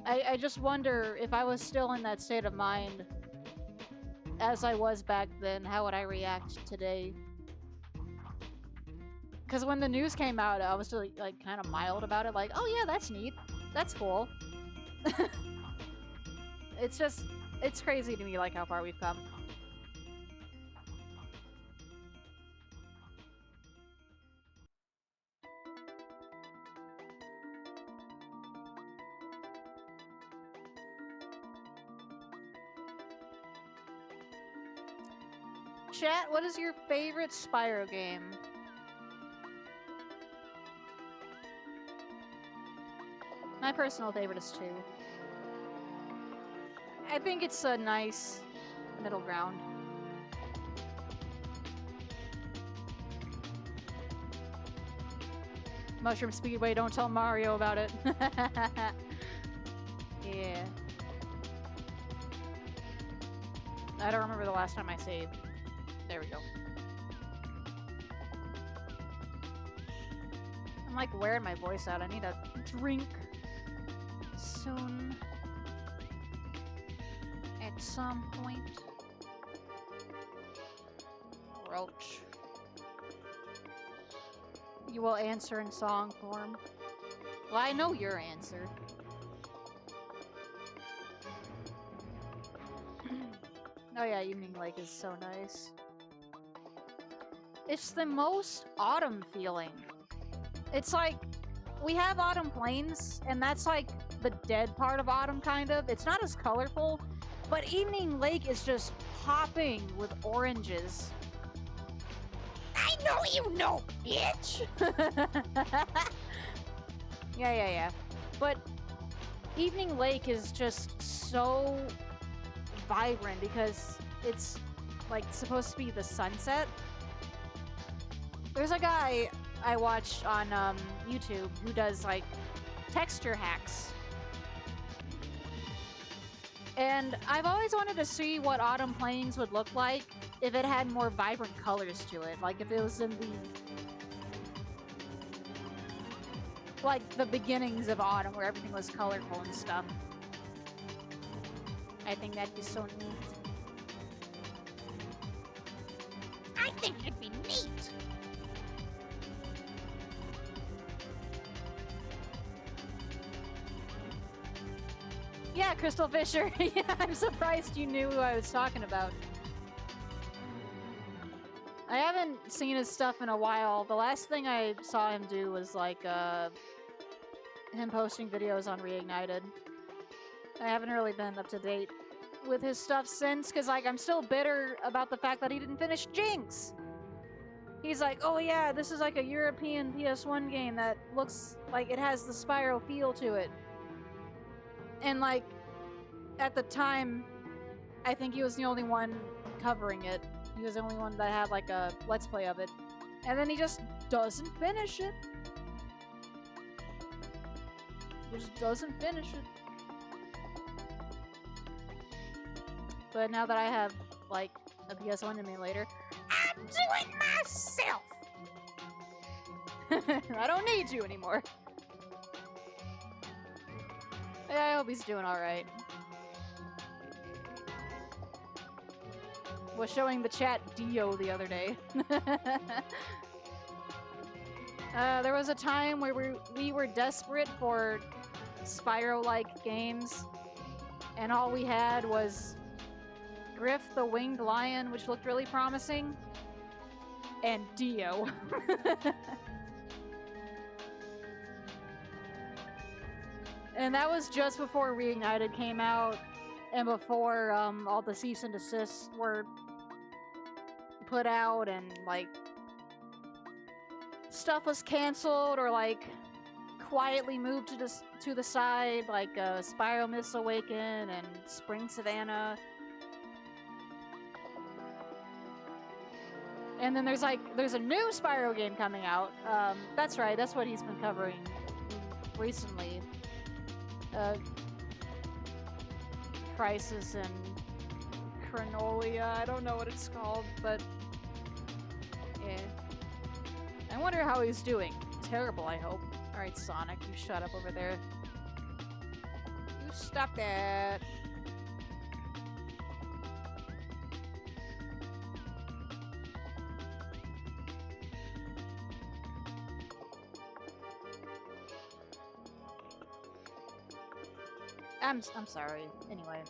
I just wonder if I was still in that state of mind as I was back then, how would I react today? Because when the news came out, I was still, like, kind of mild about it. Like, oh yeah, that's neat. That's cool. It's just... it's crazy to me, like, how far we've come. Chat, what is your favorite Spyro game? My personal favorite is 2. I think it's a nice middle ground. Mushroom Speedway, don't tell Mario about it. Yeah. I don't remember the last time I saved. There we go. I'm like wearing my voice out. I need a drink soon. At some point. Roach. You will answer in song form. Well, I know your answer. Oh yeah, Evening Lake is so nice. It's the most autumn feeling. It's like, we have Autumn Plains, and that's like the dead part of autumn, kind of. It's not as colorful, but Evening Lake is just popping with oranges. I know you know, bitch! Yeah. But Evening Lake is just so vibrant because it's like supposed to be the sunset. There's a guy I watch on YouTube who does like texture hacks. And I've always wanted to see what Autumn Plains would look like if it had more vibrant colors to it. Like if it was in the beginnings of autumn where everything was colorful and stuff. I think that'd be so neat. I think it'd be neat. Yeah, Crystal Fisher. Yeah, I'm surprised you knew who I was talking about. I haven't seen his stuff in a while. The last thing I saw him do was like him posting videos on Reignited. I haven't really been up to date with his stuff since, because like I'm still bitter about the fact that he didn't finish Jinx. He's like, oh yeah, this is like a European PS1 game that looks like it has the Spyro feel to it. And like, at the time, I think he was the only one covering it. He was the only one that had like a Let's Play of it. And then he just doesn't finish it. Just doesn't finish it. But now that I have, like, a PS1 emulator, I'm doing myself. I don't need you anymore. Yeah, I hope he's doing alright. Was showing the chat Dio the other day. There was a time where we were desperate for Spyro-like games, and all we had was Griff the Winged Lion, which looked really promising, and Dio. And that was just before Reignited came out, and before all the cease and desists were put out, and like stuff was canceled or like quietly moved to the side, like Spyro Myths Awaken and Spring Savannah. And then there's a new Spyro game coming out. That's right, that's what he's been covering recently. Crisis and Chronolia, I don't know what it's called, but yeah. I wonder how he's doing. Terrible, I hope. Alright, Sonic, you shut up over there. You stop that. I'm sorry. Anyway.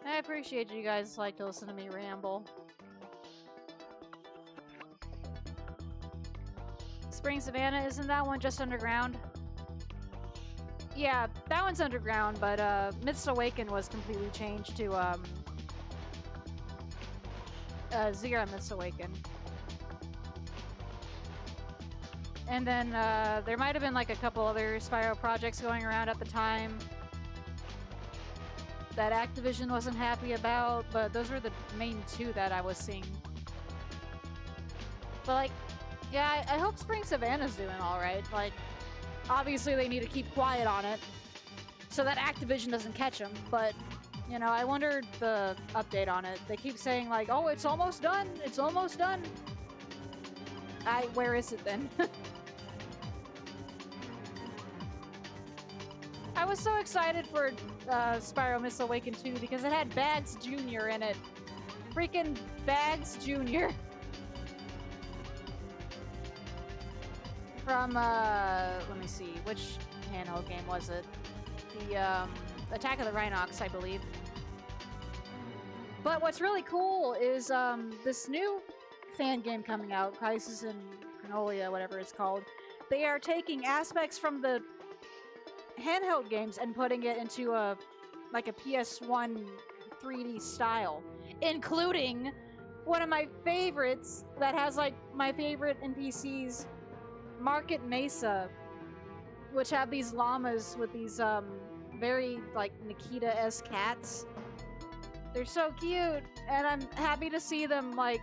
I appreciate you guys like to listen to me ramble. Spring Savannah, isn't that one just underground? Yeah, that one's underground, but Myths Awaken was completely changed to Zero Myths Awaken. And then there might have been like a couple other Spyro projects going around at the time that Activision wasn't happy about, but those were the main two that I was seeing. But like, yeah, I hope Spring Savannah's doing alright. Like, obviously they need to keep quiet on it so that Activision doesn't catch them, but, you know, I wondered the update on it. They keep saying like, oh, it's almost done, it's almost done. Where is it then? I was so excited for Spyro Myths Awaken 2 because it had Bags Jr. in it. Freaking Bags Jr. From, let me see, which handheld game was it? The, Attack of the Rhinox, I believe. But what's really cool is, this new fan game coming out, Crisis in Chronolia, whatever it's called. They are taking aspects from the handheld games and putting it into a PS1 3D style, including one of my favorites that has like my favorite NPCs, Market Mesa, which have these llamas with these very like Nikita-esque cats. They're so cute, and I'm happy to see them like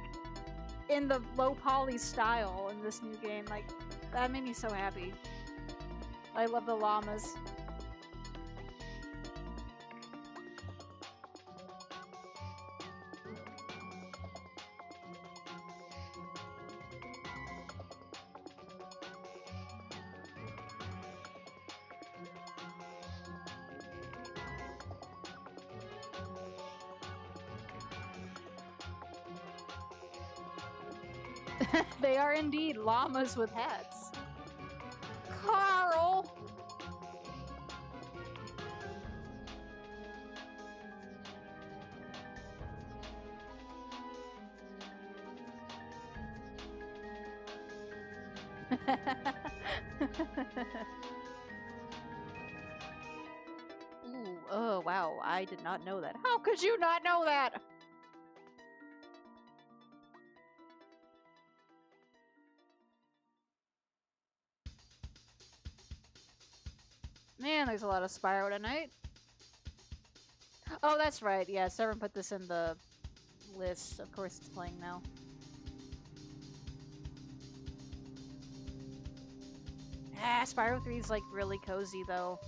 in the low poly style in this new game. Like, that made me so happy. I love the llamas. They are indeed llamas with hats. Carl! Ooh, oh wow, I did not know that. How could you not know that? Man, there's a lot of Spyro tonight. Oh, that's right. Yeah, Severn put this in the list. Of course it's playing now. Ah, Spyro 3 is like really cozy though.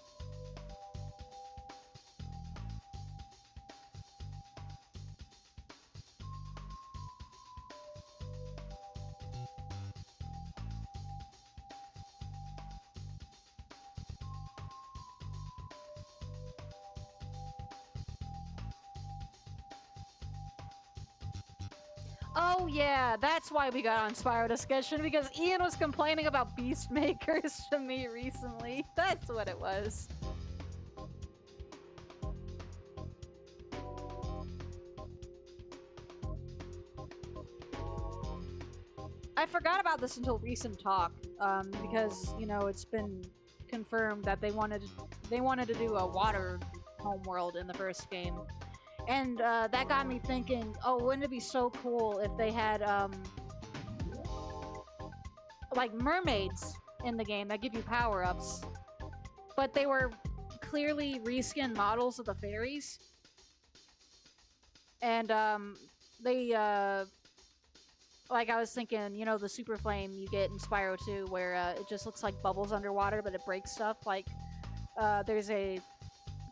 Oh yeah, that's why we got on Spyro discussion, because Ian was complaining about Beast Makers to me recently. That's what it was. I forgot about this until recent talk, because, you know, it's been confirmed that they wanted to do a water homeworld in the first game. And that got me thinking, oh, wouldn't it be so cool if they had, like, mermaids in the game that give you power-ups, but they were clearly reskinned models of the fairies. And, like, I was thinking, you know, the Super Flame you get in Spyro 2, where it just looks like bubbles underwater, but it breaks stuff. Like, there's a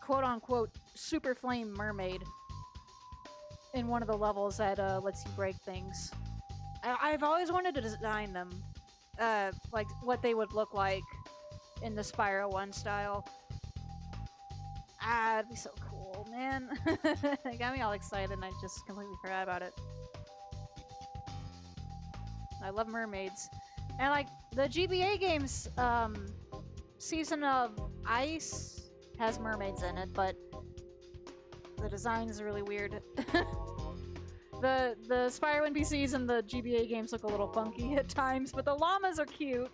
quote-unquote Super Flame mermaid in one of the levels that lets you break things. I've always wanted to design them, like what they would look like in the Spyro 1 style. Ah, it'd be so cool, man. It got me all excited and I just completely forgot about it. I love mermaids. And like, the GBA games, Season of Ice has mermaids in it, but the design is really weird. The Spyro NPCs in the GBA games look a little funky at times, but the llamas are cute.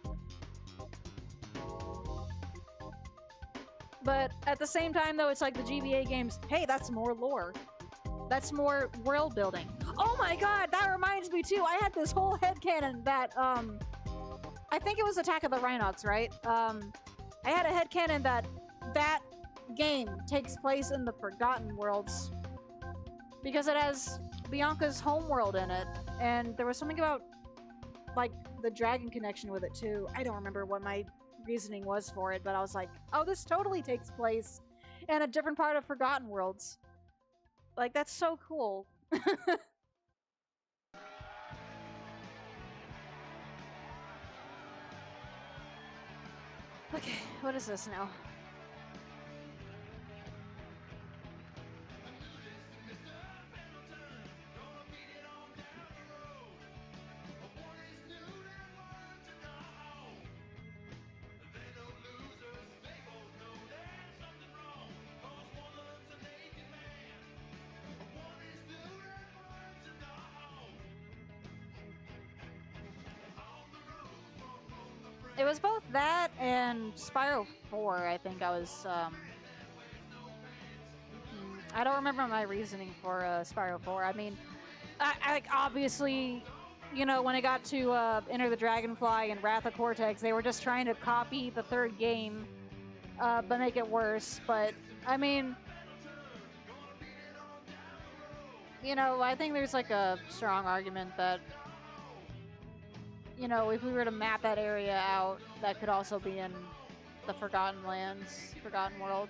But at the same time, though, it's like the GBA games, hey, that's more lore. That's more world building. Oh my god, that reminds me too. I had this whole headcanon that, I think it was Attack of the Rhinox, right? I had a headcanon that that game takes place in the Forgotten Worlds because it has Bianca's homeworld in it, and there was something about, like, the dragon connection with it too. I don't remember what my reasoning was for it, but I was like, oh, this totally takes place in a different part of Forgotten Worlds. Like, that's so cool. Okay, what is this now? It was both that and Spyro 4, I think I was, I don't remember my reasoning for Spyro 4. I mean, like, obviously, you know, when it got to Enter the Dragonfly and Wrath of Cortex, they were just trying to copy the third game, but make it worse. But, I mean, you know, I think there's like a strong argument that, you know, if we were to map that area out, that could also be in the Forgotten Lands, Forgotten World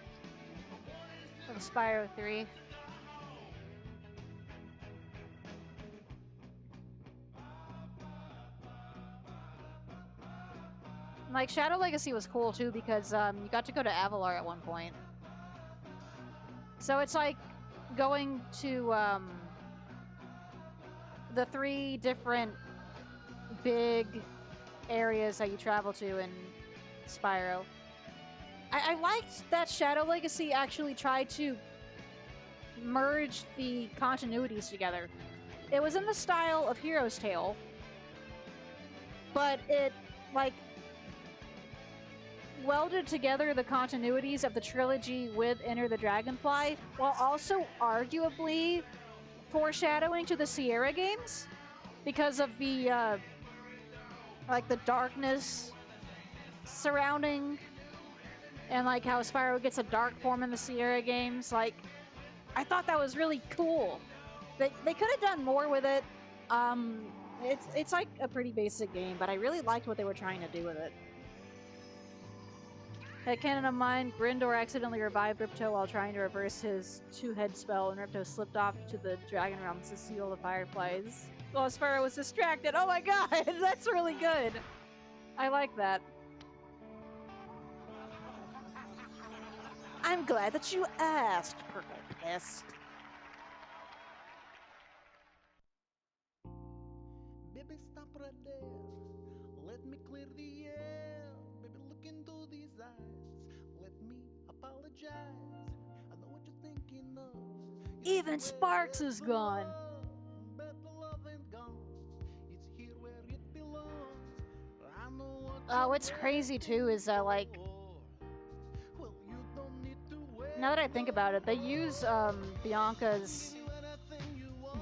of Spyro 3. Like, Shadow Legacy was cool too because you got to go to Avalar at one point. So it's like going to the 3 different big areas that you travel to in Spyro. I liked that Shadow Legacy actually tried to merge the continuities together. It was in the style of Hero's Tale, but it, like, welded together the continuities of the trilogy with Enter the Dragonfly, while also arguably foreshadowing to the Sierra games because of the, like, the darkness surrounding, and like how Spyro gets a dark form in the Sierra games. Like, I thought that was really cool. They could have done more with it. It's like a pretty basic game, but I really liked what they were trying to do with it. Headcanon of mine, Grindor accidentally revived Ripto while trying to reverse his 2-head spell, and Ripto slipped off to the Dragon Realms to steal the Fireflies while Spyro was distracted. Oh my god, that's really good. I like that. I'm glad that you asked, Purple Pest. Baby, stop right there. Let me clear the air. Baby, look into these eyes. Let me apologize. I know what you're thinking of. Even Sparks is gone. But the love ain't gone. It's here where it belongs. I know what What's crazy too is that, like, well, you don't need to wait. now that I think about it, they use Bianca's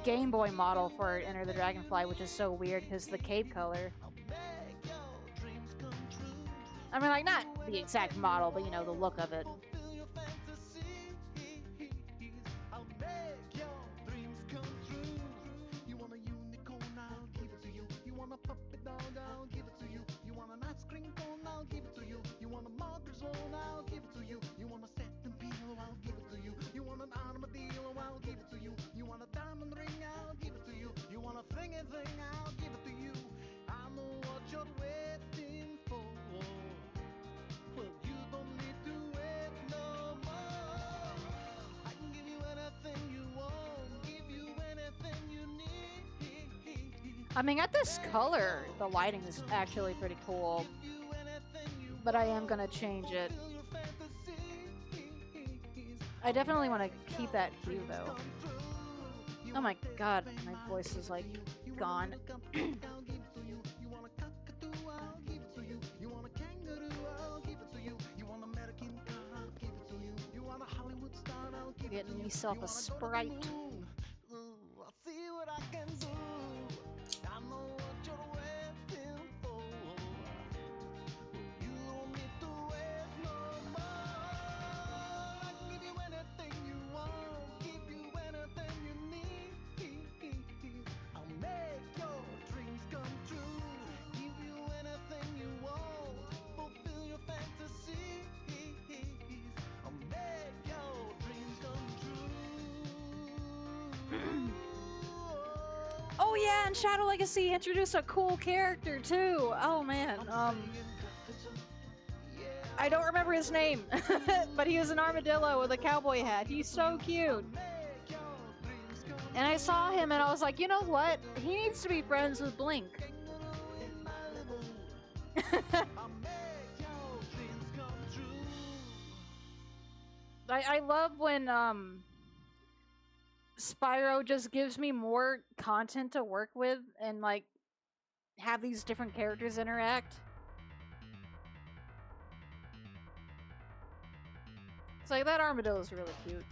Game Boy model for Enter the Dragonfly, which is so weird because the cape color. I mean, like, not the exact model, but you know, the look of it. I'll make your dreams come true. You want a unicorn, I'll give it to you. You want a puppy dog, I'll give it to you. You want an ice cream cone, I'll give it to you. You want a marker zone, I'll give it to you. You want a satin pillow, I'll give it to you. You want an armadillo, I'll give it to you. You want a diamond ring, I'll give it to you. You want a thingy thing, I'll give it to you. I know what you're waiting for. Well, you don't need to wait no more. I can give you anything you want, give you anything you need. I mean, at this color, the lighting is actually pretty cool, but I am gonna change it. I definitely want to keep that hue though. Oh my god, my voice is like gone. Getting myself a Sprite. I'll see what I can do. I know what you're waiting for. You don't need to wait no more. I can give you anything you want, give you anything you need. I'll make your dreams come true, give you anything you want, fulfill your fantasies. I'll make your dreams come true. Oh yeah, and Shadow Legacy introduced a cool character too. Oh man, I don't remember his name, but he was an armadillo with a cowboy hat. He's so cute. And I saw him and I was like, you know what? He needs to be friends with Blink. I love when Spyro just gives me more content to work with and like have these different characters interact. It's like that armadillo's really cute.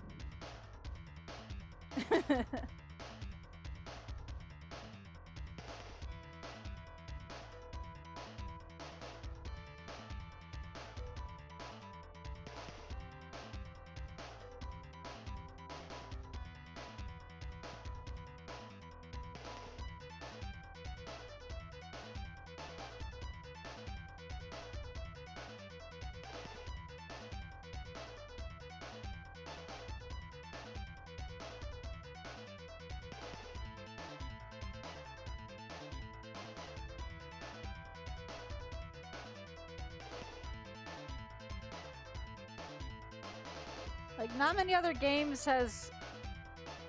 Like, not many other games has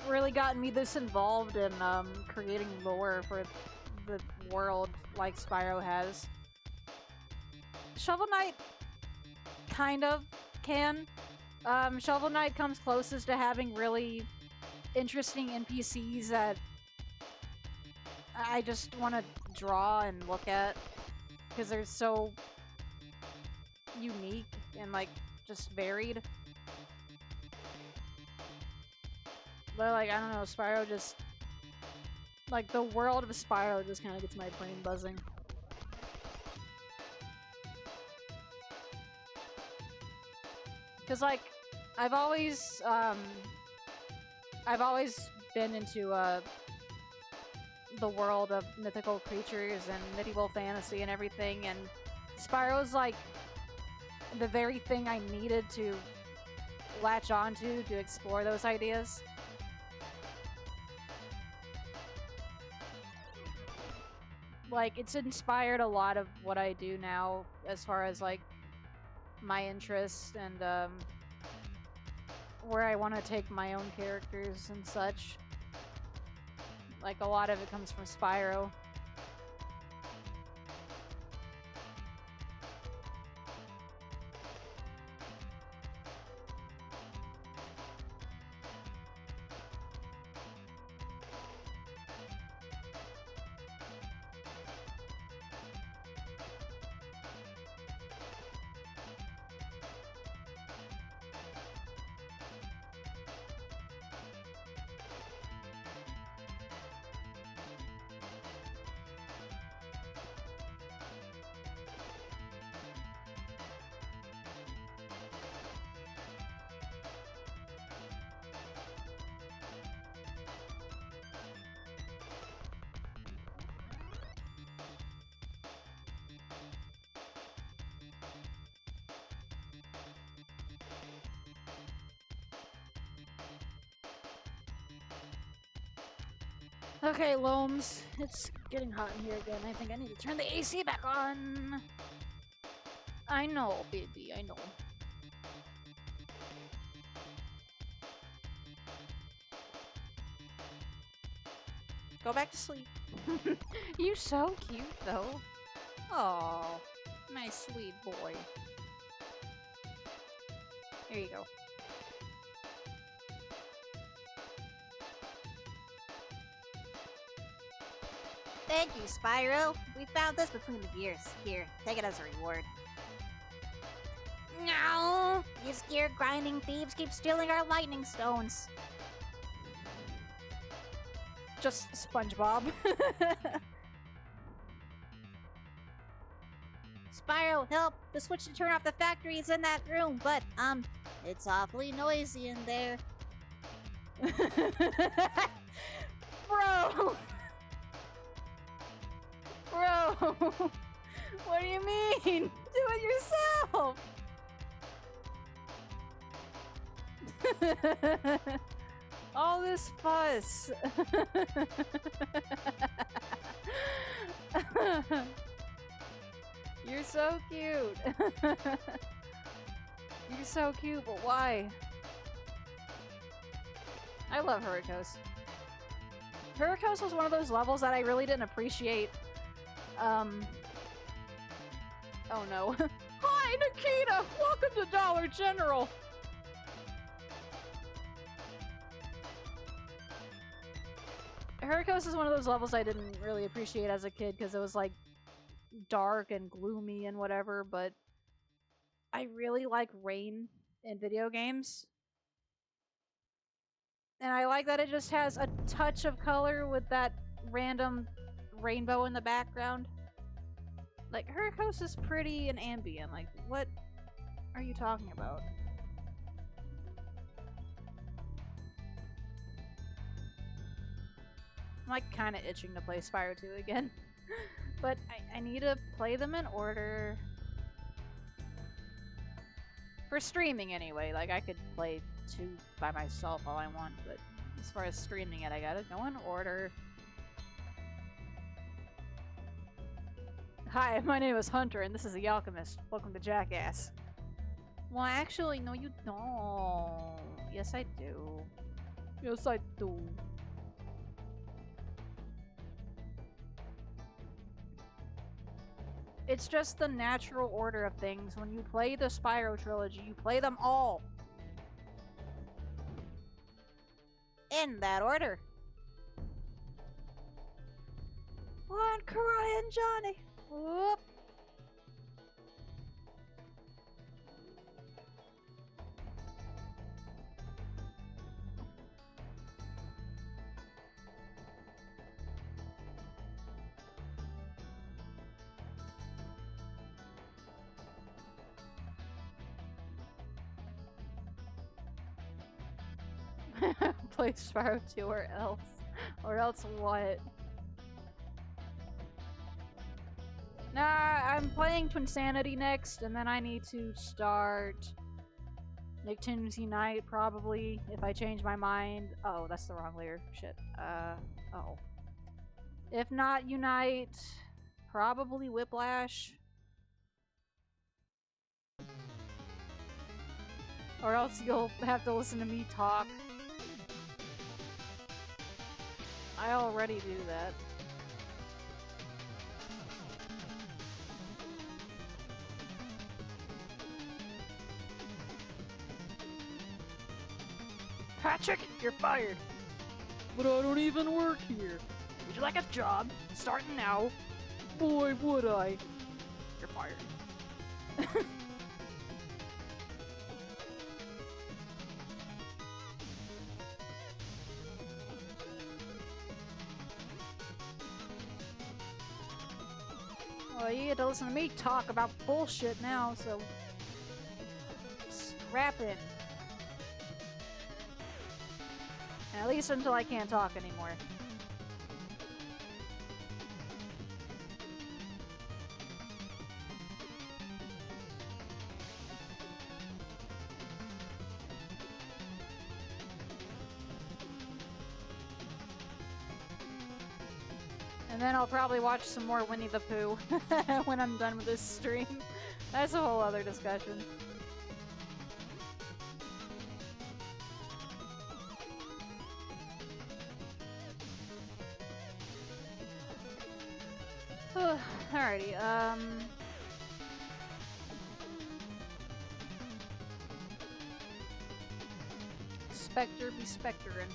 really gotten me this involved in creating lore for the world like Spyro has. Shovel Knight kind of can. Shovel Knight comes closest to having really interesting NPCs that I just want to draw and look at because they're so unique and like just varied. But like, I don't know, Spyro just like the world of Spyro just kind of gets my brain buzzing. Cause like I've always been into the world of mythical creatures and medieval fantasy and everything, and Spyro's like the very thing I needed to latch onto to explore those ideas. Like, it's inspired a lot of what I do now as far as like my interests and where I want to take my own characters and such. Like, a lot of it comes from Spyro. Okay, Loams, it's getting hot in here again. I think I need to turn the AC back on. I know, baby, I know. Go back to sleep. You're so cute, though. Oh, my sweet boy. Here you go. Thank you, Spyro. We found this between the gears. Here, take it as a reward. No! These scared grinding thieves keep stealing our lightning stones. Just SpongeBob. Spyro, help! The switch to turn off the factory is in that room, but, it's awfully noisy in there. Bro! Bro! What do you mean? Do it yourself! All this fuss. You're so cute. You're so cute, but why? I love Hurricos. Hurricos was one of those levels that I really didn't appreciate. Oh no. Hi, Nikita! Welcome to Dollar General! Hurricos is one of those levels I didn't really appreciate as a kid because it was like dark and gloomy and whatever, but I really like rain in video games. And I like that it just has a touch of color with that random rainbow in the background. Like, Hurricos is pretty and ambient. Like, what are you talking about? I'm like kind of itching to play Spyro 2 again. But I need to play them in order. For streaming anyway. Like, I could play 2 by myself all I want, but as far as streaming it, I gotta go in order. Hi, my name is Hunter, and this is The Alchemist. Welcome to Jackass. Well, actually, no you don't. Yes, I do. Yes, I do. It's just the natural order of things. When you play the Spyro trilogy, you play them all. In that order. One crying Johnny. Whoop. Play Spyro 2 or else. Or else what? Nah, I'm playing Twinsanity next, and then I need to start Nicktoons Unite, probably, if I change my mind. Oh, that's the wrong layer. Shit. Oh. If not Unite, probably Whiplash. Or else you'll have to listen to me talk. I already do that. Patrick, you're fired. But I don't even work here. Would you like a job? Starting now. Boy, would I. You're fired. Well, you get to listen to me talk about bullshit now, so scrap it. At least until I can't talk anymore. And then I'll probably watch some more Winnie the Pooh when I'm done with this stream. That's a whole other discussion. Alrighty, Spectre be specterin'.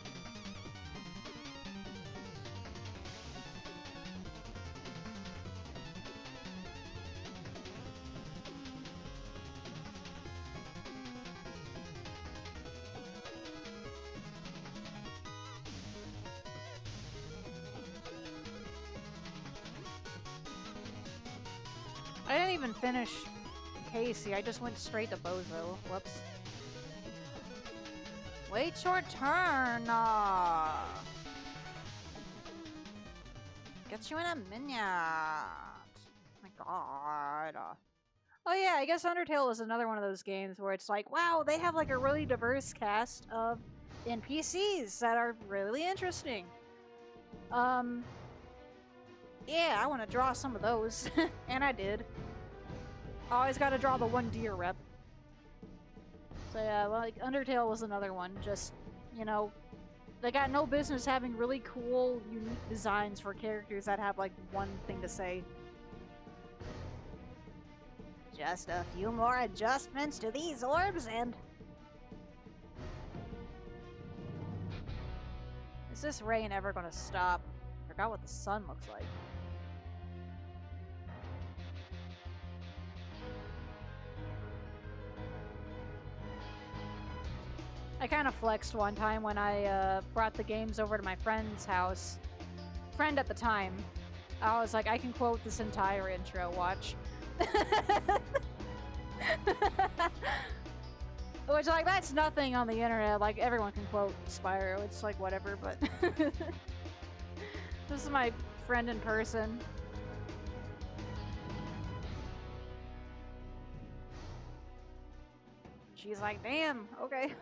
I didn't even finish Casey, I just went straight to Bozo. Whoops. Wait your turn! Get you in a minute! My god. Oh yeah, I guess Undertale is another one of those games where it's like, wow, they have like a really diverse cast of NPCs that are really interesting. Yeah, I want to draw some of those. And I did. Always gotta draw the one deer rep. So yeah, like, Undertale was another one. Just, you know, they got no business having really cool, unique designs for characters that have, like, one thing to say. Just a few more adjustments to these orbs and... Is this rain ever gonna stop? I forgot what the sun looks like. I kind of flexed one time when I brought the games over to my friend's house. Friend at the time. I was like, I can quote this entire intro, watch. Which, like, that's nothing on the internet. Like, everyone can quote Spyro. It's like, whatever, but... This is my friend in person. She's like, damn, okay.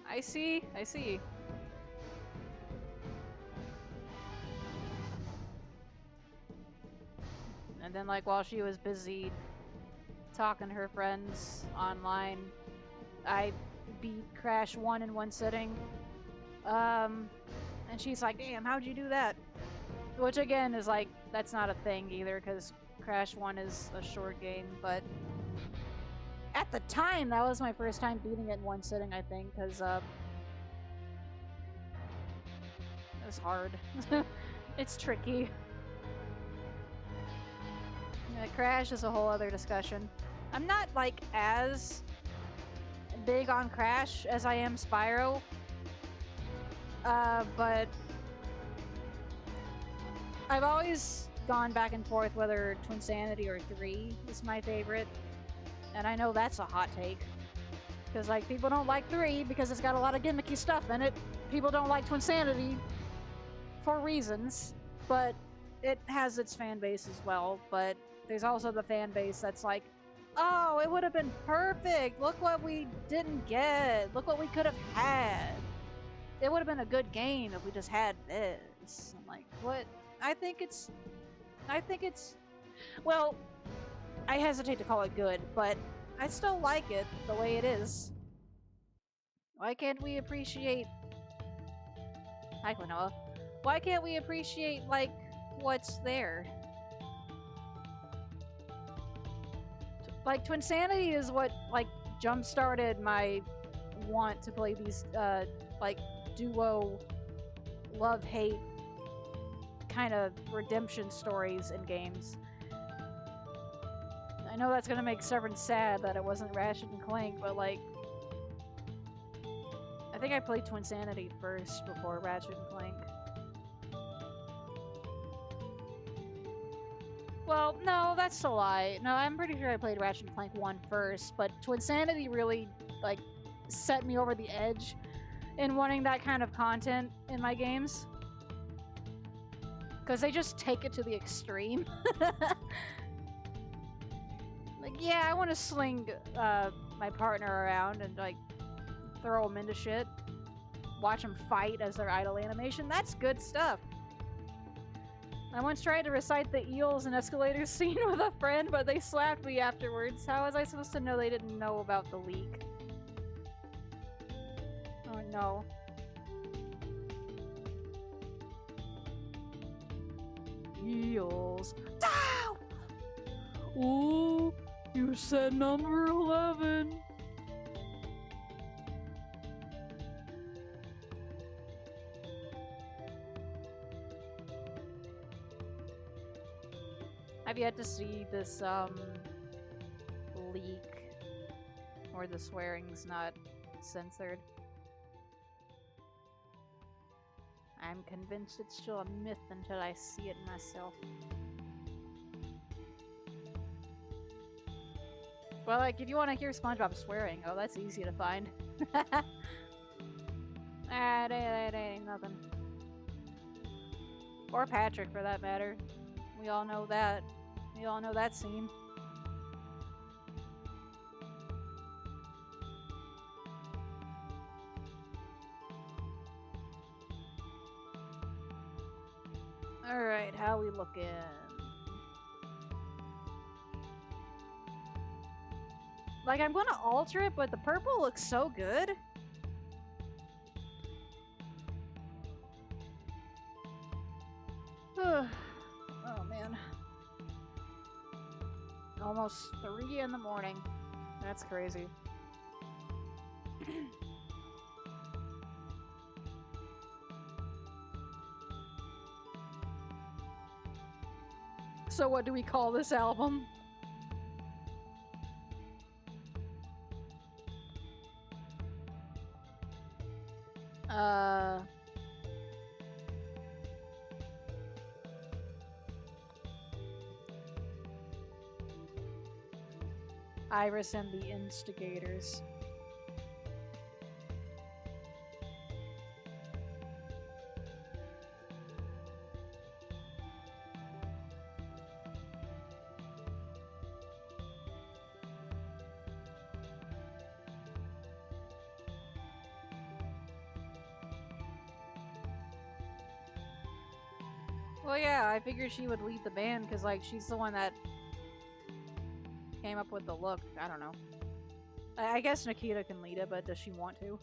I see, I see. And then, like, while she was busy talking to her friends online, I beat Crash 1 in one sitting. And she's like, damn, how'd you do that? Which, again, is like, that's not a thing either, because Crash 1 is a short game, but... At the time, that was my first time beating it in one sitting, I think, because, it was hard. It's tricky. Yeah, Crash is a whole other discussion. I'm not, like, as big on Crash as I am Spyro. But I've always gone back and forth whether Twinsanity or 3 is my favorite. And I know that's a hot take. Because, like, people don't like 3 because it's got a lot of gimmicky stuff in it. People don't like Twinsanity for reasons. But it has its fan base as well. But there's also the fan base that's like, oh, it would have been perfect. Look what we didn't get. Look what we could have had. It would have been a good game if we just had this. I'm like, what? I think it's... Well... I hesitate to call it good, but I still like it the way it is. Why can't we appreciate... Hi, Quinoa. Why can't we appreciate, like, what's there? Like, Twinsanity is what, like, jump-started my want to play these, like, duo love-hate kind of redemption stories in games. I know that's gonna make Severn sad that it wasn't Ratchet and Clank, but like... I think I played Twinsanity first before Ratchet and Clank. Well, no, that's a lie. No, I'm pretty sure I played Ratchet and Clank 1 first, but Twinsanity really, like, set me over the edge in wanting that kind of content in my games. Because they just take it to the extreme. Like, yeah, I want to sling my partner around and, like, throw him into shit. Watch them fight as their idle animation. That's good stuff. I once tried to recite the eels and escalators scene with a friend, but they slapped me afterwards. How was I supposed to know they didn't know about the leak? Oh no. Eels. Ow! Ooh, you said number 11. I've yet to see this, leak where the swearing's not censored. I'm convinced it's still a myth until I see it myself. Well, like, if you want to hear SpongeBob swearing, oh, that's easy to find. That ain't nothing. Or Patrick, for that matter. We all know that. We all know that scene. Alright, how we looking? Like, I'm gonna alter it, but the purple looks so good. Oh man. Almost 3 in the morning. That's crazy. So what do we call this album? Iris and the Instigators. Well, yeah, I figured she would lead the band because, like, she's the one that came up with the look. I don't know. I guess Nikita can lead it, but does she want to?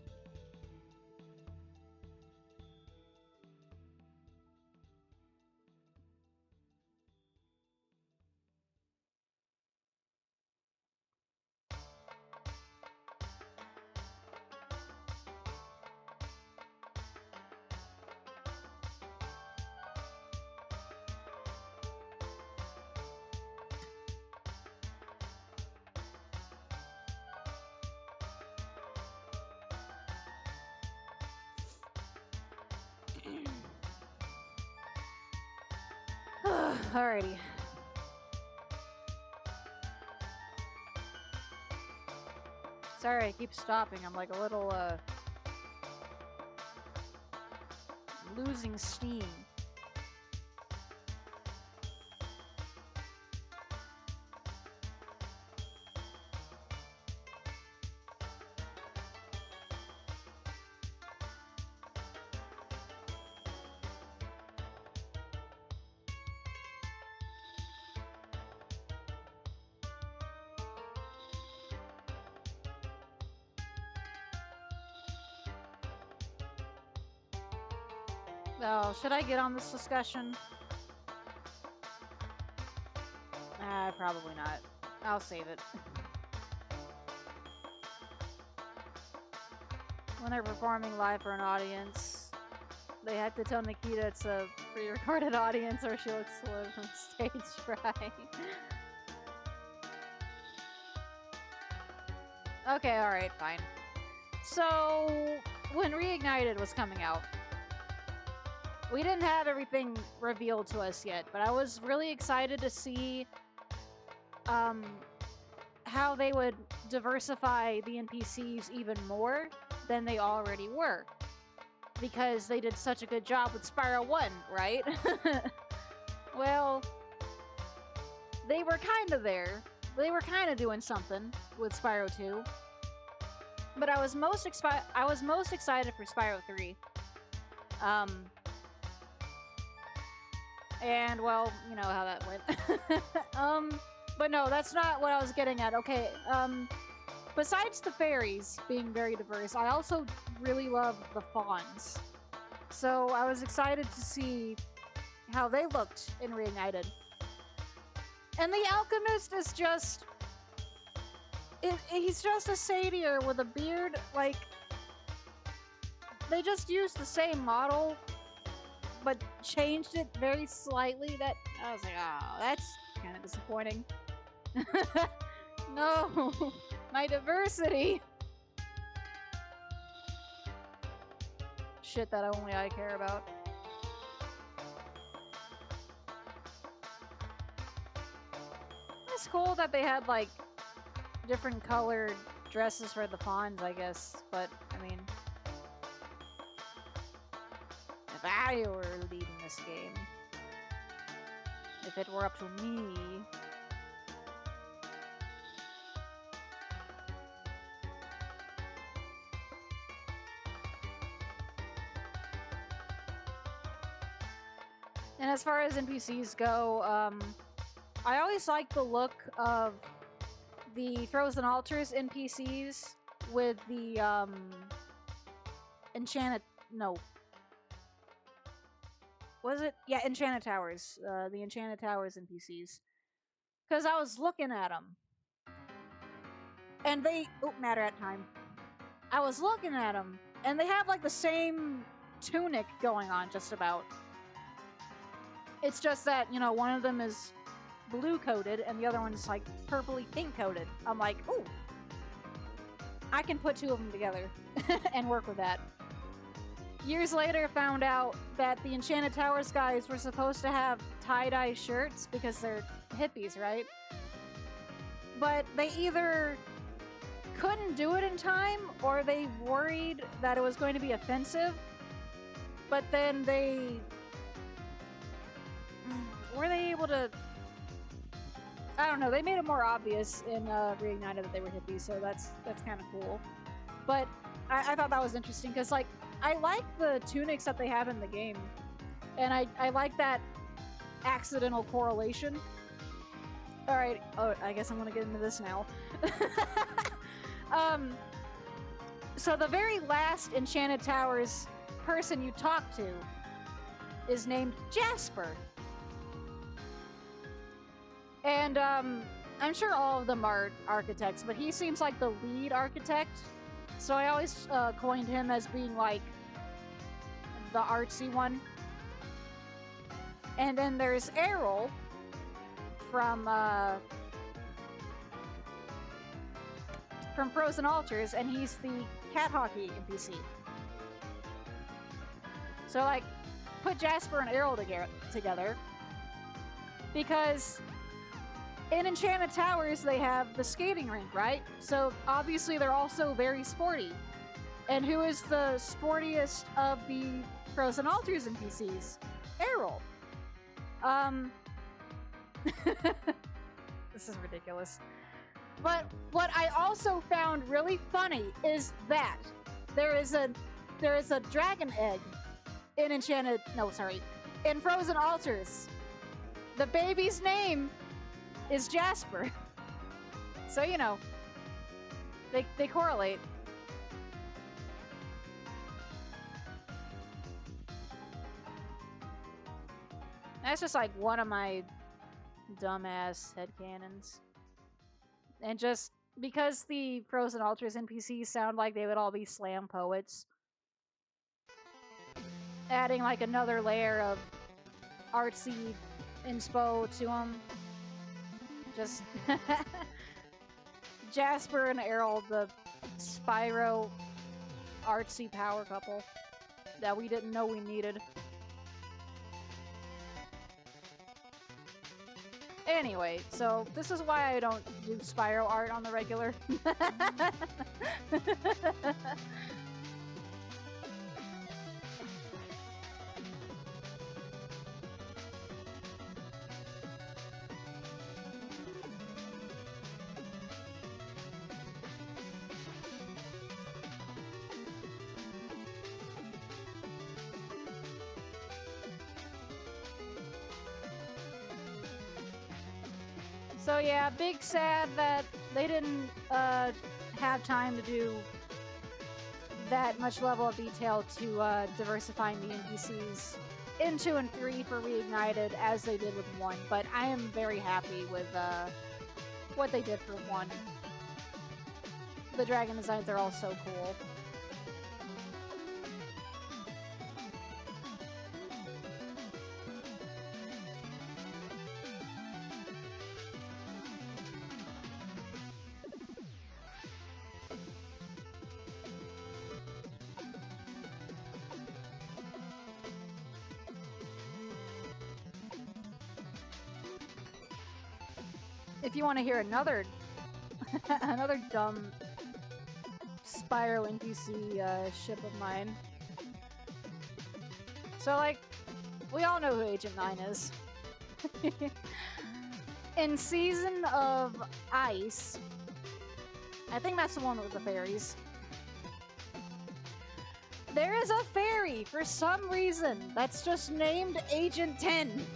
Alrighty. Sorry, I keep stopping. I'm like a little, losing steam. Oh, should I get on this discussion? Probably not. I'll save it. When they're performing live for an audience, they have to tell Nikita it's a pre-recorded audience or she looks to live from stage fright. Okay, alright, fine. So, when Reignited was coming out, we didn't have everything revealed to us yet, but I was really excited to see how they would diversify the NPCs even more than they already were. Because they did such a good job with Spyro 1, right? Well, they were kind of there. They were kind of doing something with Spyro 2. But I was most excited for Spyro 3. And, well, you know how that went. But no, that's not what I was getting at. Okay, besides the fairies being very diverse, I also really love the fawns. So I was excited to see how they looked in Reignited. And the alchemist is just... he's just a satyr with a beard. Like, they just used the same model, but changed it very slightly. That I was like, oh, that's kind of disappointing. No, my diversity. Shit that only I care about. It's cool that they had like different colored dresses for the pawns, I guess. But, I mean, if I were leading this game, if it were up to me... And as far as NPCs go, I always like the look of the Frozen Altars NPCs with the Enchanted... No. Was it? Yeah, Enchanted Towers. The Enchanted Towers NPCs. Because I was looking at them. And they... Oh, matter at time. I was looking at them, and they have like the same tunic going on just about. It's just that, you know, one of them is blue coated and the other one's like purpley pink coated. I'm like, ooh, I can put two of them together and work with that. Years later, found out that the Enchanted Towers guys were supposed to have tie-dye shirts because they're hippies, right? But they either couldn't do it in time or they worried that it was going to be offensive. But then were they able to... I don't know, they made it more obvious in Reignited that they were hippies, so that's kind of cool. But I thought that was interesting, because, like, I like the tunics that they have in the game. And I like that accidental correlation. Alright, oh, I guess I'm gonna get into this now. So the very last Enchanted Towers person you talk to is named Jasper. And, I'm sure all of them are architects, but he seems like the lead architect. So I always coined him as being, like, the artsy one. And then there's Errol from Frozen Altars, and he's the cat hockey NPC. So, like, put Jasper and Errol together, because in Enchanted Towers, they have the skating rink, right? So, obviously, they're also very sporty. And who is the sportiest of the Frozen Altars NPCs? Errol. This is ridiculous. But what I also found really funny is that there is a dragon egg in in Frozen Altars. The baby's name is Jasper. So, you know, they correlate. That's just like one of my dumbass headcanons. And just because the Frozen Altars NPCs sound like they would all be slam poets, adding like another layer of artsy inspo to them. Just Jasper and Errol, the Spyro artsy power couple that we didn't know we needed. Anyway, so this is why I don't do Spyro art on the regular. So yeah, big sad that they didn't have time to do that much level of detail to diversifying the NPCs in 2 and 3 for Reignited as they did with 1, but I am very happy with what they did for 1. The dragon designs are all so cool. If you want to hear another Another dumb Spyro NPC ship of mine. So, like, we all know who Agent 9 is. In Season of Ice, I think that's the one with the fairies. There is a fairy, for some reason, that's just named Agent 10.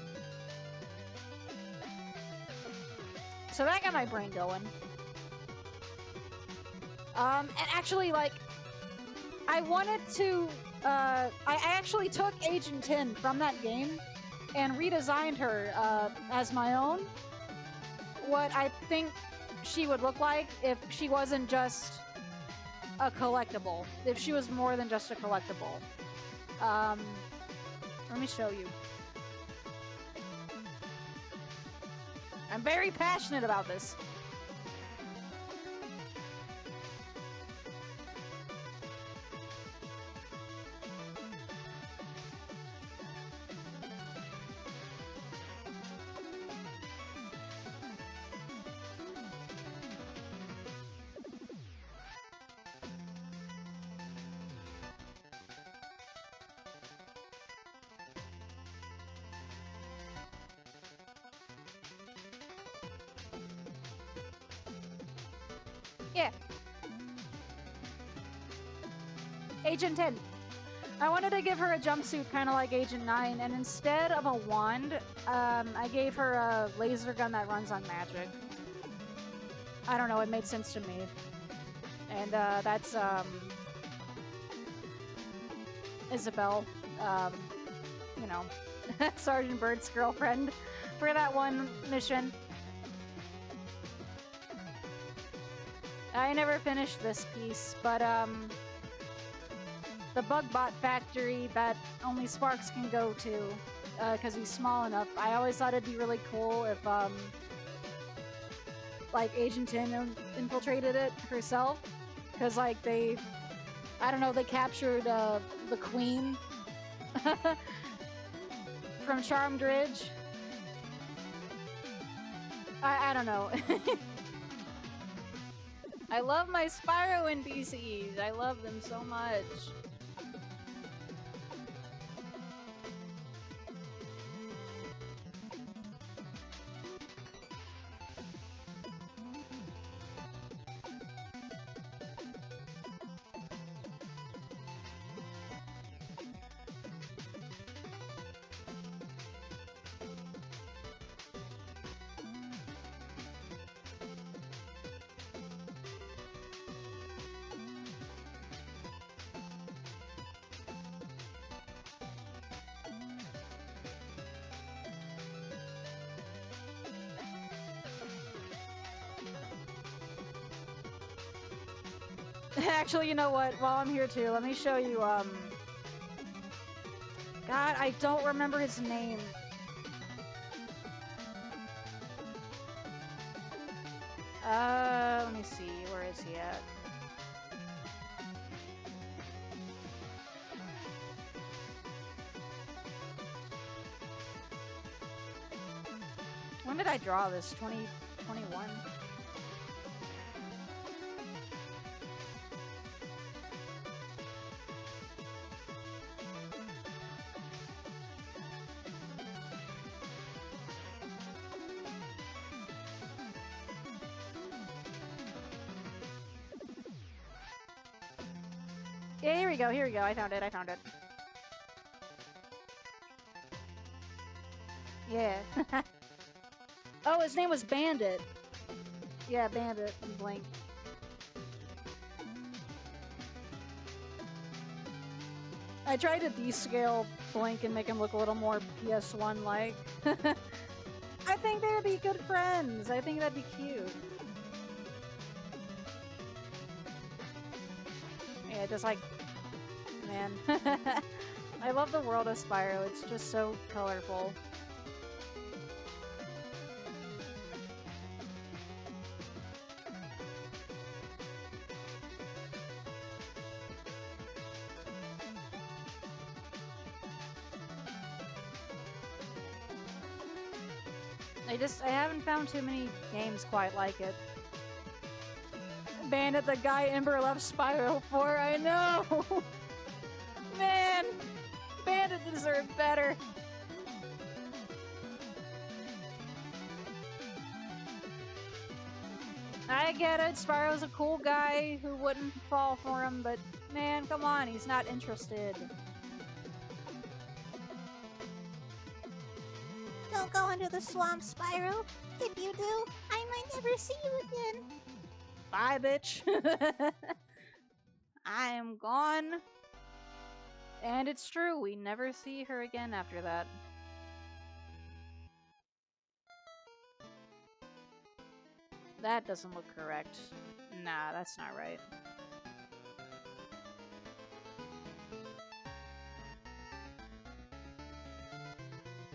So that got my brain going. And actually, like, I wanted to, I actually took Agent 10 from that game and redesigned her, as my own. What I think she would look like if she wasn't just a collectible. If she was more than just a collectible. Let me show you. I'm very passionate about this. Yeah. Agent 10. I wanted to give her a jumpsuit kind of like Agent 9, and instead of a wand, I gave her a laser gun that runs on magic. I don't know, it made sense to me. And that's Isabel, you know, Sergeant Bird's girlfriend for that one mission. I never finished this piece, but the Bugbot factory that only Sparks can go to, because he's small enough, I always thought it'd be really cool if, like, Agent 10 infiltrated it herself, because, like, I don't know, they captured, the Queen from Charmed Ridge. I don't know. I love my Spyro NPCs. I love them so much. Actually, you know what? While I'm here too, let me show you, God, I don't remember his name. Let me see. Where is he at? When did I draw this? 2021? Yeah, here we go, I found it. Yeah. Oh, his name was Bandit. Yeah, Bandit and Blink. I tried to descale Blink and make him look a little more PS1-like. I think they would be good friends. I think that'd be cute. Yeah, just like, man. I love the world of Spyro. It's just so colorful. I haven't found too many games quite like it. Bandit, the guy Ember left Spyro for. I know! Man! Bandit deserved better. I get it, Spyro's a cool guy who wouldn't fall for him, but man, come on, he's not interested. Don't go into the swamp, Spyro. If you do, I might never see you again. Bye, bitch. I am gone. And it's true, we never see her again after that. That doesn't look correct. Nah, that's not right.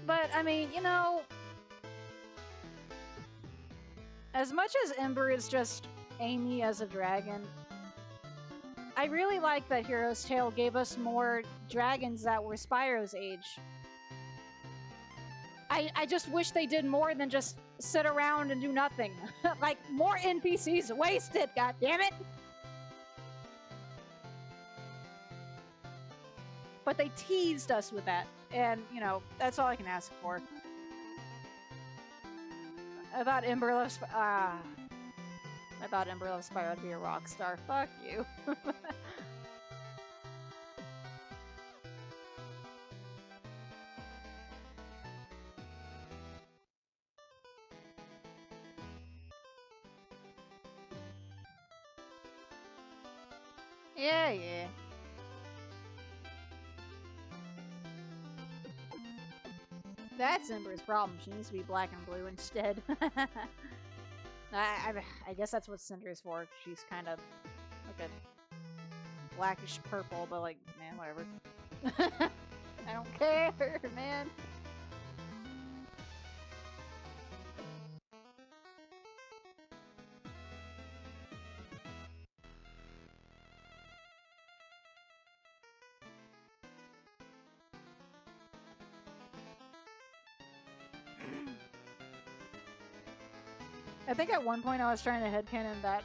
But, I mean, you know, as much as Ember is just Amy as a dragon, I really like that Hero's Tale gave us more dragons that were Spyro's age. I just wish they did more than just sit around and do nothing. Like, more NPCs wasted, goddammit! But they teased us with that, and, you know, that's all I can ask for. I thought Ember loves Spyro to be a rock star. Fuck you. Yeah. That's Ember's problem. She needs to be black and blue instead. I guess that's what Cinder's for. She's kind of like a blackish purple, but like, man, whatever. I don't care, man. I think at one point I was trying to headcanon that,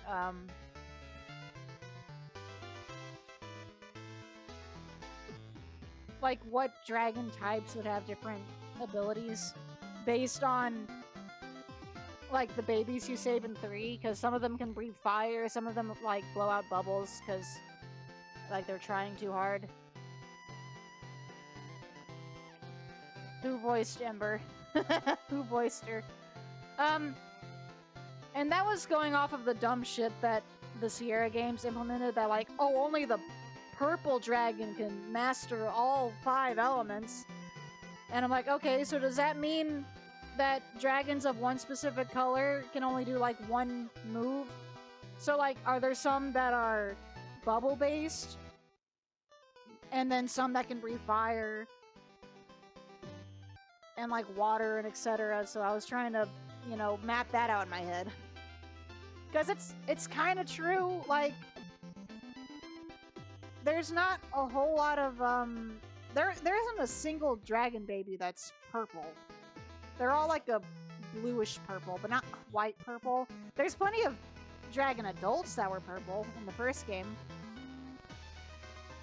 like, what dragon types would have different abilities based on, like, the babies you save in 3, because some of them can breathe fire, some of them, like, blow out bubbles, because, like, they're trying too hard. Who voiced Ember? Who voiced her? And that was going off of the dumb shit that the Sierra games implemented, that like, oh, only the purple dragon can master all 5 elements. And I'm like, okay, so does that mean that dragons of one specific color can only do like one move? So like, are there some that are bubble based? And then some that can breathe fire? And like water and etc. So I was trying to, you know, map that out in my head. Because it's kind of true, like, there's not a whole lot of, there isn't a single dragon baby that's purple. They're all like a bluish purple, but not quite purple. There's plenty of dragon adults that were purple in the first game.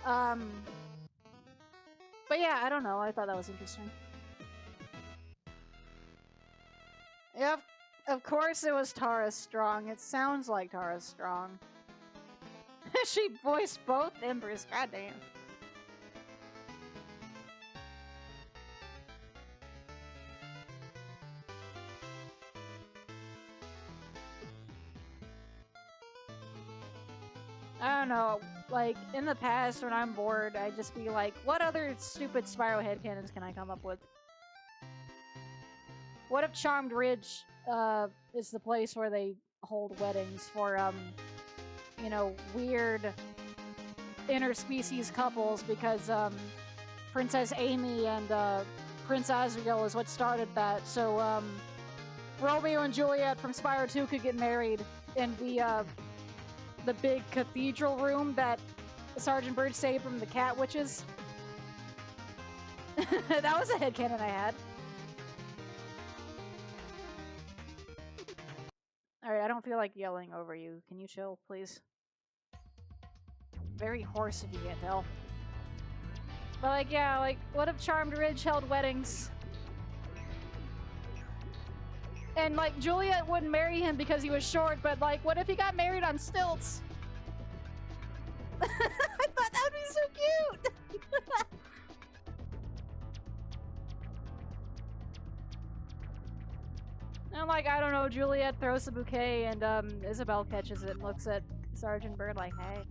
But yeah, I don't know, I thought that was interesting. Yep. Of course it was Tara Strong. It sounds like Tara Strong. She voiced both Embers, goddamn. I don't know, like, in the past when I'm bored, I'd just be like, what other stupid Spyro headcanons can I come up with? What if Charmed Ridge is the place where they hold weddings for, you know, weird interspecies couples because, Princess Amy and, Prince Azrael is what started that, so, Romeo and Juliet from Spyro 2 could get married in the big cathedral room that Sergeant Bird saved from the cat witches. That was a headcanon I had. Alright, I don't feel like yelling over you. Can you chill, please? Very hoarse if you can't tell. But like, yeah, like, what if Charmed Ridge held weddings? And like, Juliet wouldn't marry him because he was short, but like, what if he got married on stilts? I thought that would be so cute! And like, I don't know, Juliet throws the bouquet and Isabel catches it and looks at Sergeant Bird like, hey.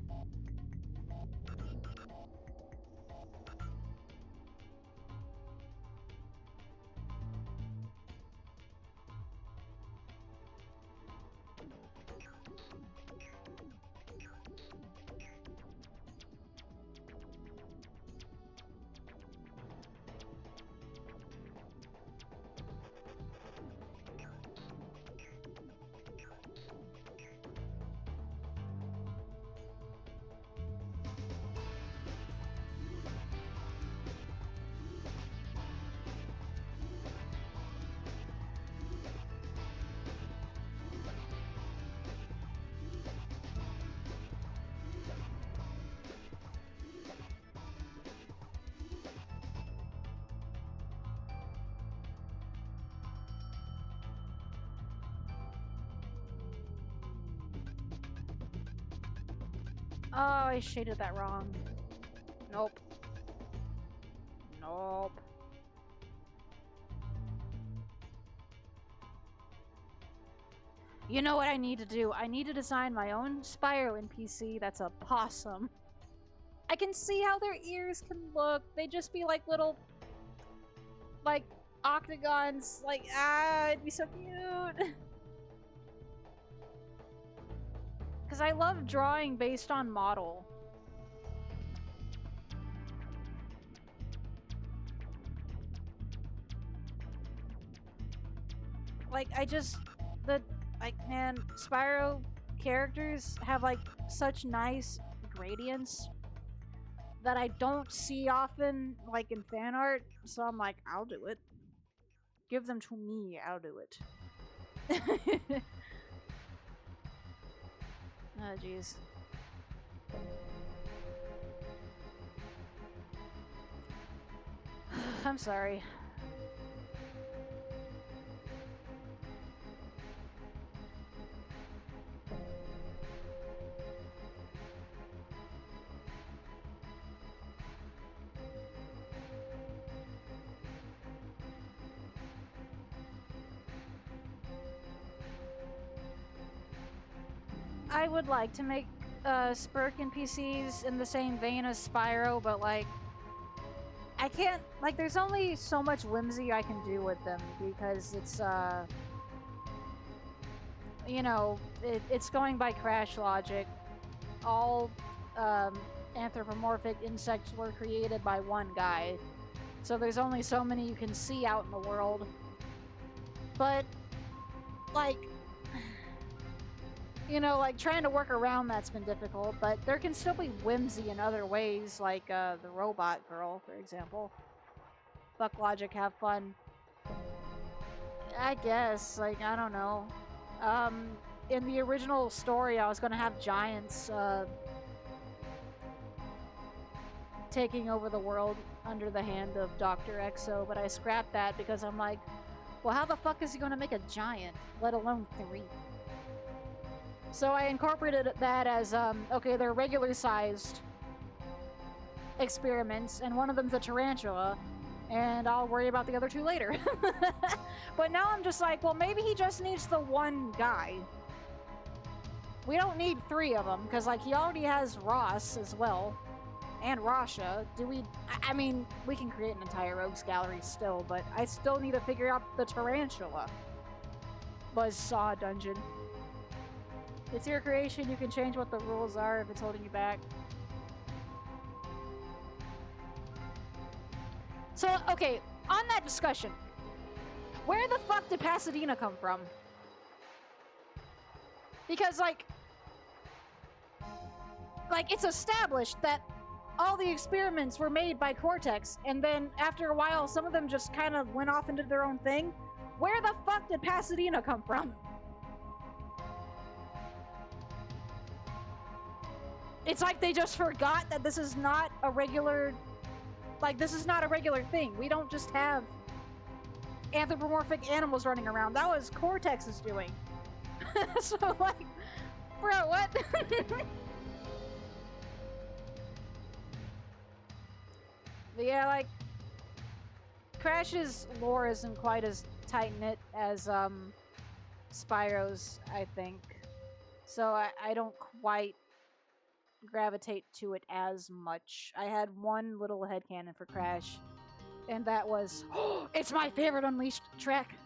Oh, I shaded that wrong. Nope. Nope. You know what I need to do? I need to design my own Spyro NPC that's a possum. I can see how their ears can look. They just be like little, like, octagons. Like, it'd be so cute. Because I love drawing based on model. Like, man, Spyro characters have, like, such nice gradients that I don't see often, like, in fan art. So I'm like, I'll do it. Give them to me, I'll do it. Oh, jeez. I'm sorry. I would like to make Spurk NPCs in the same vein as Spyro, but like, I can't, like, there's only so much whimsy I can do with them because it's, you know, it's going by Crash logic. All anthropomorphic insects were created by one guy, so there's only so many you can see out in the world. But, like, you know, like, trying to work around that's been difficult, but there can still be whimsy in other ways, like, the robot girl, for example. Fuck logic, have fun. I guess, like, I don't know. In the original story, I was gonna have giants, taking over the world under the hand of Dr. Exo, but I scrapped that because I'm like, well, how the fuck is he gonna make a giant, let alone 3? So I incorporated that as, okay, they're regular-sized experiments, and one of them's a tarantula, and I'll worry about the other 2 later. But now I'm just like, well, maybe he just needs the one guy. We don't need 3 of them, because, like, he already has Ross as well, and Rasha. I mean, we can create an entire Rogues Gallery still, but I still need to figure out the tarantula. Buzzsaw Dungeon. It's your creation, you can change what the rules are if it's holding you back. So, okay, on that discussion, where the fuck did Pasadena come from? Because, like, it's established that all the experiments were made by Cortex, and then after a while, some of them just kind of went off into their own thing. Where the fuck did Pasadena come from? It's like they just forgot that this is not a regular... Like, this is not a regular thing. We don't just have anthropomorphic animals running around. That was Cortex's doing. So, like, bro, what? But yeah, like, Crash's lore isn't quite as tight-knit as, Spyro's, I think. So I don't quite gravitate to it as much. I had one little headcanon for Crash, and that was, oh, it's my favorite Unleashed track!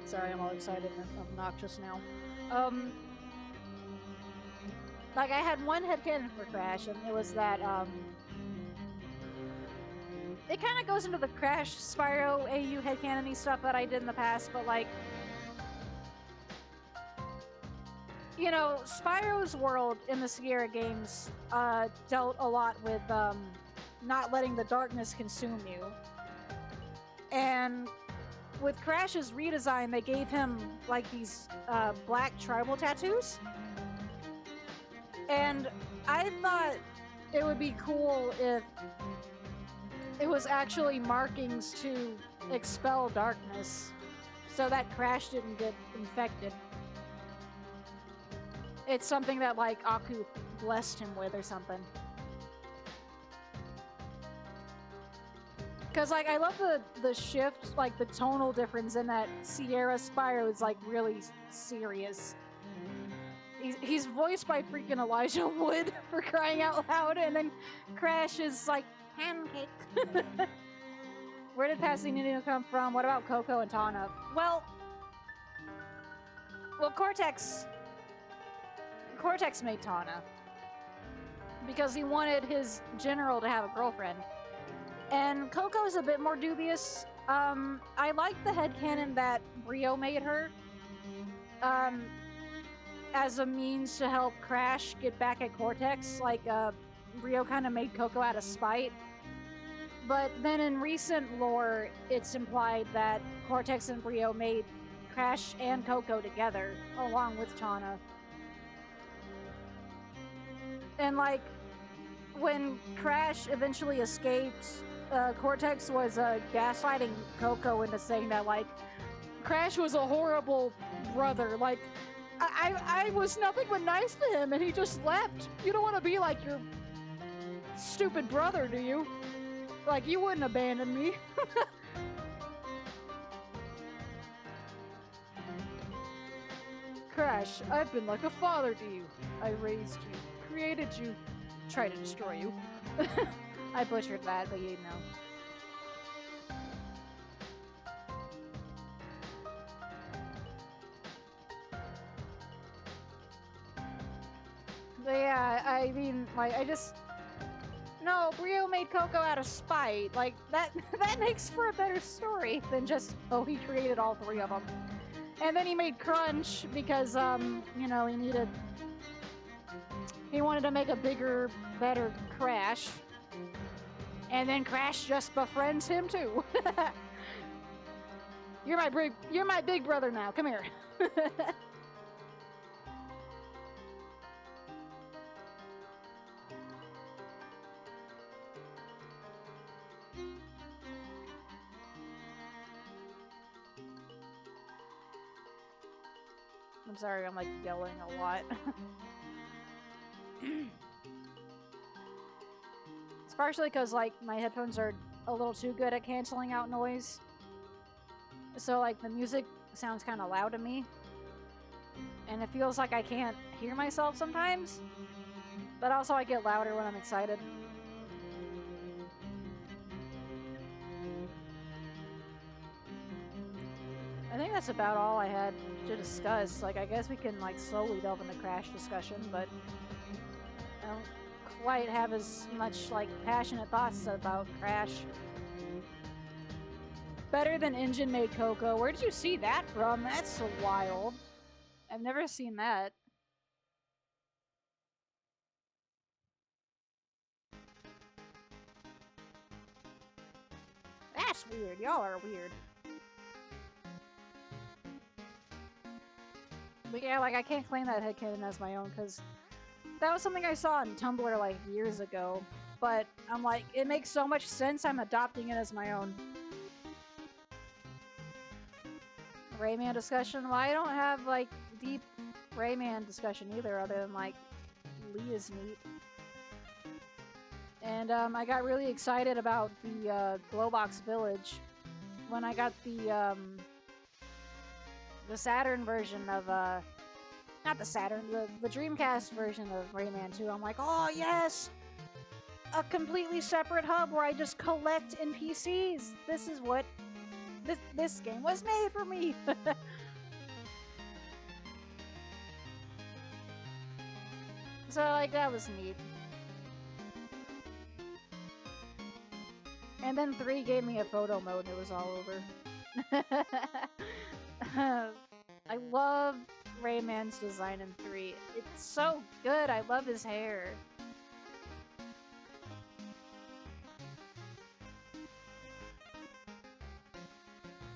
Sorry, I'm all excited and obnoxious now. Like, I had one headcanon for Crash, and it was that, it kind of goes into the Crash Spyro AU headcanon-y stuff that I did in the past, but, like, you know, Spyro's world in the Sierra games, dealt a lot with, not letting the darkness consume you. And with Crash's redesign, they gave him, like, these, black tribal tattoos. And I thought it would be cool if it was actually markings to expel darkness so that Crash didn't get infected. It's something that, like, Aku blessed him with or something. Because, like, I love the shift, like, the tonal difference in that Sierra Spyro is, like, really serious. He's voiced by freaking Elijah Wood, for crying out loud, and then Crash is, like, pancake. Where did Pasadena come from? What about Coco and Tawna? Well, Cortex made Tawna. Because he wanted his general to have a girlfriend. And Coco's a bit more dubious. I like the headcanon that Brio made her. As a means to help Crash get back at Cortex. Like, Brio kind of made Coco out of spite. But then in recent lore, it's implied that Cortex and Brio made Crash and Coco together, along with Tawna. And, like, when Crash eventually escaped, Cortex was gaslighting Coco into saying that, like, Crash was a horrible brother. Like, I was nothing but nice to him, and he just left. You don't want to be like your stupid brother, do you? Like, you wouldn't abandon me. Crash, I've been like a father to you. I raised you, created you, tried to destroy you. I butchered that, but you know. But yeah, I mean, like, no, Brio made Coco out of spite. Like, that makes for a better story than just, oh, he created all three of them. And then he made Crunch because, you know, he wanted to make a bigger, better Crash. And then Crash just befriends him too. You're my big brother now. Come here. I'm sorry, I'm like yelling a lot. It's partially because like my headphones are a little too good at canceling out noise. So like the music sounds kind of loud to me. And it feels like I can't hear myself sometimes. But also I get louder when I'm excited. I think that's about all I had to discuss. Like, I guess we can, like, slowly delve into Crash discussion, but I don't quite have as much, like, passionate thoughts about Crash. Better than Engine made Coco. Where did you see that from? That's so wild. I've never seen that. Weird. Y'all are weird. But yeah, like, I can't claim that headcanon as my own, because that was something I saw on Tumblr, like, years ago. But I'm like, it makes so much sense, I'm adopting it as my own. Rayman discussion? Well, I don't have, like, deep Rayman discussion either, other than, like, Lee is neat. And, I got really excited about the, Glowbox Village when I got the Saturn version of, not the Saturn, the Dreamcast version of Rayman 2. I'm like, oh, yes! A completely separate hub where I just collect NPCs! This is what this game was made for me! So, like, that was neat. And then 3 gave me a photo mode and it was all over. I love Rayman's design in 3. It's so good, I love his hair.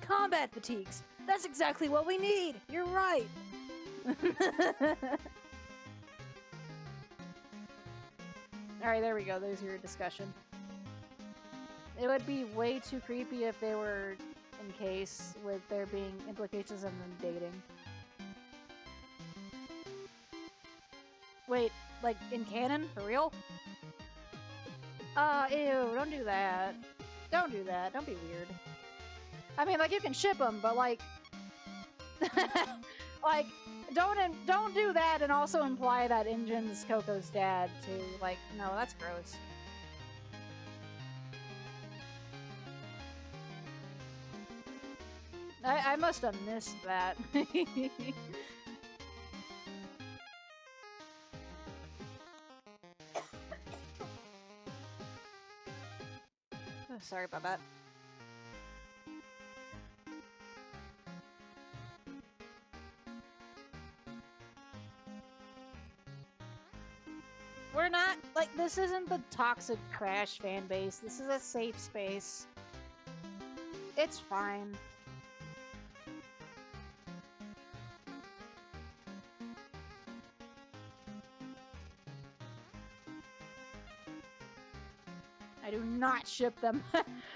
Combat fatigues! That's exactly what we need! You're right! Alright, there we go, there's your discussion. It would be way too creepy if they were in case, with there being implications of them dating. Wait, like in canon? For real? Ew, don't do that. Don't do that, don't be weird. I mean, like, you can ship them, but like... like, don't do that and also imply that Injin's Coco's dad, too. Like, no, that's gross. I must have missed that. Oh, sorry about that. We're not, like, this isn't the toxic Crash fan base. This is a safe space. It's fine. I do not ship them.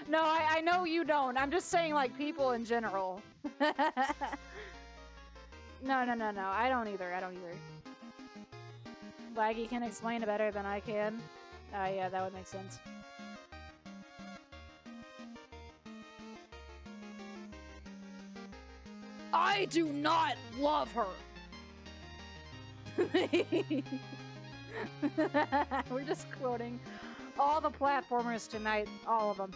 No, I know you don't. I'm just saying, like, people in general. No, I don't either. Laggy can explain it better than I can. Yeah, that would make sense. I do not love her! We're just quoting all the platformers tonight, all of them.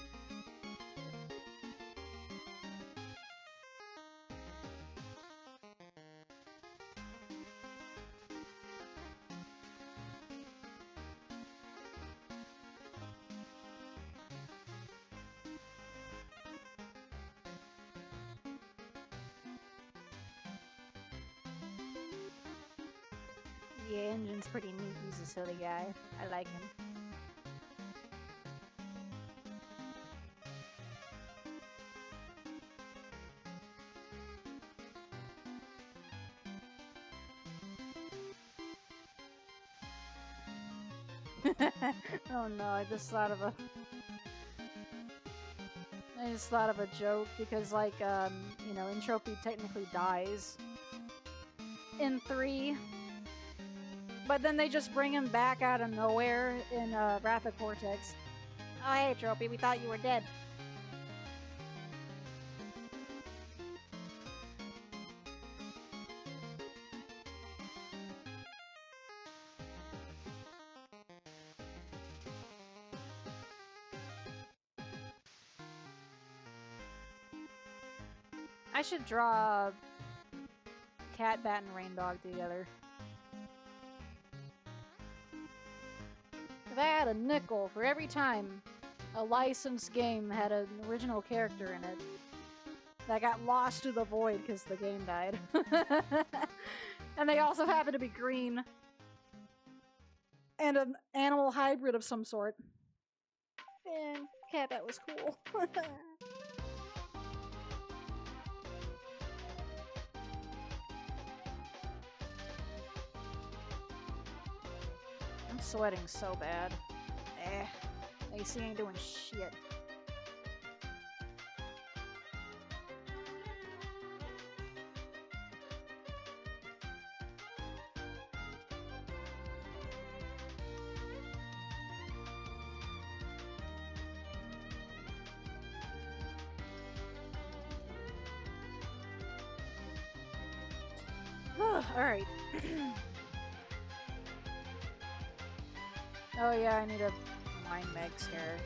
Yeah, Injin's pretty neat. He's a silly guy. I like him. Oh no, I just thought of a joke because, like, you know, Entropy technically dies in 3, but then they just bring him back out of nowhere in Wrath of Cortex. Oh hey, Entropy, we thought you were dead. I should draw Cat, Bat, and Rain Dog together. If I had a nickel for every time a licensed game had an original character in it that got lost to the void because the game died. And they also happen to be green. And an animal hybrid of some sort. And Cat, Bat was cool. I'm sweating so bad. Eh. AC ain't doing shit. Alright. Oh yeah, I need to line Meg's hair.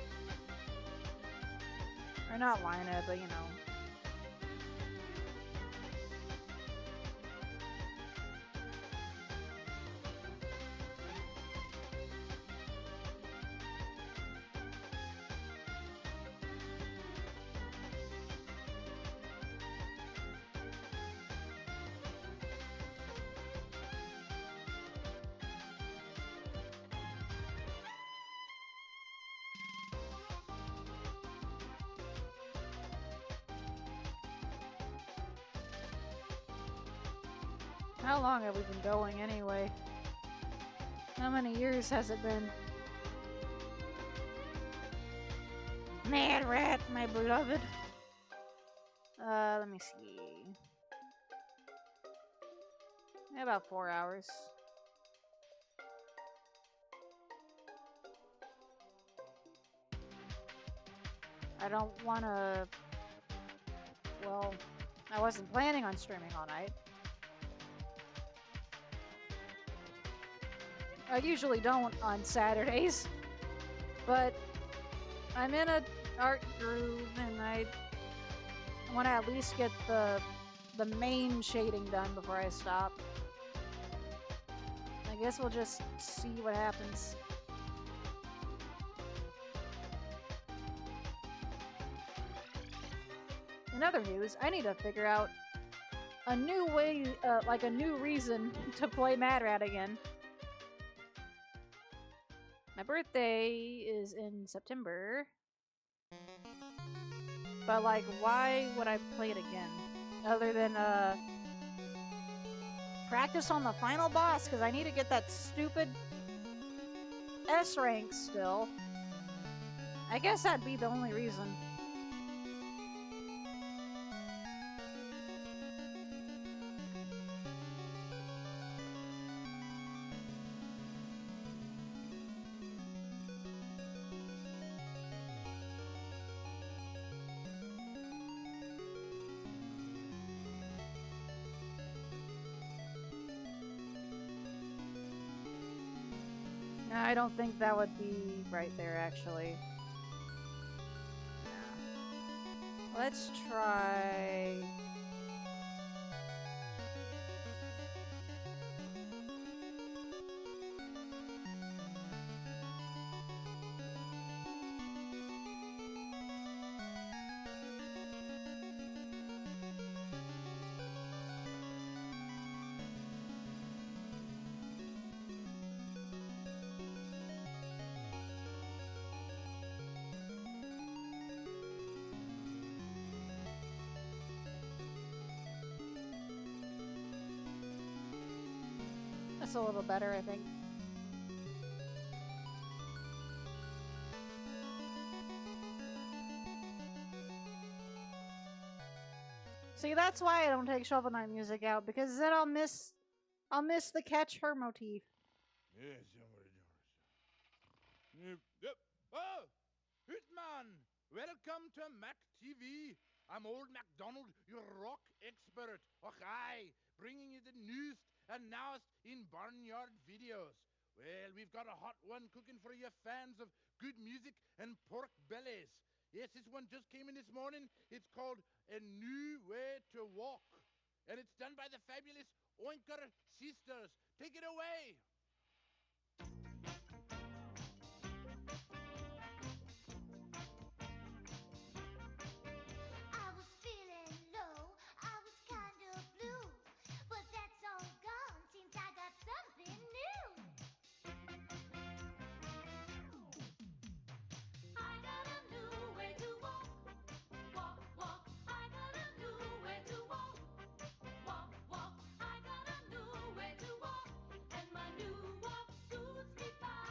Or not line it, but you know. How long have we been going anyway? How many years has it been? Mad Rat, my beloved. Let me see. About 4 hours. I don't wanna... Well, I wasn't planning on streaming all night. I usually don't on Saturdays, but I'm in a art groove and I want to at least get the main shading done before I stop. I guess we'll just see what happens. In other news, I need to figure out a new way, like a new reason to play Mad Rat again. My birthday is in September. But, like, why would I play it again? Other than, practice on the final boss, because I need to get that stupid S rank still. I guess that'd be the only reason. No, I don't think that would be right there, actually. No. Let's try... That's a little better, I think. See, that's why I don't take Shovel Knight music out, because then I'll miss the Catch Her motif. Yes, Yep. Oh, Hitman! Welcome to Mac TV. I'm old MacDonald, your rock expert. Och, aye, bringing you the newest and nowest in barnyard videos. Well, we've got a hot one cooking for you fans of good music and pork bellies. Yes, this one just came in this morning. It's called A New Way to Walk. And it's done by the fabulous Oinker Sisters. Take it away. I was feeling low, I was kind of blue, but that's all gone since I got something new. I got a new way to walk, walk, walk. I got a new way to walk, walk, walk. I got a new way to walk, and my new walk suits me fine.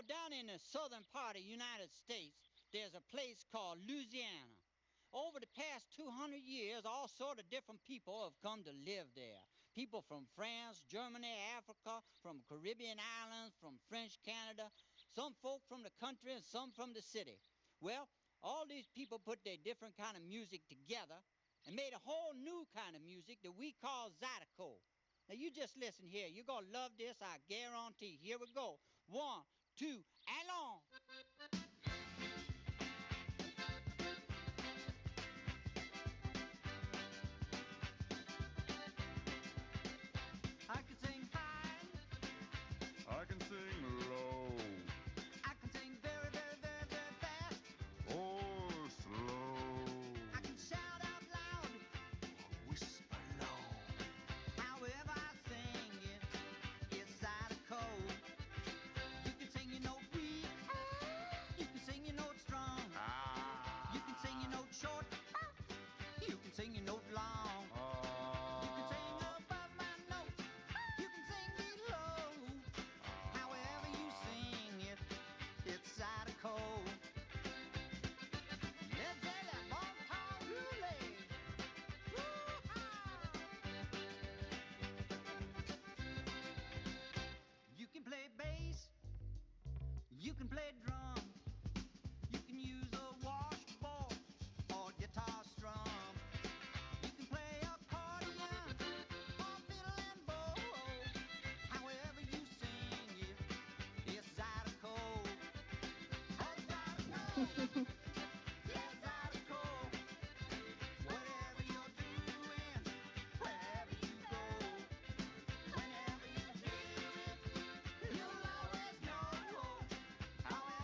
down in the southern part of the United States, there's a place called Louisiana. Over the past 200 years, all sort of different people have come to live there. People from France, Germany, Africa, from Caribbean islands, from French Canada, some folk from the country and some from the city. Well, all these people put their different kind of music together and made a whole new kind of music that we call Zydeco. Now, you just listen here. You're going to love this, I guarantee. Here we go. 1, 2, allons! I can sing high, I can sing low I can sing very, very, very, very fast. or slow. I can shout out loud, Whisper low. however I sing it, it's Zydeco. You can sing your note weak, you can sing your note strong, you can sing your note short, you can sing your note long. You can sing above my note, you can sing below. However you sing it, it's Zydeco. Let's say that bon temps roulette. You can play bass, you can play drum, you can use a washboard or guitar strum. You can play accordion or fiddle and bow. However you sing it, it's Zydeco. Oh, Zydeco. Yeah, Zydeco. Whatever you're doing, wherever you go, whenever you hear it, you'll always know. However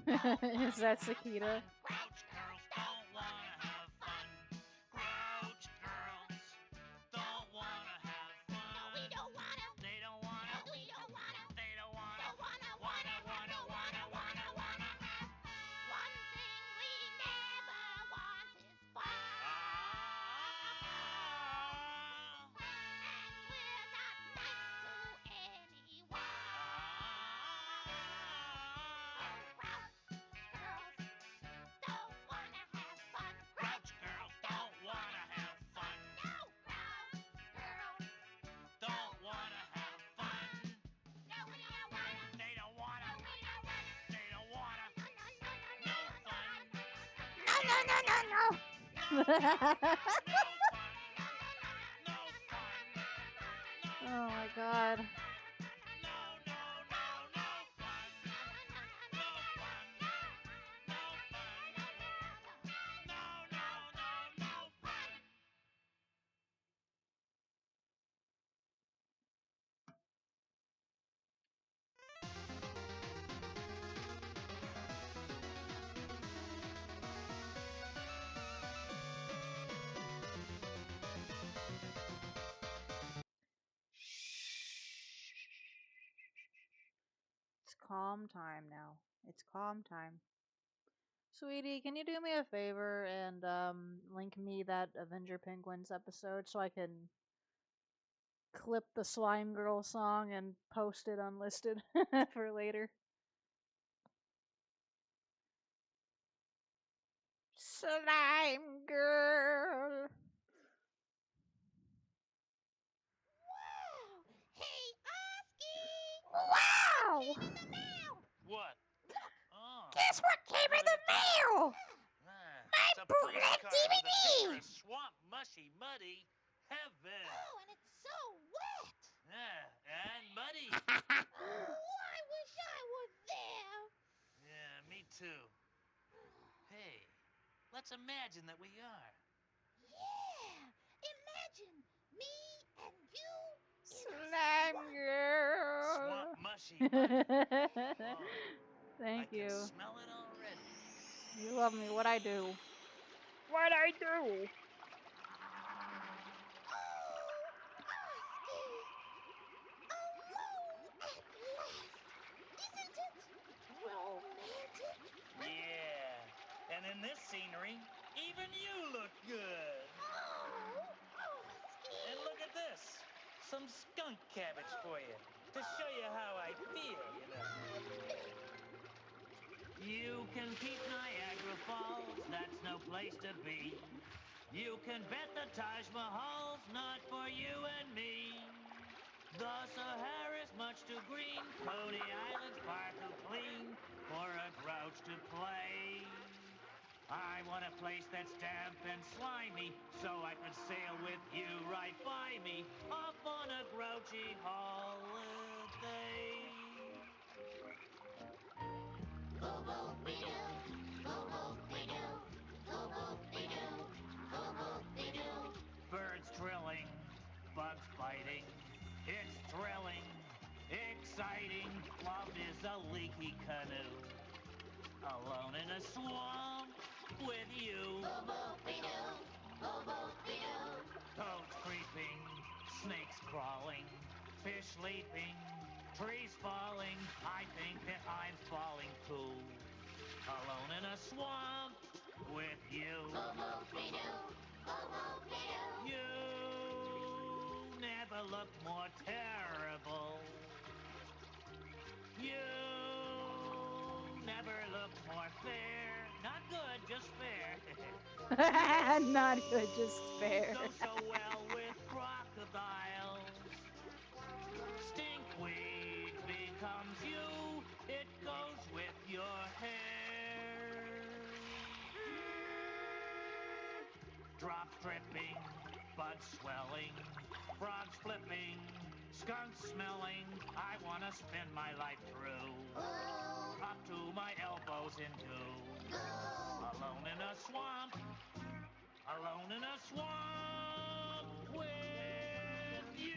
Is that Sakita? Grouch girls don't wanna have fun. Grouch girls don't wanna have fun. No, we don't wanna. They don't wanna. No, we don't wanna. They don't wanna. Don't wanna have one thing we never want is fun. And we're not nice to anyone. Grouch girls don't wanna have fun. Grouch girls don't wanna have fun. No, Grouch girls Don't wanna have fun. no, we don't wanna. They don't wanna. No, we don't wanna. They don't wanna. No, No fun. no, no, no, no, no. No fun. No fun. Oh my god. No, no, no, no fun. No fun. No fun. No, no, no, no fun. It's calm time now. It's calm time. Sweetie, can you do me a favor and link me that Avenger Penguins episode so I can clip the Slime Girl song and post it unlisted for later? Slime Girl. Hey, Oski! Wow! Came in the mail! What? Oh. Guess what came in the mail? My It's a bootleg postcard with a picture DVD! of swamp, mushy, muddy heaven. Oh, and it's so wet! Yeah, and muddy. Oh, I wish I was there! Yeah, me too. Hey, let's imagine that we are. Yeah! Imagine me and you in Slime a Girl. Swamp, mushy, muddy. Thank I you. can smell it already. You love me. What I do? What I do? Yeah, and in this scenery, even you look good. And look at this. Some skunk cabbage for you. To show you how I feel, you know. You can keep Niagara Falls, that's no place to be. You can bet the Taj Mahal's not for you and me. The Sahara's much too green, Coney Island's far too clean for a grouch to play. I want a place that's damp and slimy, so I could sail with you right by me, off on a grouchy holiday. Birds trilling, bugs biting, it's thrilling, exciting. Love is a leaky canoe, alone in a swamp with you. Toads creeping, snakes crawling, fish leaping, trees falling. I think that I'm falling too. Alone in a swamp with you. You never looked more terrible. You never looked more fair. Not good, just fair. Not good, just fair. Go so well with crocodiles. Stinkweed becomes you. It goes with your hair. Drops dripping, buds swelling, frogs flipping, skunks smelling. I wanna spin my life through, up to my elbows in dew. Alone in a swamp, alone in a swamp with you.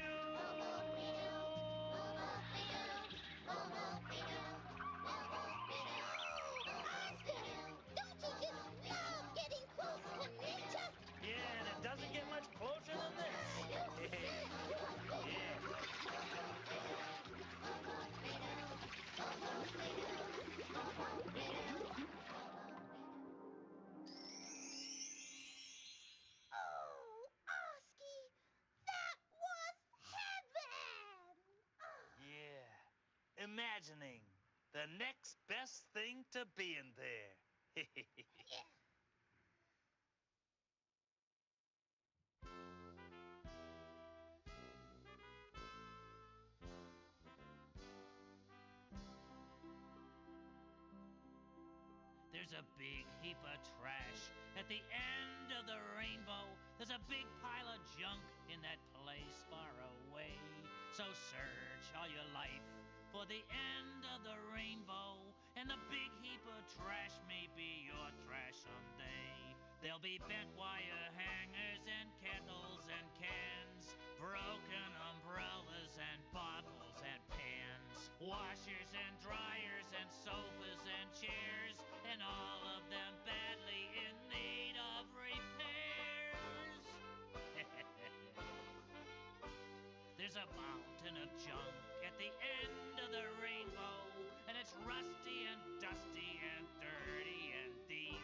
imagining the next best thing to being there. There's a big heap of trash at the end of the rainbow. There's a big pile of junk in that place far away. So search all your life for the end of the rainbow, and the big heap of trash may be your trash someday. There'll be bent wire hangers and kettles and cans, broken umbrellas and bottles and pans, washers and dryers and sofas and chairs, and all of them badly in need of repairs. There's a mountain of junk at the end of the rainbow, and it's rusty and dusty and dirty and deep.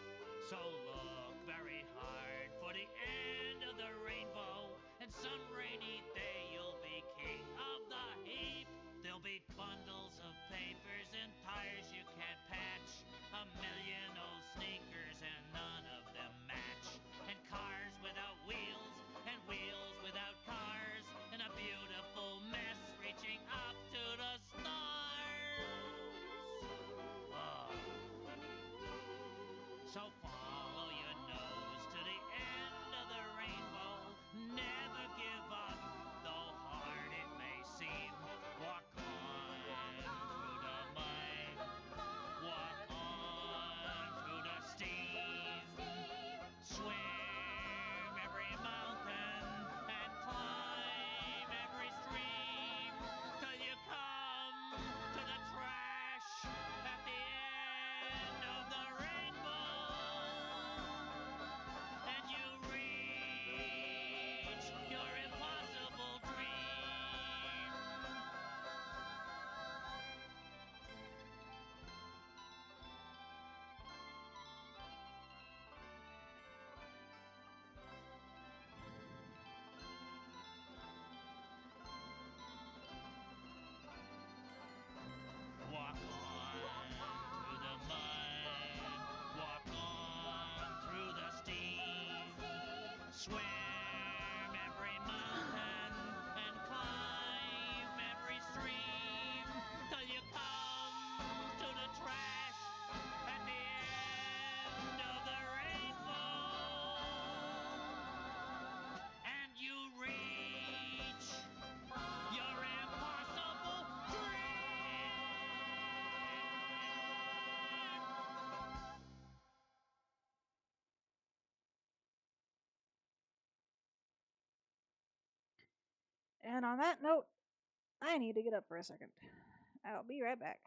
So look very hard for the end of the rainbow, and some rainy day you'll be king of the heap. There'll be bundles of papers and tires you can't patch, a million old sneakers and none of them match, and cars without wheels and wheels without cars, and a beautiful mess reaching up to the stars. Oh. So follow your nose to the end of the rainbow. Never give up, though hard it may seem. Walk on through the mud. Walk on through the steam. Swim every mountain and climb every stream till you come to the trash at the end of the rainbow, and you reach your impossible dream. Walk on through the mud, walk on through the steam, swim every mountain and climb every stream till you come to the trash at the end of the rainbow, and you reach your impossible dream. And on that note, I need to get up for a second. I'll be right back.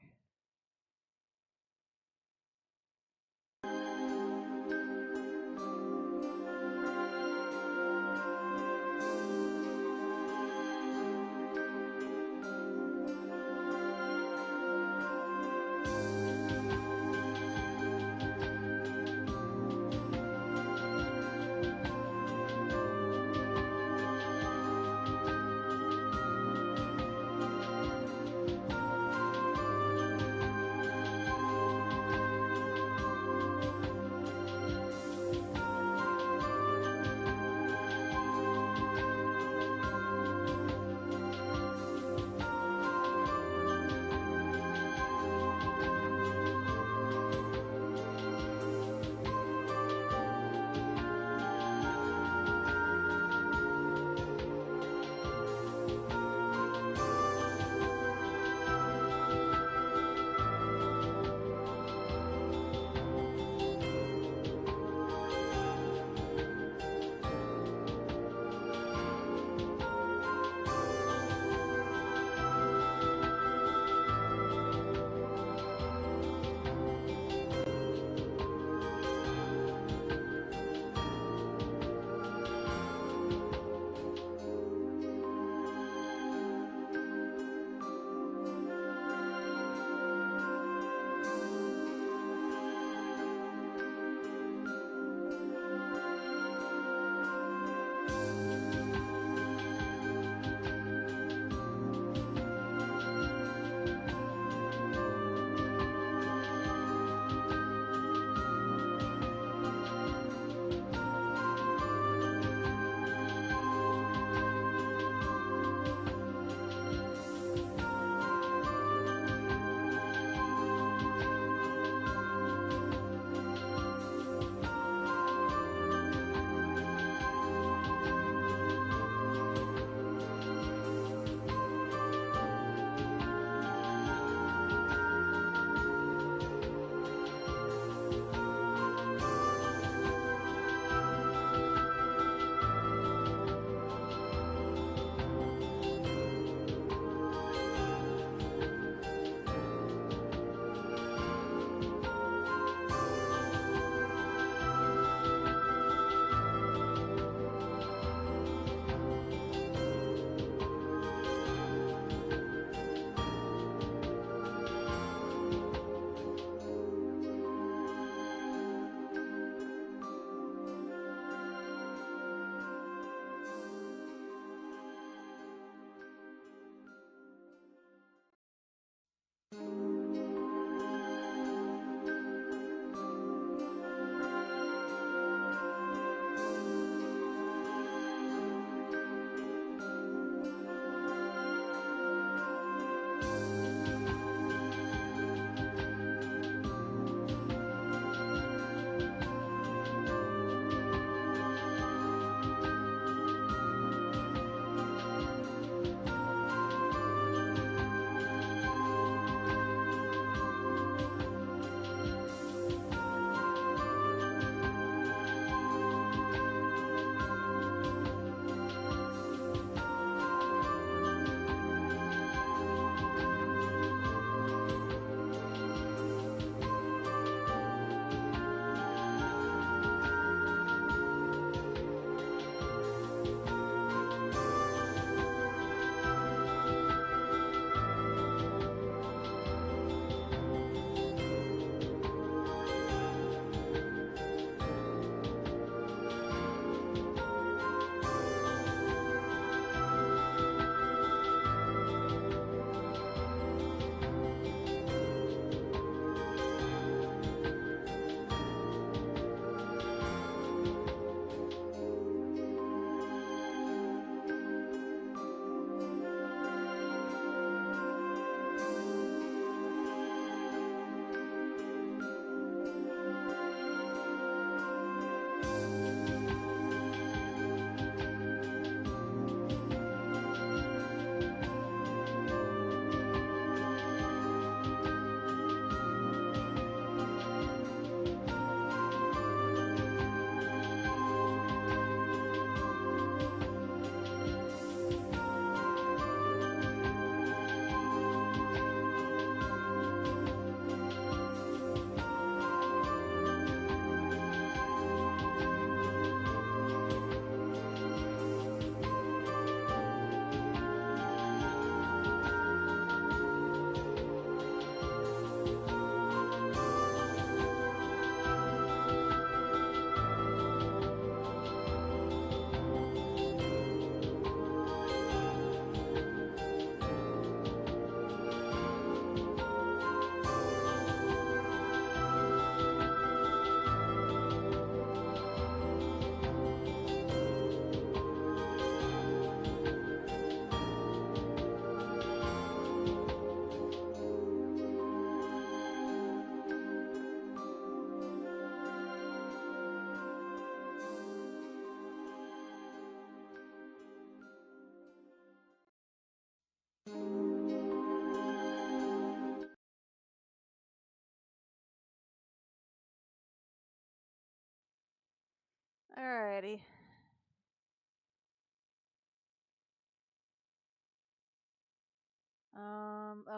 Alrighty.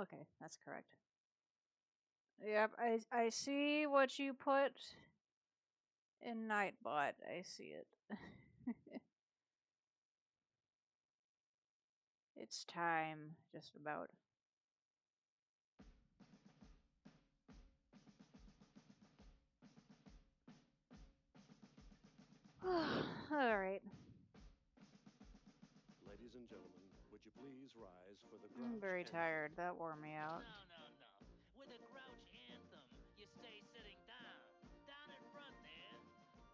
Okay, that's correct. Yep, I see what you put in Nightbot. I see it. It's time, just about. Alright. Ladies and gentlemen, would you please rise for the I'm Grouch very Anthem? tired. That wore me out. No. With a Grouch anthem, you stay sitting down. Down in front there.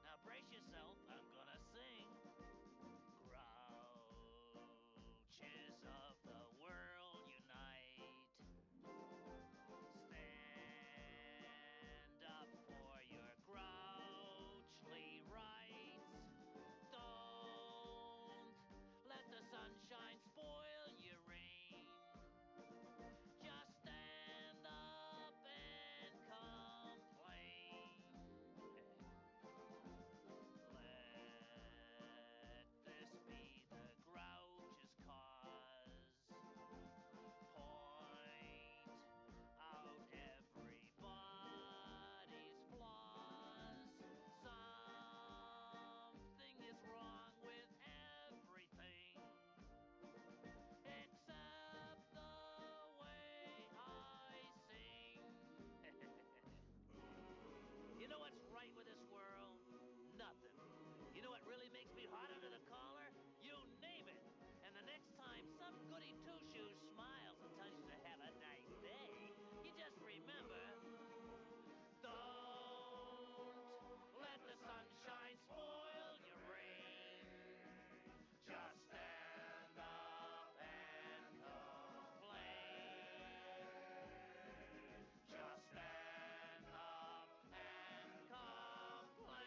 Now brace yourself, I'm gonna sing. Grouches of the world unite. Stand up for your grouchly rights. Don't let the sunshine spoil your rain. Just stand up and complain. Let this be the Grouch's cause. Point out everybody's flaws. Something is wrong with everything except the way I sing. You know what's right with this world? Nothing. You know what really makes me hot under the collar? You name it. And the next time some goody two-shoes smiles and tells you to have a nice day, you just remember, don't let the sunshine spoil your rain. Just stand up and complain. Just stand up and complain.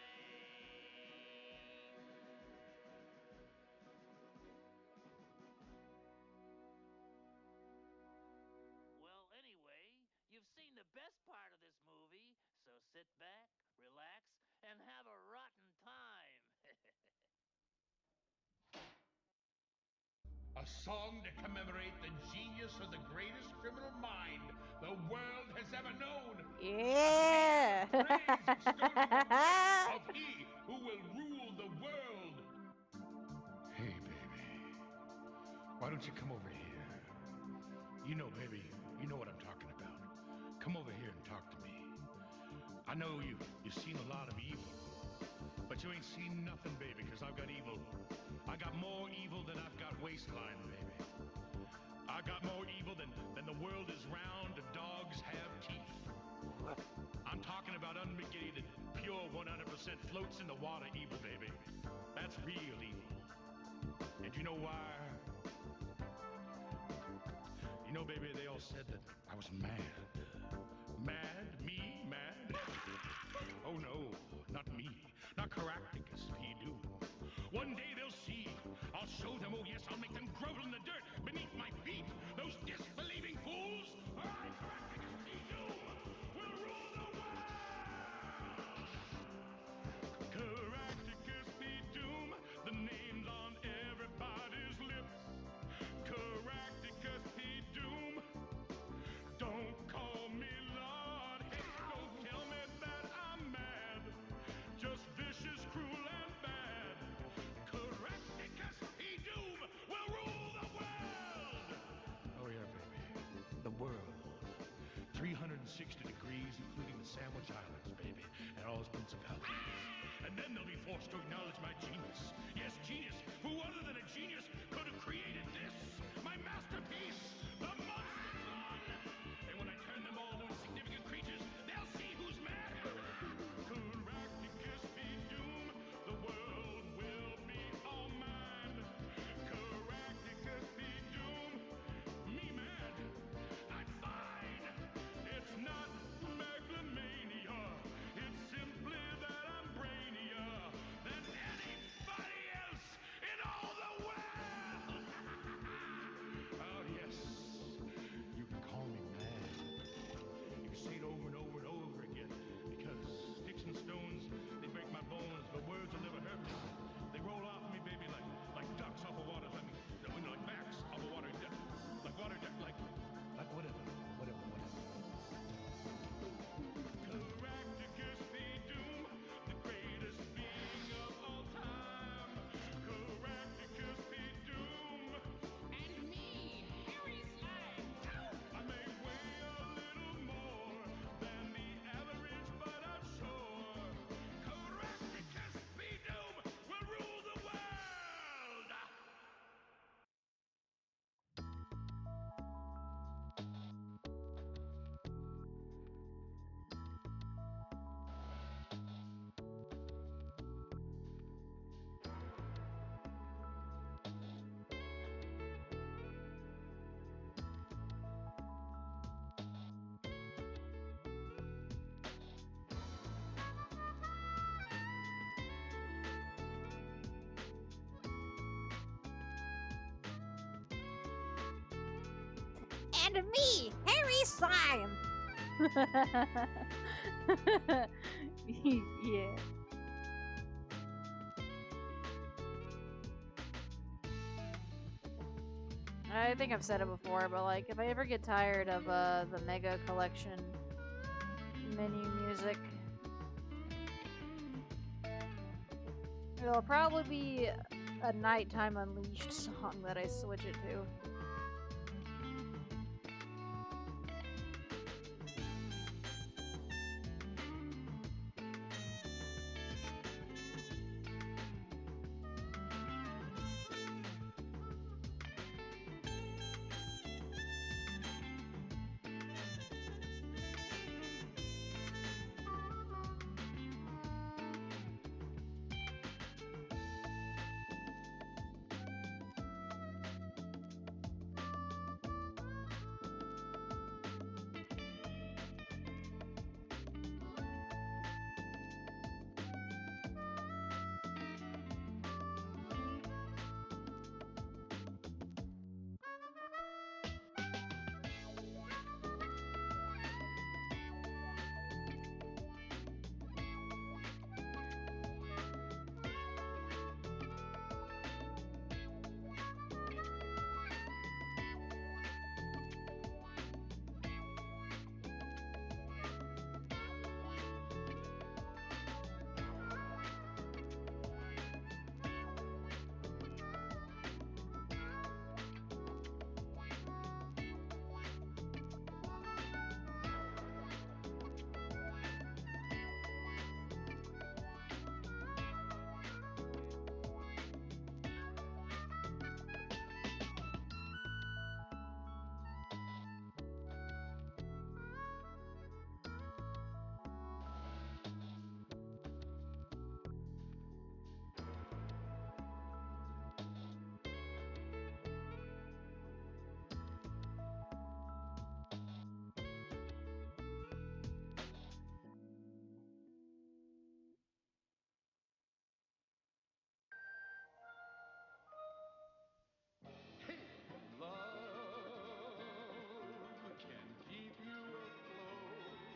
Well, anyway, you've seen the best part of this movie, so sit back, relax, and have a rotten time. A song to commemorate the genius of the greatest criminal mind the world has ever known. Yeah! Of he who will rule the world. Hey, baby. Why don't you come over here? You know, baby, you know what I'm talking about. Come over here and talk to me. I know you've seen a lot of evil, but you ain't seen nothing, baby, because I've got evil. I got more evil than I've got waistline, baby. I got more evil than the world is round and dogs have teeth. I'm talking about unmitigated, pure 100% floats in the water evil, baby. That's real evil. And you know why? You know, baby, they all said that I was mad. Mad? Me? Mad? Oh no, not me. Not Caractacus, he do. One day they'll see. I'll show them, oh yes, I'll make them grovel in the dirt beneath my feet. Those disbelieving fools! I, Caractacus, he do, will rule the world! Caractacus P. Doom, the name's on everybody's lips. Caractacus P. Doom, don't call me Lord. Hey, don't tell me that I'm mad. Just vicious, cruel, and bad. Caractacus P. Doom will rule the world! Oh yeah, baby. The world. 360 degrees, including the Sandwich Islands, baby, and all its principalities. And then they'll be forced to acknowledge my genius. Yes, genius. Who other than a genius could have created this? My masterpiece, the Monstertron! And when I turn them all into insignificant creatures, they'll see who's mad. Caractacus P. Doom, the world will be all mine. Caractacus P. Doom, me mad. I'm fine. It's not megalomania. It's simply that I'm brainier than And me, Harry Slime. Yeah. I think I've said it before, but like, if I ever get tired of the Mega Collection menu music, it'll probably be a Nighttime Unleashed song that I switch it to. Love can keep you afloat.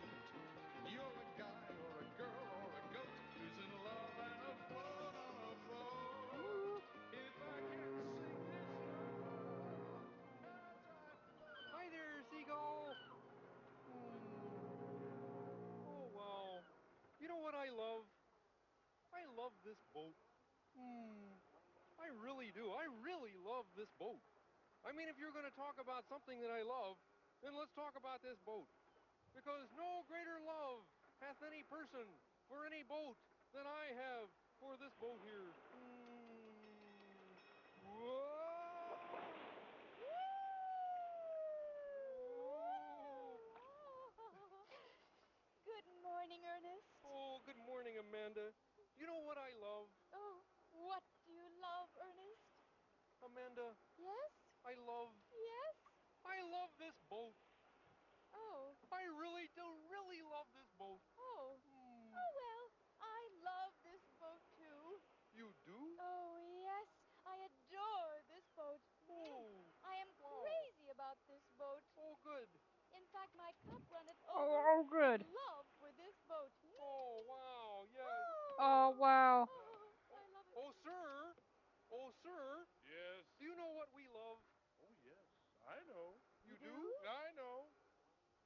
You're a guy or a girl or a goat who's in love and afloat on a boat. If I can sing this Hi there, Seagull. Oh, wow. You know what I love? I love this boat. I really do. I really love this boat. I mean, if you're going to talk about something that I love, then let's talk about this boat. Because no greater love hath any person for any boat than I have for this boat here. Good morning, Ernest. Oh, good morning, Amanda. You know what I love? Oh, what do you love, Ernest? Amanda, Yes? I love this boat. Oh. I really do love this boat. Oh. Oh, well, I love this boat, too. You do? Oh, yes. I adore this boat. Oh. I am crazy about this boat. Oh, good. In fact, my cup runneth Oh, over good. with love for this boat. Oh, wow, yes. Oh, wow. I love it. Oh, sir. Oh, sir. Yes. Do you know what we love? Oh, yes. I know. You do? I know.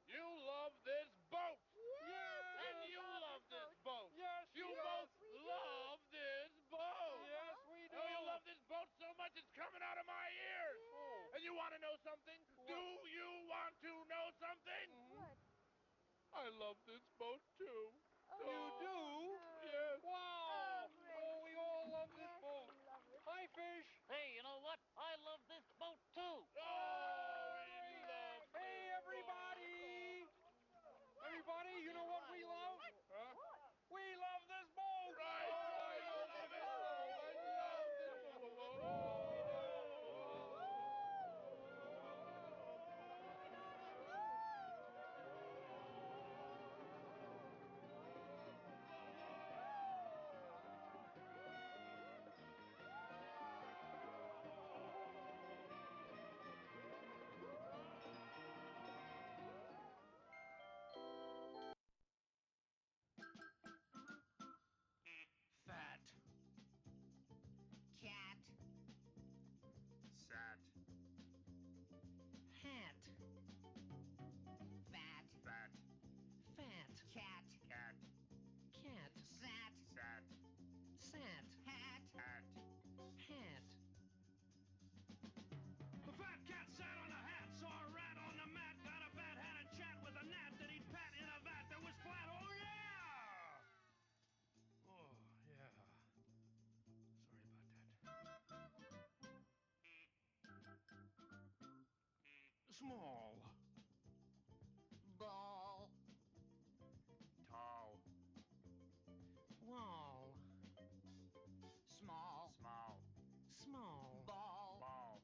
You love this boat. Yes. And you love this boat. Yes, You we both we do. love this boat. Yes, we do. Oh, you love this boat so much it's coming out of my ears. Oh. And you want to know something? What? Do you want to know something? What? I love this boat too. Oh, You do? Yes. Wow. Oh, great. Oh, we all love this Yes, boat. we love it. Hi, Fish. Hey, you know what? I love this boat too. Oh, we love Hey, everybody. Everybody, you know what we love? Huh? We love this boat. Right. Oh, you love it. I love this boat. Small. Ball. Tall. Wall. Small. Small. Small. Ball. Ball.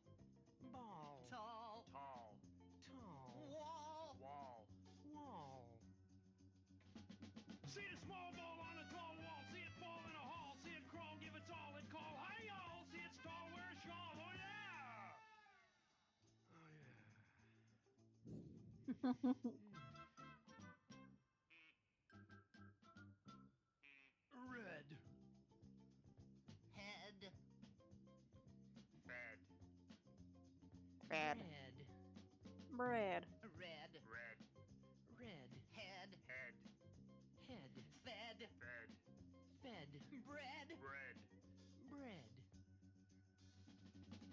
Ball. Tall. Tall. Tall. Wall. Wall. Wall. See the small ball on a tall wall. See it fall in a hall. See it crawl, give its all and call. Hi, y'all. See it stall, wear a shawl. Oh, yeah. Oh, yeah. Red. Head. Fed. Red. Red. Bread. Red. Red. Red. Head. Head. Head. Fed. Fed. Fed. Bread. Bread. Bread.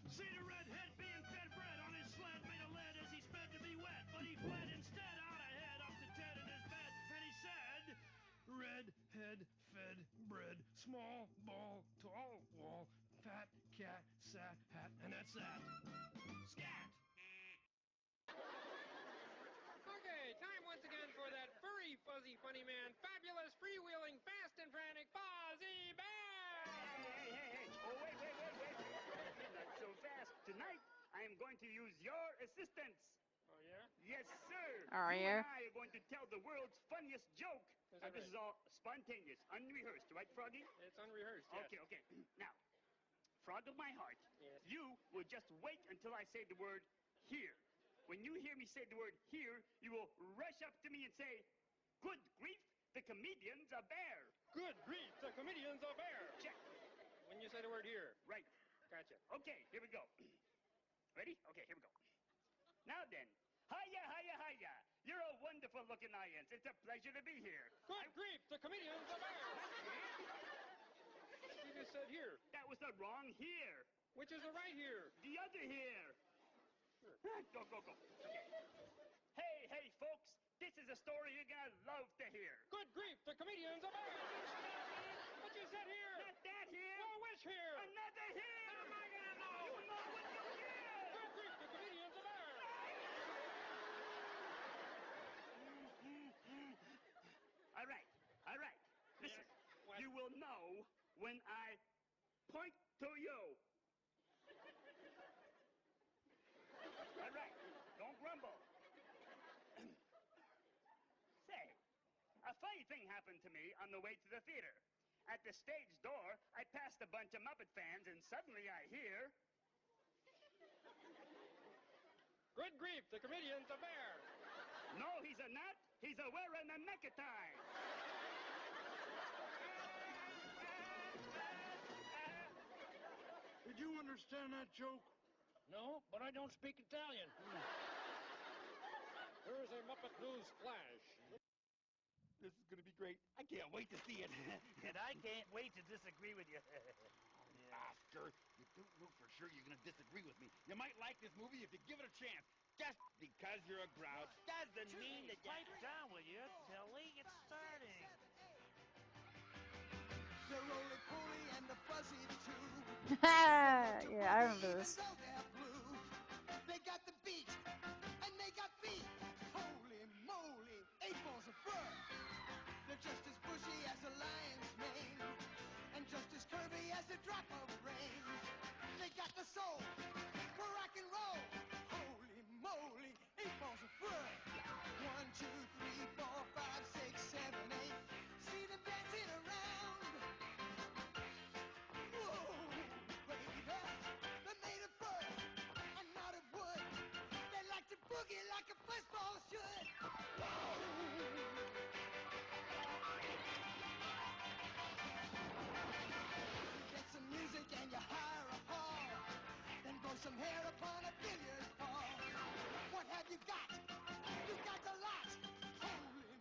See the redhead being fed bread on his sled made of lead as he sped to be wet, but he fled instead out ahead up to Ted in his bed, and he said, red head fed bread, small ball, tall wall, fat cat, sat hat, and that's that. Scat! Okay, time once again for that furry, fuzzy, funny man, fabulous, freewheeling, fast and frantic Fozzie Bear! Hey. Oh, wait. Not so fast. Tonight, I am going to use your assistance. Oh, yeah? Yes, sir. Are you you? and I are going to tell the world's funniest joke. Is Now, that this right? is all spontaneous, unrehearsed, right, Froggy? It's unrehearsed, yes. Okay. Now, Frog of my heart, Yes. you will just wait until I say the word here. When you hear me say the word here, you will rush up to me and say, good grief, the comedian's a bear. Good grief, the comedian's a bear! Check. When you say the word here. Right. Gotcha. Okay, here we go. Ready? Okay, here we go. Now then, hiya. You're a wonderful looking audience. It's a pleasure to be here. Good grief, the comedian's a bear! You just said here. That was the wrong here. Which is the right here? The other here. Go. Okay. Hey, folks. This is a story you're gonna love to hear. Good grief, the comedian's a bear! What you said here? Not that here. Oh, which here? Another here. How am I gonna know? You know what you hear. Good grief, the comedian's a bear! All right. Listen, Yes, what? you will know when I point to you. All right, don't grumble. Say, a funny thing happened to me on the way to the theater. At the stage door, I passed a bunch of Muppet fans, and suddenly I hear... Good grief, the comedian's a bear! No, he's a nut. He's a wearing a necktie. Did you understand that joke? No, but I don't speak Italian. Here's a Muppet News flash. This is gonna be great. I can't wait to see it. And I can't wait to disagree with you. Oscar, you don't know for sure you're gonna disagree with me. You might like this movie if you give it a chance. Just because you're a grouch doesn't mean that you... Pipe down, will you, Tilly? It's starting. The roly-poly and the fuzzy too. Yeah, I remember this. Even though they're blue, they got the beat and they got feet. Holy moly, 8 balls of fur. They're just as bushy as a lion's mane, and just as curvy as a drop of rain. They got the soul for rock and roll. Holy moly, 8 balls of fur. 1, 2, 3, 4, 5, 6, 7, 8. See them dancing around. Whoa, baby, they're made of fur and not of wood. They like to boogie like a fuzzball should. You get some music and you hire a hall, then blow some hair upon a billiard ball. What have you got? You got a lot. Holy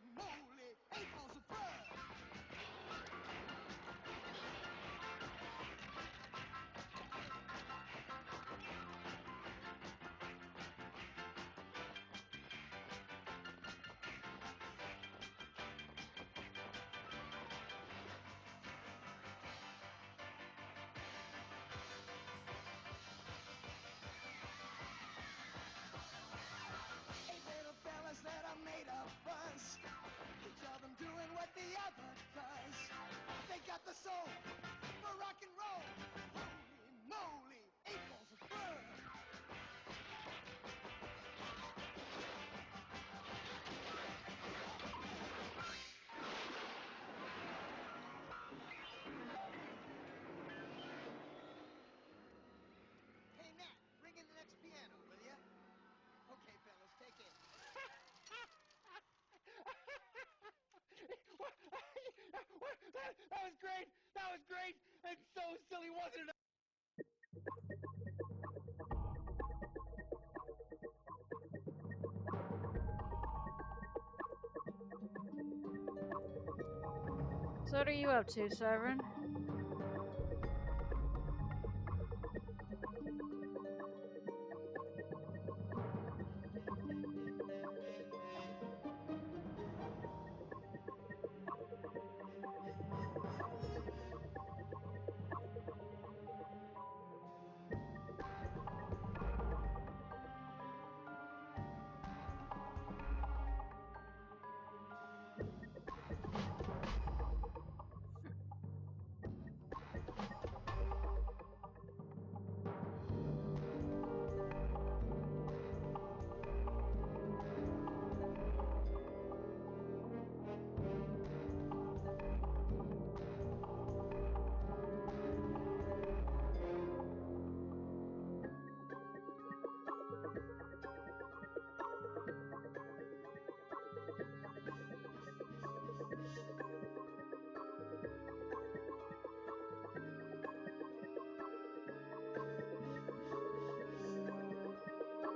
So what are you up to, Severin?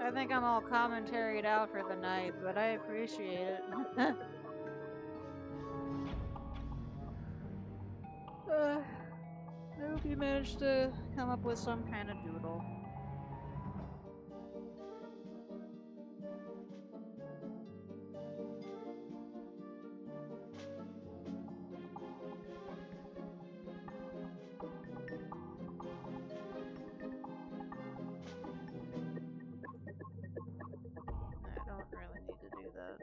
I think I'm all commentaried out for the night, but I appreciate it. I hope you managed to come up with some kind of doodle. I don't really need to do that.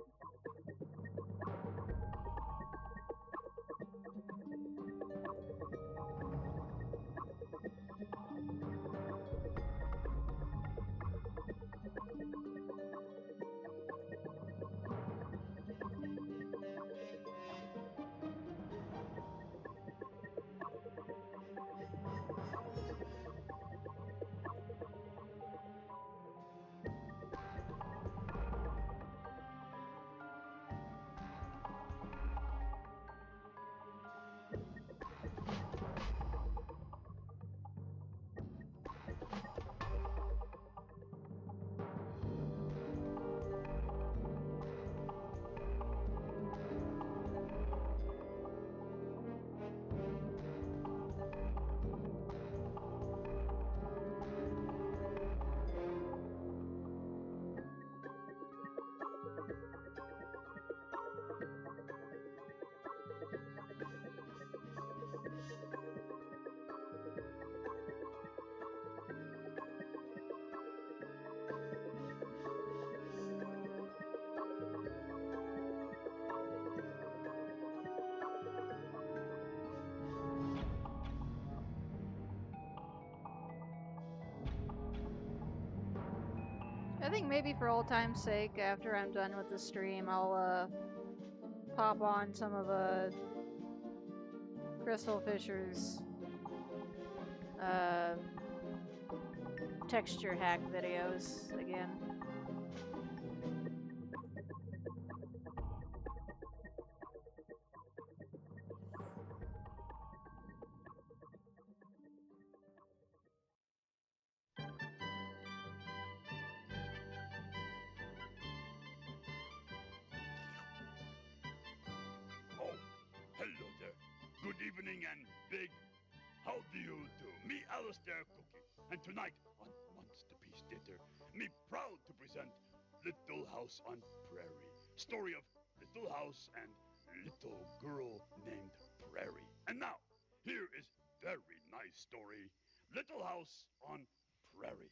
I think maybe for old time's sake, after I'm done with the stream, I'll pop on some of Crystal Fisher's texture hack videos again. Oh, hello there. Good evening and big how do you do? Me, Alistair Cookie. And tonight on Monsterpiece Theater, me proud to present Little House on Prairie. Story of Little House and Little Girl named Prairie. And now, here is very nice story, Little House on Prairie.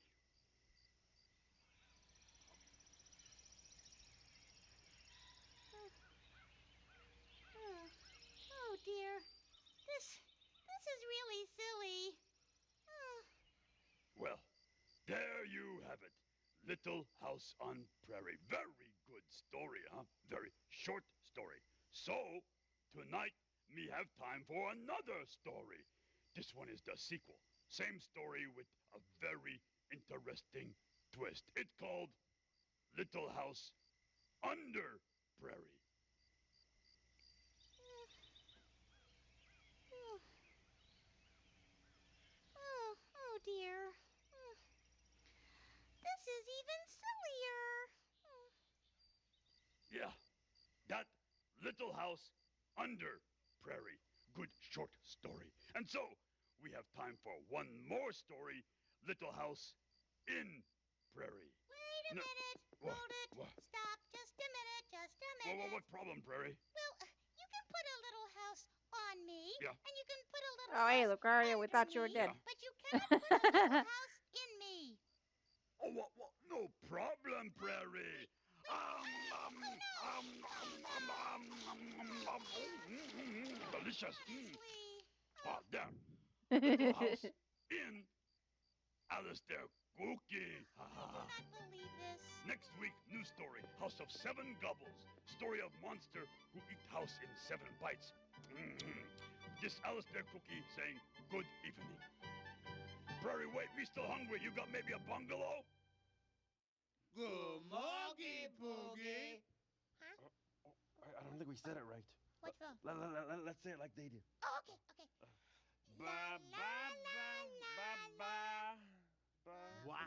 Oh dear. This is really silly. Well, there you have it. Little House on Prairie. Very good story, huh? Very short story. So, tonight, me have time for another story. This one is the sequel. Same story with a very interesting twist. It's called Little House Under Prairie. Oh dear. This is even sillier. Yeah, that Little House Under Prairie. short story. And so, we have time for one more story, Little House in Prairie. Wait a No- minute. What? Hold it. What? Stop. Just a minute. Just a Well, minute. what problem, Prairie? Well, you can put a little house on me. Yeah. And you can put a little Oh, hey, house Lucario, we under thought you were me, dead. But you cannot put a little house in me. Oh, what? No problem, Prairie. Delicious. Ah, there. Little House in Alistair Cookie. Believe this. Next week, new story, House of Seven Gobbles. Story of monster who eat house in 7 bites. This Alistair Cookie saying good evening. Prairie, wait, me still hungry. You got maybe a bungalow? Good morning, Boogie. I don't think we said it right. What's wrong? Let's say it like they did. Oh, okay, okay. Ba ba ba ba ba ba. What?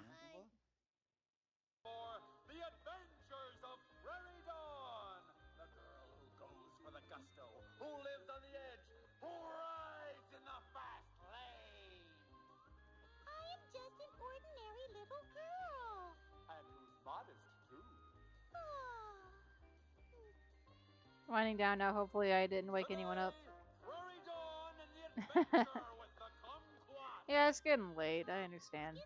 For the adventures of Prairie Dawn, the girl who goes for the gusto, who lives on the edge, who rides in the fast lane, I am just an ordinary little girl. and who's modest too. Winding down now. Hopefully, I didn't wake anyone up. Prairie Dawn and the adventure with the kumquat. Yeah, it's getting late. I understand.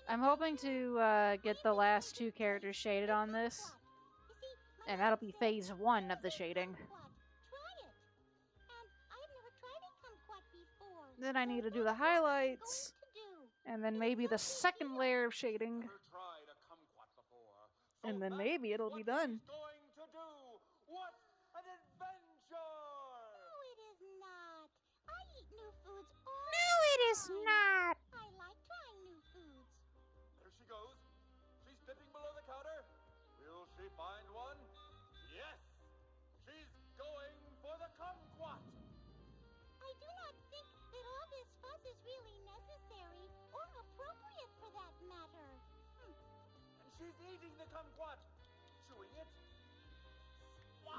I'm hoping to get the last 2 characters shaded on this, and that'll be phase 1 of the shading. Try it. And I have never tried a kumquat before. Then I need to do the highlights, and then maybe the second layer of shading, Tried a kumquat before. and then maybe it'll be done. Going to do what an adventure! No, it is not. I eat new foods all No, it is not. I like trying new foods. There she goes. She's dipping below the counter. Will she find one? Yes. She's going for the kumquat. I do not think that all this fuss is really necessary or appropriate for that matter. And she's eating the kumquat. Chewing it.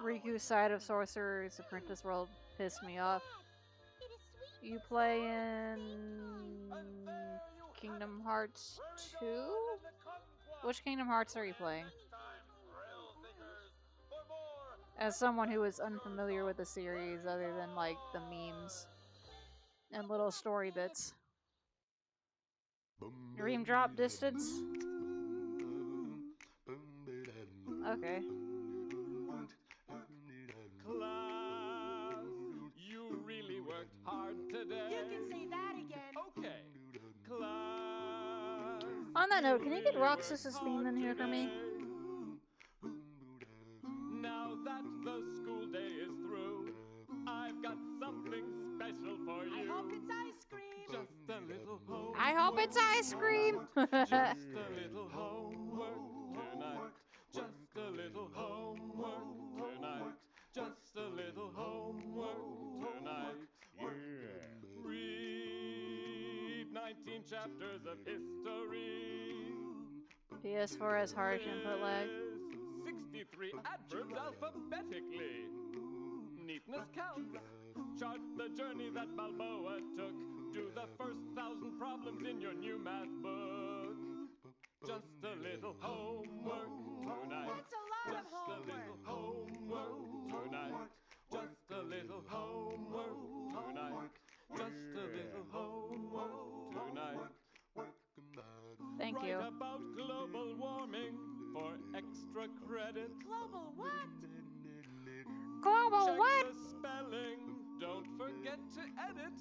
Riku's side of Sorcerer's Apprentice World pissed me off. You play in Kingdom Hearts 2? Which Kingdom Hearts are you playing? As someone who is unfamiliar with the series other than like the memes and little story bits. Dream drop distance? Okay. Class, you really worked hard today. You can say that again. Okay. Class. On that note, can you get Roxas's theme in here for me? Now that the school day is through, I've got something special for you. I hope it's ice cream. Just a little homework. I hope it's ice cream! Just a little homework tonight. Just a little homework tonight. Just a little homework tonight. Yeah. Read 19 chapters of history. PS4 has harsh input lag. 63 adverbs alphabetically. Neatness counts. Chart the journey that Balboa took. Do the first 1,000 problems in your new math book. Just a little homework tonight. That's a lot of Just a little homework tonight. Just a little homework tonight. Just a little homework tonight. Thank you. Write about global warming for extra credit. Global what? Global Check what? the spelling. Don't forget to edit.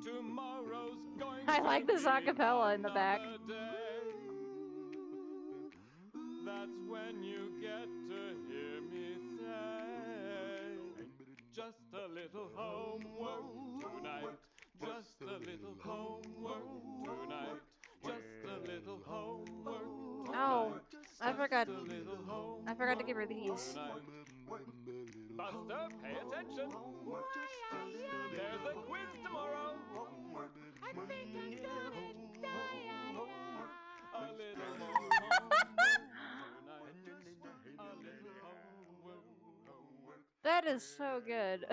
Tomorrow's going I to like this be acapella in the back. another day. That's when you get to hear me say, just a little homework tonight. Just a little homework tonight. Just a little homework tonight. Oh, I forgot. Just a little homework I forgot to give her these. tonight. Buster, pay attention. There's a quiz tomorrow. I think I'm gonna die. A little more homework tonight. A little homework. is so good.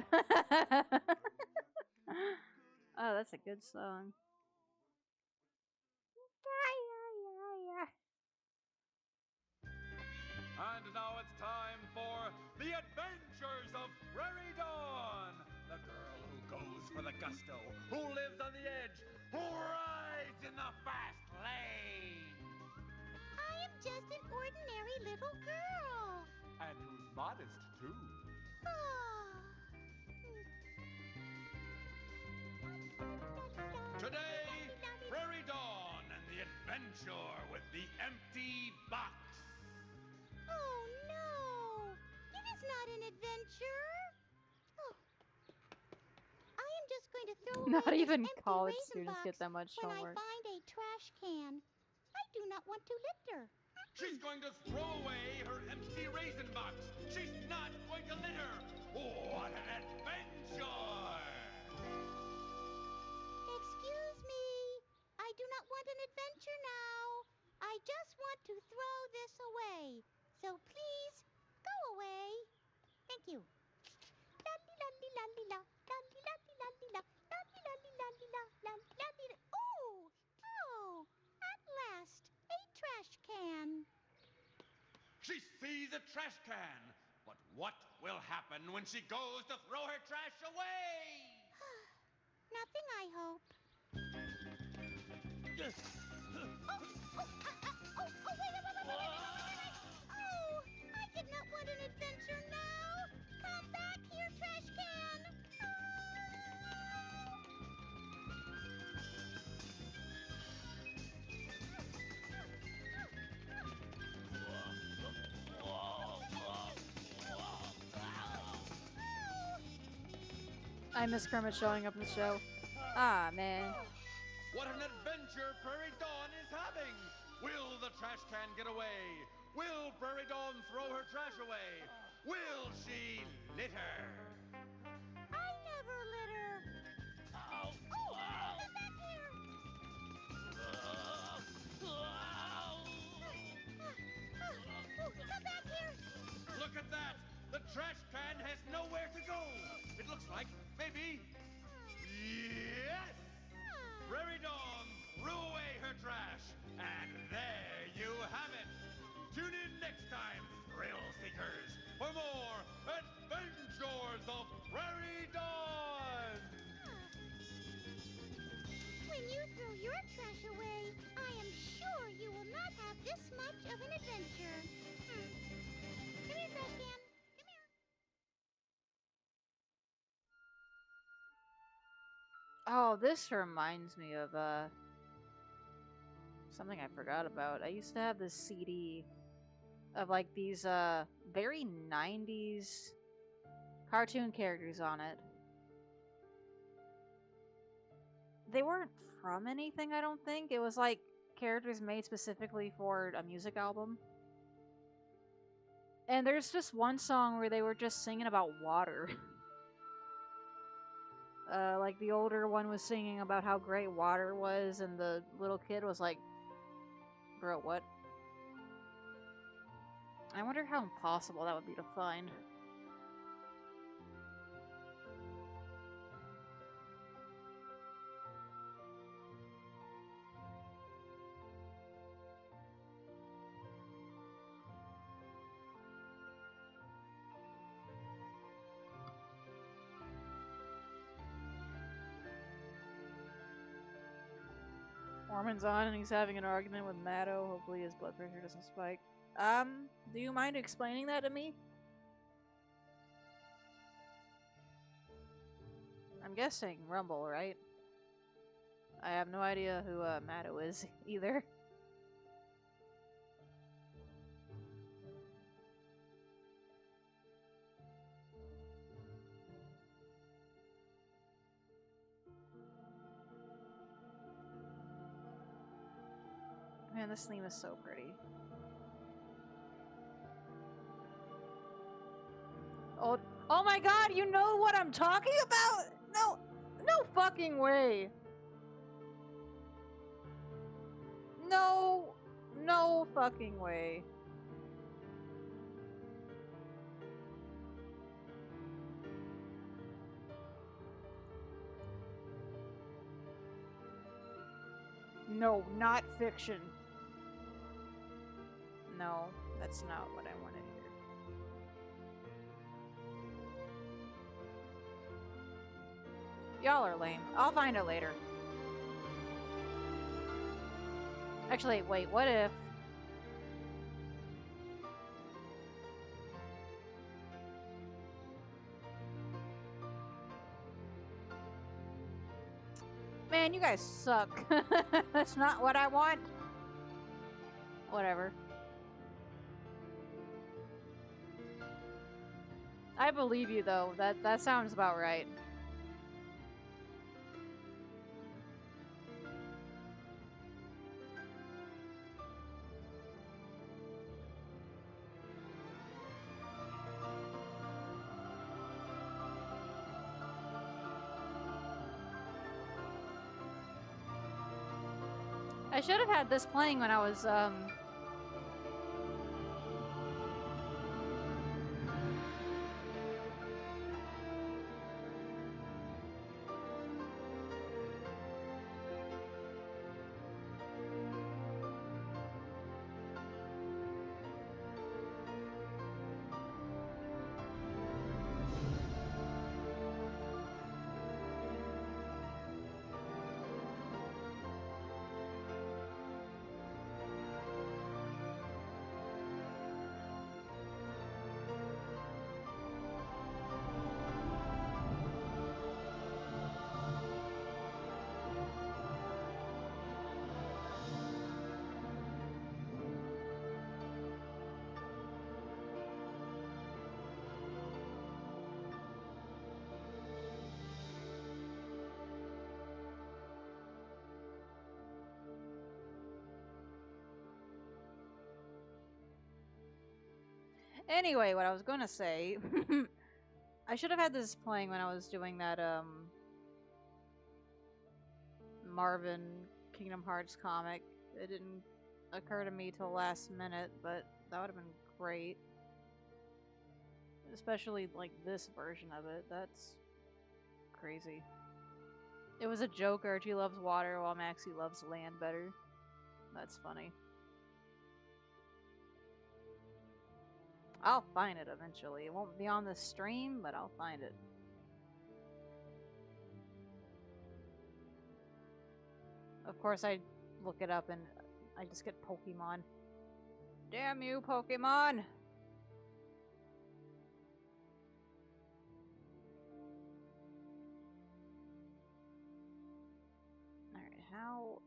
Oh, that's a good song. And now it's time for the adventures of Prairie Dawn, the girl who goes for the gusto, who lives on the edge, who rides in the fast lane, I am just an ordinary little girl. and who's modest too. Today, Prairie Dawn and the adventure with the empty box. Oh no! It is not an adventure. Oh. I am just going to throw Not away even this empty college raisin students box get that much when homework. I find a trash can. I do not want to litter. She's going to throw away her empty raisin box. She's not going to litter. What an adventure! Excuse me. I do not want an adventure now. I just want to throw this away. So please, go away. Thank you. La-li-la-li-la-li-la. La-li-la-li-la-li-la. La-li-la-li-la-li-la. La-li-la-li-la. Oh! Oh! At last, a trash can. She sees a trash can. But what will happen when she goes to throw her trash away? Nothing, I hope. Yes. Oh, I did not want an adventure now. Come back here, trash can. I miss Kermit showing up in the show. Ah, man. What an adventure Prairie Dawn is having! Will the trash can get away? Will Prairie Dawn throw her trash away? Will she litter? I never litter. Oh, come back here. Come back here. Look at that! The trash can has nowhere to go! It looks like maybe... Yes! Prairie Dawn threw away her trash, and there you have it! Tune in next time, Thrill Seekers, for more Adventures of Prairie Dawn! When you throw your trash away, I am sure you will not have this much of an adventure. Come here, trash can. Come here. Oh, this reminds me of something I forgot about. I used to have this CD of like these very 90s cartoon characters on it. They weren't from anything, I don't think. It was like characters made specifically for a music album. And there's just one song where they were just singing about water. Like the older one was singing about how great water was, and the little kid was like, bro, what? I wonder how impossible that would be to find. Mormon's on and he's having an argument with Matto. Hopefully his blood pressure doesn't spike. Do you mind explaining that to me? I'm guessing Rumble, right? I have no idea who Matto is either. Man, this theme is so pretty. Oh my god, you know what I'm talking about? No fucking way. No fucking way. No, not fiction. No, that's not what I want to hear. Y'all are lame. I'll find it later. Actually, wait, what if... Man, you guys suck. That's not what I want. Whatever. I believe you though. That sounds about right. I should have had this playing when I was Anyway, what I was gonna say, I should have had this playing when I was doing that Marvin Kingdom Hearts comic. It didn't occur to me till last minute, but that would have been great. Especially like this version of it. That's crazy. It was a joke. Archie loves water while Maxie loves land better. That's funny. I'll find it eventually. It won't be on the stream, but I'll find it. Of course, I look it up and I just get Pokemon. Damn you, Pokemon! Alright, how...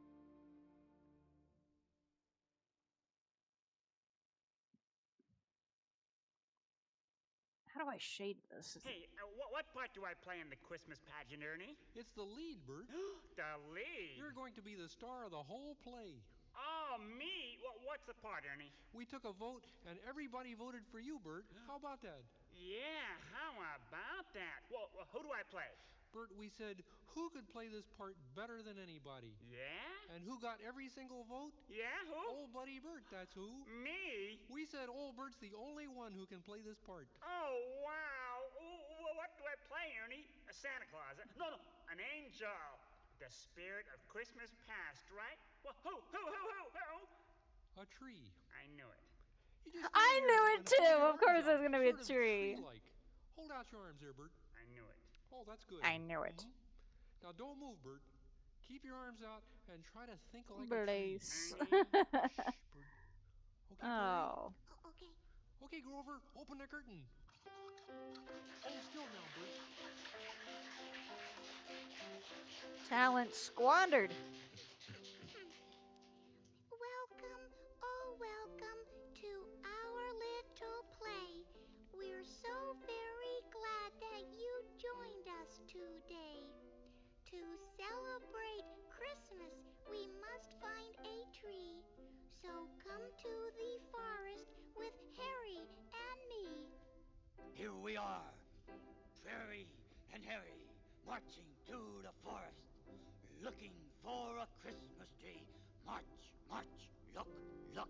How do I shade this? Hey, what part do I play in the Christmas pageant, Ernie? It's the lead, Bert. The lead? You're going to be the star of the whole play. Oh, me? What's the part, Ernie? We took a vote, and everybody voted for you, Bert. How about that? Yeah, how about that? Well, who do I play? Bert, we said, who could play this part better than anybody? Yeah? And who got every single vote? Yeah, who? Old Buddy Bert, that's who. Me? We said Old Bert's the only one who can play this part. Oh, wow. What do I play, Ernie? A Santa Claus? No, an angel. The spirit of Christmas past, right? Well, who? A tree. I knew it. I knew it too! Of course there's gonna be a tree. Hold out your arms there, Bert. I knew it. Oh, that's good. I knew it. Now don't move, Bert. Keep your arms out and try to think like Blaze. a tree. Shh, Bert. Okay, Oh. Okay. Okay, Grover, open the curtain. Hold still now, Bert. Talent squandered. Welcome, oh welcome to our little play. We're so very glad that you joined us today. To celebrate Christmas, we must find a tree. So come to the forest with Harry and me. Here we are, Fairy and Harry, marching to the forest, looking for a Christmas tree. March, march, look, look.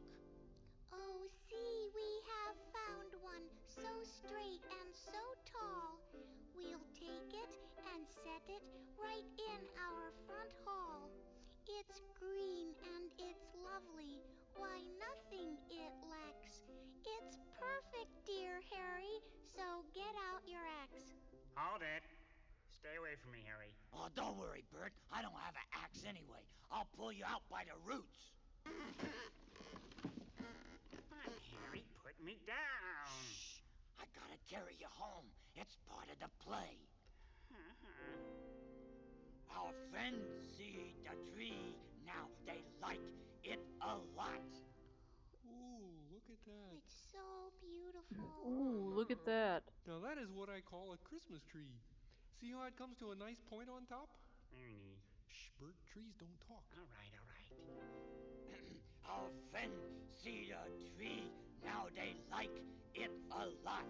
Oh, see, we have found one so straight and so tall. We'll take it and set it right in our front hall. It's green lovely. Why, nothing it lacks. It's perfect, dear Harry. So get out your axe. Hold it. Stay away from me, Harry. Oh, don't worry, Bert. I don't have an axe anyway. I'll pull you out by the roots. But Harry, put me down. Shh. I gotta carry you home. It's part of the play. Our friends see the tree. Now they like it a lot. Ooh, look at that. It's so beautiful. Ooh, look at that. Now that is what I call a Christmas tree. See how it comes to a nice point on top? Ernie. Shh, Bert, trees don't talk. All right, all right. Our friends see the tree. Now they like it a lot.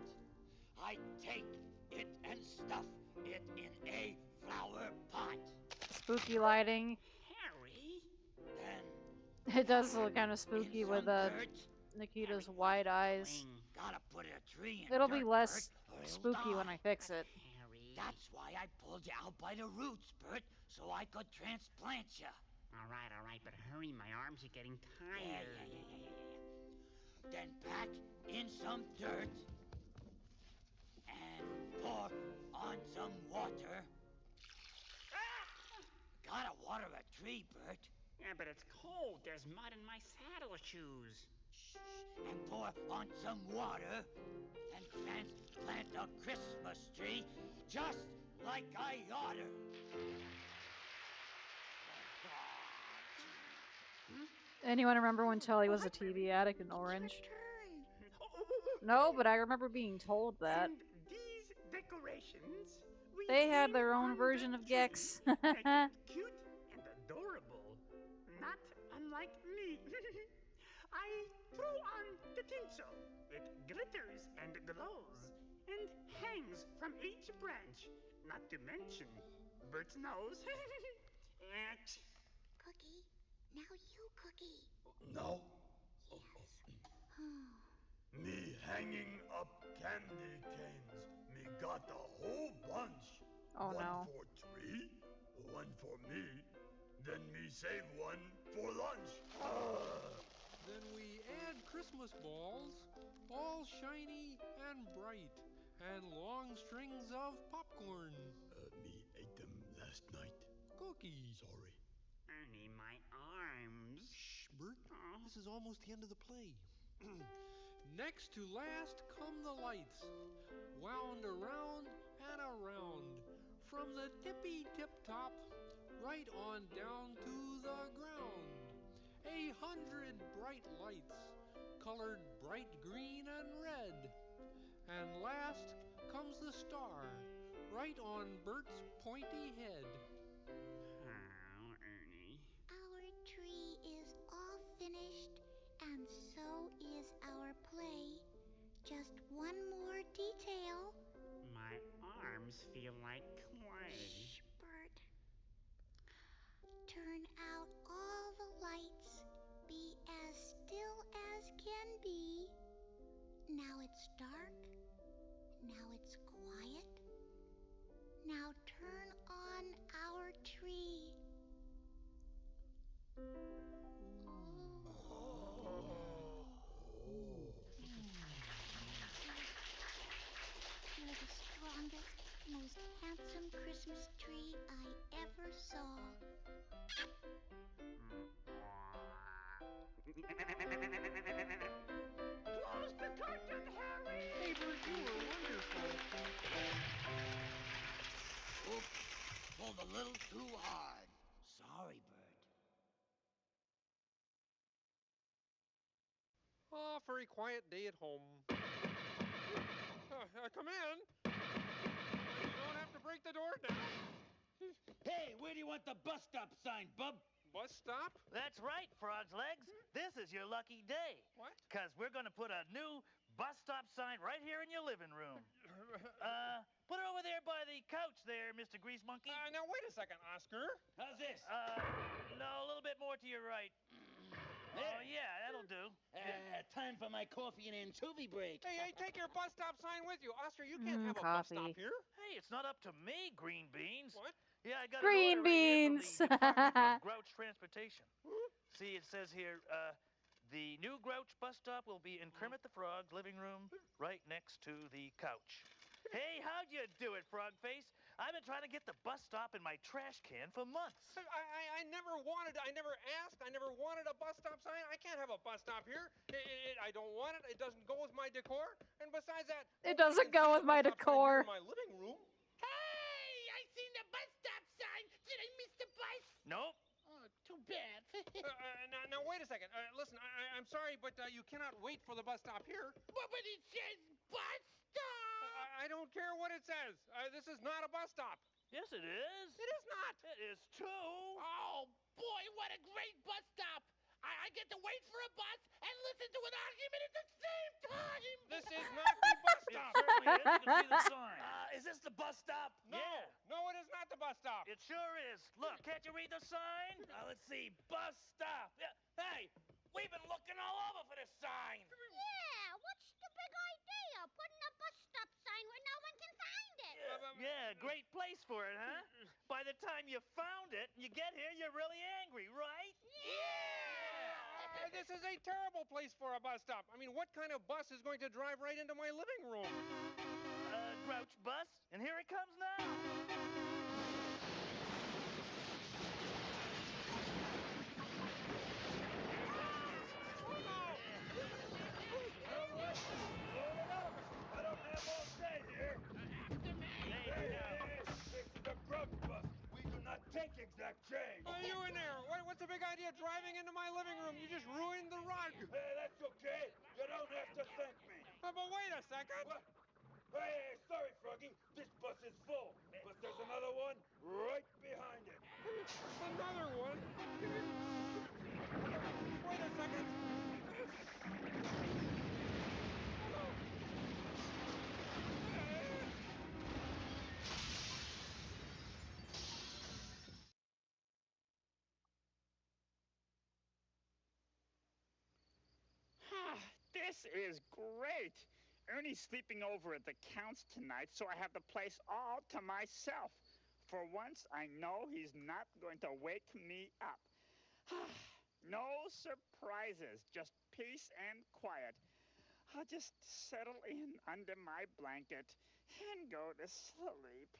I take it and stuff it in a flower pot. Spooky lighting. Harry? Then It does look kind of spooky with Nikita's wide eyes. gotta put a tree in It'll be dirt, less Bert, or it'll spooky when die. I fix it. Harry. That's why I pulled you out by the roots, Bert, so I could transplant you. All right, but hurry. My arms are getting tired. Yeah. Then pack in some dirt and pour on some water. Gotta water a tree, Bert. Yeah, but it's cold. There's mud in my saddle shoes. And pour on some water and transplant a Christmas tree just like I oughter. Anyone remember when Telly was a TV addict in Orange? No, but I remember being told that. And these decorations, They had their own version of Gex. make it cute and adorable. Not unlike me. I threw on the tinsel. It glitters and glows and hangs from each branch. Not to mention Bert's nose. Cookie, now you, Cookie. No? Yes. Me hanging up candy canes. Me got a whole bunch. Oh, one no. for tree, one for me, then me save one for lunch. Then we add Christmas balls, all shiny and bright, and long strings of popcorn. Me ate them last night. Cookie. Sorry. Ernie, my arms. Shh, Bert. This is almost the end of the play. Next to last come the lights, wound around and around, from the tippy-tip top, right on down to the ground. 100 bright lights, colored bright green and red. And last comes the star, right on Bert's pointy head. Oh, Ernie. Our tree is all finished, and so is our play. Just one more detail. My arms feel like clay. Shh, Bert. Turn out all the lights. Be as still as can be. Now it's dark. Now it's quiet. Now turn on our tree. You're the strongest, most handsome Christmas tree I ever saw. Close the curtain, Harry! Hey, Bert, you were wonderful. Oops, pulled a little too hard. Sorry, Bert. Oh, very quiet day at home. Come in. You don't have to break the door down. Hey, where do you want the bus stop sign, bub? Bus stop? That's right, Frog's Legs. This is your lucky day. What? Because we're going to put a new bus stop sign right here in your living room. Put it over there by the couch there, Mr. Grease Monkey. Now, wait a second, Oscar. How's this? No, a little bit more to your right. Oh, yeah, that'll do. Time for my coffee and anchovy break. Hey, take your bus stop sign with you. Oscar, you can't have a bus Coffee. stop here. Hey, it's not up to me, Green Beans. What? Yeah, I got Green an order right here from beans. the Department of Grouch Transportation. See, it says here, the new Grouch bus stop will be in Kermit the Frog's living room right next to the couch. Hey, how'd you do it, Frogface? I've been trying to get the bus stop in my trash can for months. I never asked, I never wanted a bus stop sign. I can't have a bus stop here. I don't want it. It doesn't go with my decor. And besides that, It doesn't go with my decor. in my living room. Hey, I seen the bus stop sign. Did I miss the bus? Nope. Oh, too bad. Now, wait a second. Listen, I'm sorry, but you cannot wait for the bus stop here. But it says bus stop. I don't care what it says. This is not a bus stop. Yes, it is. It is not. It is too. Oh, boy, what a great bus stop. I get to wait for a bus and listen to an argument at the same time. This is not the bus stop. It certainly is. You can see the sign. Is this the bus stop? No. Yeah. No, it is not the bus stop. It sure is. Look, can't you read the sign? Let's see. Bus stop. Yeah. Hey, we've been looking all over for this sign. Yeah, what's the big idea? Putting a bus stop sign where no one can find it. Yeah, great place for it, huh? By the time you found it, you get here, you're really angry, right? This is a terrible place for a bus stop. I mean, what kind of bus is going to drive right into my living room? Grouch bus, and here it comes now. I don't have all day here. Hey, this is the Grouch bus. We do not take exact change. You in there? What's the big idea driving into my living room? You just ruined the rug. Hey, that's okay. You don't have to thank me. But wait a second. What? Hey, sorry, Froggy. This bus is full. But there's another one right behind it. Another one? Wait a second. This is great. Ernie's sleeping over at the Count's tonight, so I have the place all to myself. For once, I know he's not going to wake me up. No surprises, just peace and quiet. I'll just settle in under my blanket and go to sleep.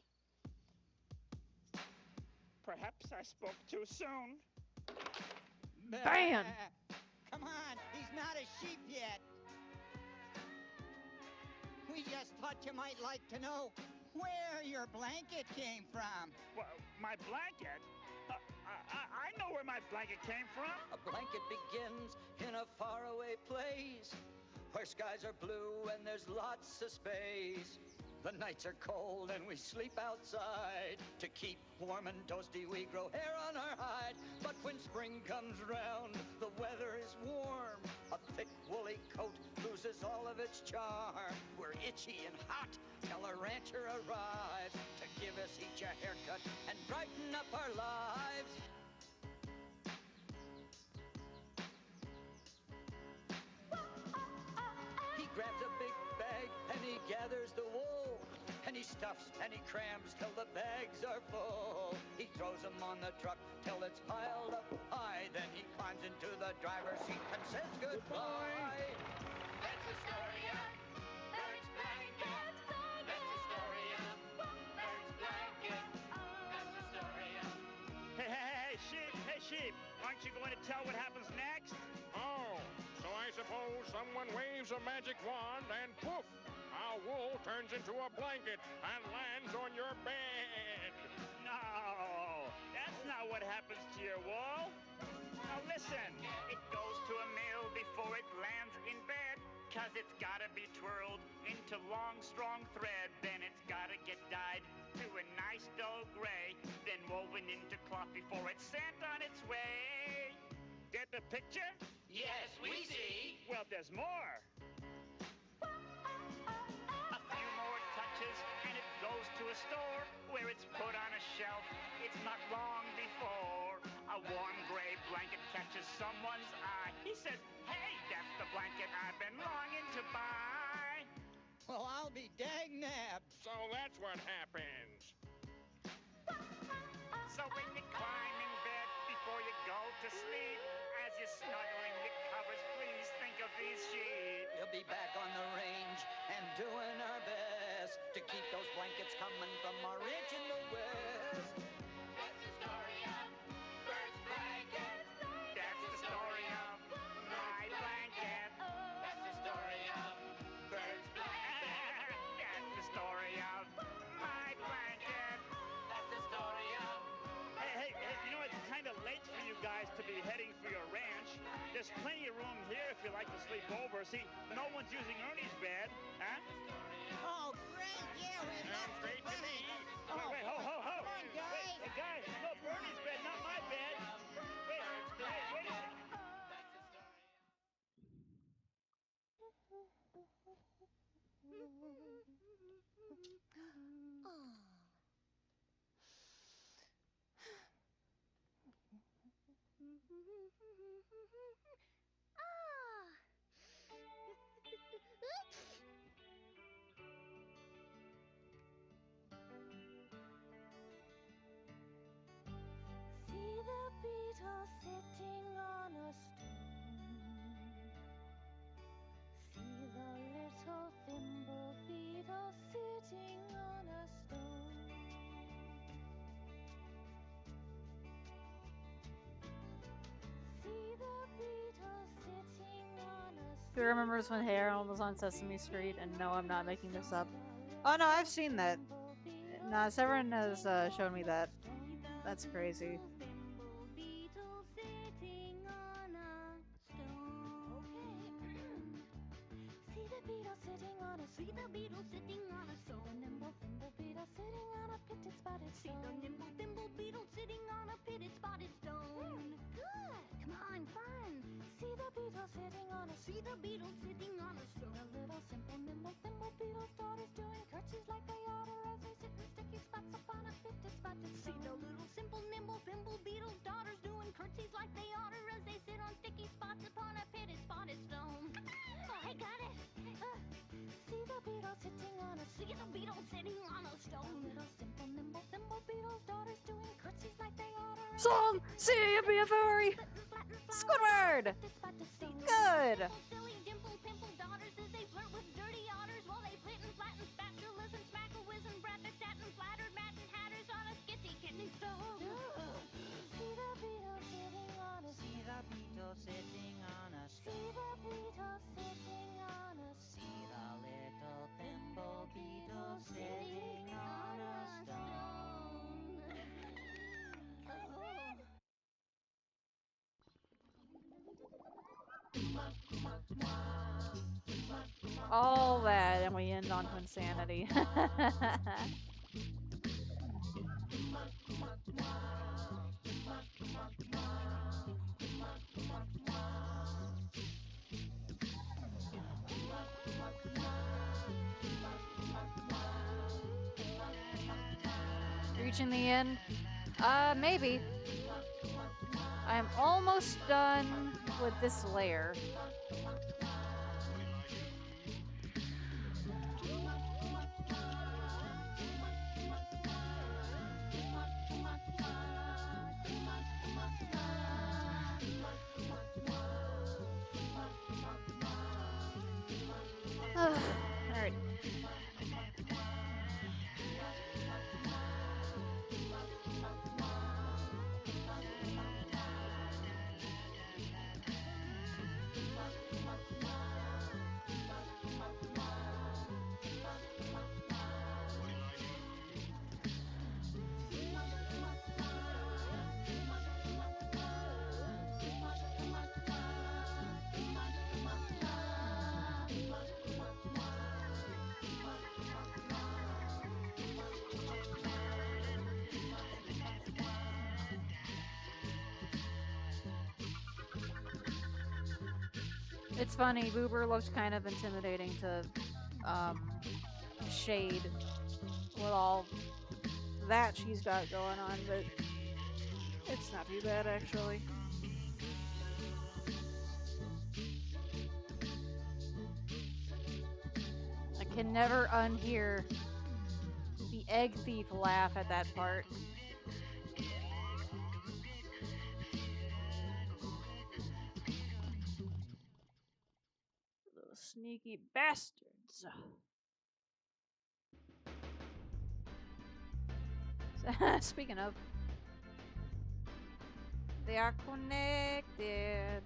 Perhaps I spoke too soon. Bam! Come on, he's not a sheep yet. We just thought you might like to know where your blanket came from. Well, my blanket? I know where my blanket came from. A blanket begins in a faraway place where skies are blue and there's lots of space. The nights are cold and we sleep outside. To keep warm and toasty, we grow hair on our hide. But when spring comes round, the weather is warm. A thick woolly coat loses all of its charm. We're itchy and hot till a rancher arrives to give us each a haircut and brighten up our lives. He grabs a big bag and he gathers the wool. And he stuffs and he crams till the bags are full. He throws them on the truck till it's piled up high. Then he climbs into the driver's seat and says goodbye. That's the story of Bert's blanket. That's the story of Bert's blanket. That's the story of. Hey, sheep, aren't you going to tell what happens next? Oh, so I suppose someone waves a magic wand and poof, our wool turns into a blanket and lands on your bed. No, that's not what happens to your wool. Now listen, it goes to a mill before it lands in bed. 'Cause it's gotta be twirled into long, strong thread. Then it's gotta get dyed to a nice dull gray. Then woven into cloth before it's sent on its way. Get the picture? Yes, we see. Well, there's more. A few more touches and it goes to a store where it's put on a shelf. It's not long before a warm gray blanket catches someone's eye. He says, hey, that's the blanket I've been longing to buy. Well, I'll be dang nabbed. So that's what happens. So when you climb in bed before you go to sleep, as you're snuggling your covers, please think of these sheets. We'll be back on the range and doing our best to keep those blankets coming from our ranch in the west. That's the story of Bert's blanket. That's the story of my blanket. That's the story of Bert's blanket. That's the story of my blanket. That's the story of. Hey, you know, it's kind of late for you guys to be heading for your ranch. There's plenty of room here if you like to sleep over. See, no one's using Ernie's bed, huh? Oh, great. Yeah, we love Sounds great to me. Wait, ho. Come on, guys. Wait, hey, guys, no, Bernie's bed, not my bed. Wait a second. See the beetle sitting on a stone. See the little thimble beetle sitting on a stone. See the beetle sitting on a Who remembers when Harold was on Sesame Street? And no, I'm not making this up. Oh no, I've seen that. Nah, Severin has shown me that. That's crazy. beetle sitting on a stone. See the beetle sitting on a see the beetle sitting on a stone. Nimble thimble beetle sitting on a pitted spotted stone. See the nimble thimble beetle sitting on a pitted spotted stone. Good. Come on, fun. See the beetle sitting on a see the beetle sitting on a stone. A little simple nimble thimble beetle's daughters doing curtsies like they oughta as they sit in sticky spots upon a pitted spotted stone. See the little simple nimble thimble beetle's daughters doing curtsies like they oughta as they sit on sticky spots upon a pitted spotted stone. Oh, I got it. See the beetle sitting on a see the beetle sitting on a stone. Little simple nimble thimble beetle's daughters doing curtsies like they oughta. Song! See you be a furry! Squidward! Good! Silly dimple pimple daughters as they flirt with dirty otters while they flit and flatten spatulas and smackle whiz and brat the satin flattered matin hatters on a skitty kitten stone. See the beetle sitting on a See the beetle sitting on a see the beetle sitting on a See the little thimble beetle sitting on a stone. All that, and we end on Twinsanity. Reaching the end? Maybe. I'm almost done with this layer. Alright. It's funny, Boober looks kind of intimidating to Shade with all that she's got going on, but it's not too bad actually. can never unhear the egg thief laugh at that part. Those sneaky bastards. Speaking of, they are connected.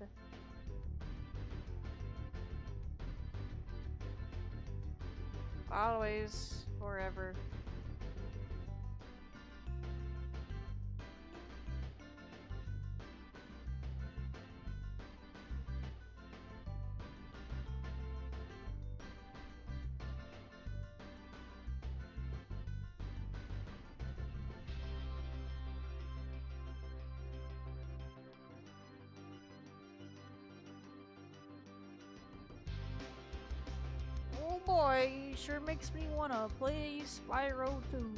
Always, forever. Oh boy, sure makes me wanna play Spyro 2.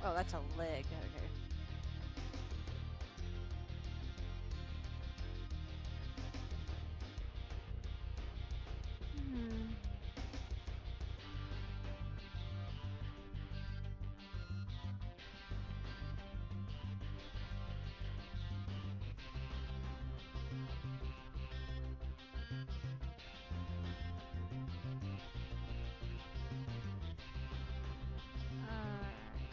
Oh, that's a leg. Okay. Hmm.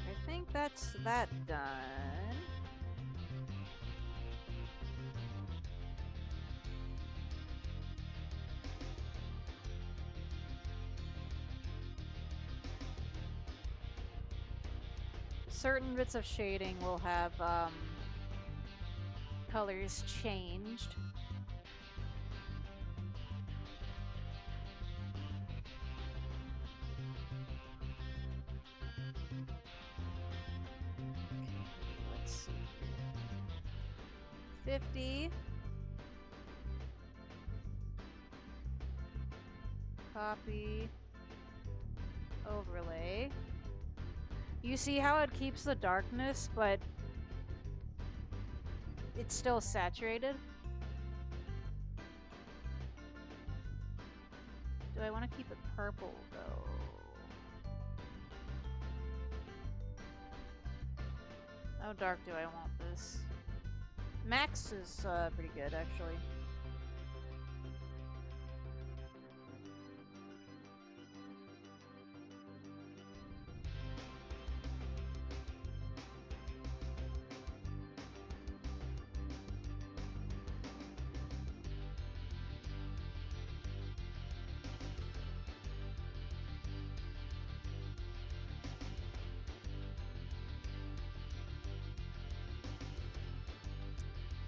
I think that's that done. Certain bits of shading will have colors changed. Let's see here. 50. Copy. Overlay. You see how it keeps the darkness, but it's still saturated? Do I want to keep it purple, though? How dark do I want this? Max is pretty good, actually.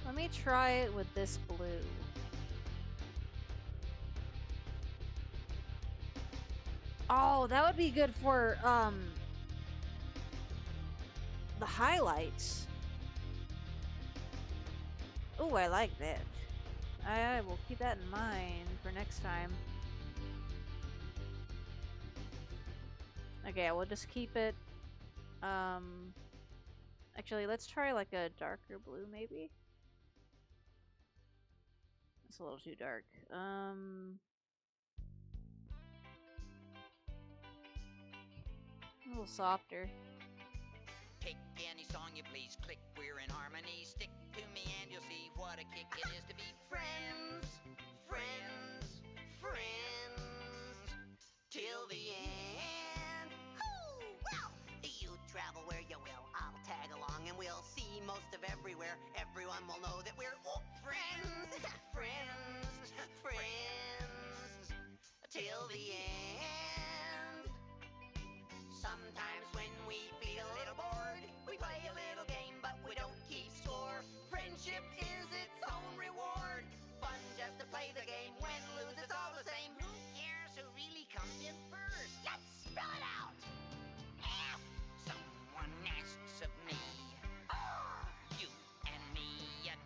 Let me try it with this blue. Oh, that would be good for the highlights. Oh, I like that. I will keep that in mind for next time. Okay, we'll just keep it. Actually, let's try like a darker blue, maybe. It's a little too dark. A little softer. Pick any song you please, click, we're in harmony. Stick to me and you'll see what a kick it is to be friends, friends, friends, till the end. Ooh, well, you travel where you will, I'll tag along and we'll see most of everywhere. Everyone will know that we're friends, friends, friends, till the end. Sometimes when we feel a little bored, we play a little game, but we don't keep score. Friendship is its own reward. Fun just to play the game. Win, lose, it's all the same. Who cares who really comes in first? Let's spell it out. Someone asks of me, you and me, a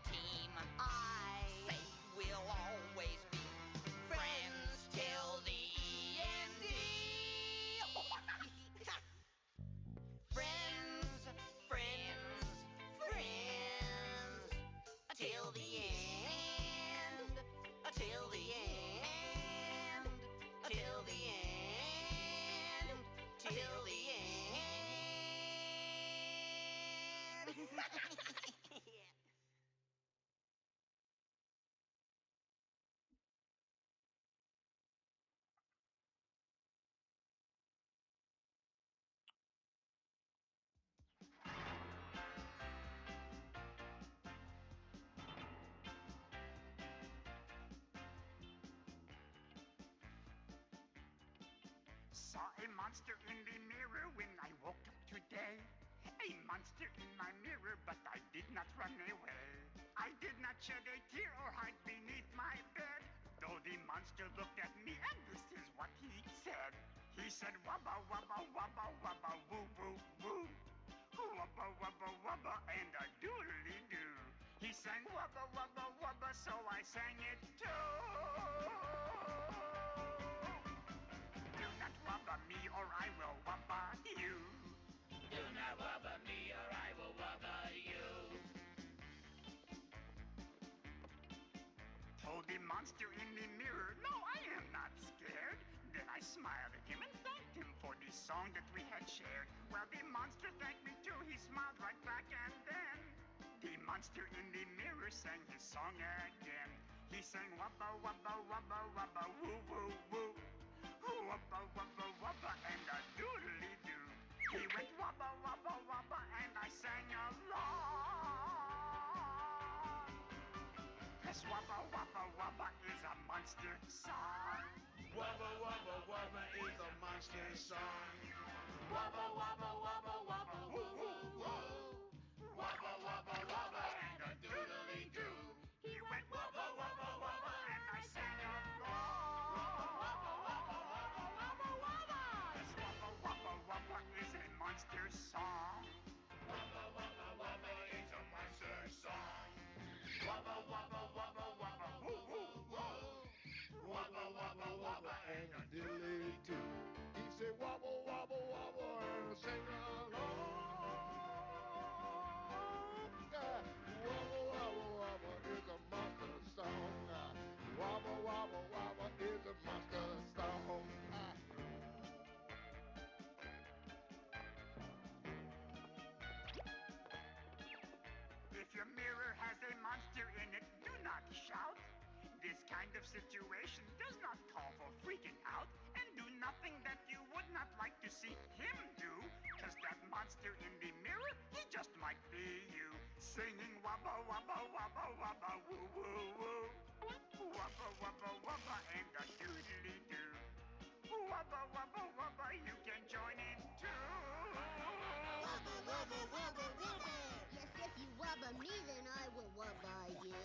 a monster in the mirror when I woke up today. A monster in my mirror, but I did not run away. I did not shed a tear or hide beneath my bed. Though the monster looked at me, and this is what he said. He said, wubba, wubba, wubba, wubba, woo, woo, woo. Wubba, wubba, wubba, and a doodly-doo. He sang wubba, wubba, wubba, so I sang it too. Do not wubba me or I will wubba you. Do not wubba me or I will wubba you. Told the monster in the mirror, no, I am not scared. Then I smiled at him and thanked him for the song that we had shared. Well, the monster thanked me too, he smiled right back, and then the monster in the mirror sang his song again. He sang wubba, wubba, wubba, wubba, woo, woo, woo. Wubba, wubba, wubba, and a doodly-doo. He went wubba, wubba, wubba, and I sang along. Yes, wubba, wubba, wubba is a monster song. Wubba, wubba, wubba is a monster song. Wubba, wubba, wubba, wubba, woo, woo, woo. Wubba, wubba, wubba, and a doodly-doo. He went wubba, wubba, wubba, and I sang along. Wubba, wubba, wubba, wubba, wubba. Yes, wubba, wubba, wubba is a monster song. Wubba, wubba, wubba is a monster song. Wubba, wubba, wubba, wubba, woo, woo, woo. Wubba, wubba, wubba, and a Diddly-doo. He said wobble, wobble, wobble, and sing along. Wobble, wobble, wobble is a monster song. Wobble, wobble, wobble is a monster song. If your mirror has a monster in it, do not shout. This kind of situation does not call for freaking out. And do nothing that you would not like to see him do. Cause that monster in the mirror, he just might be you. Singing wubba, wubba, wubba, wubba, woo, woo, woo. Wubba, wubba, wubba, and a doodly-doo. Wubba, wubba, wubba, you can join in too. Wubba, wubba, wubba, wubba. Yes, if you wubba me, then I will wubba you.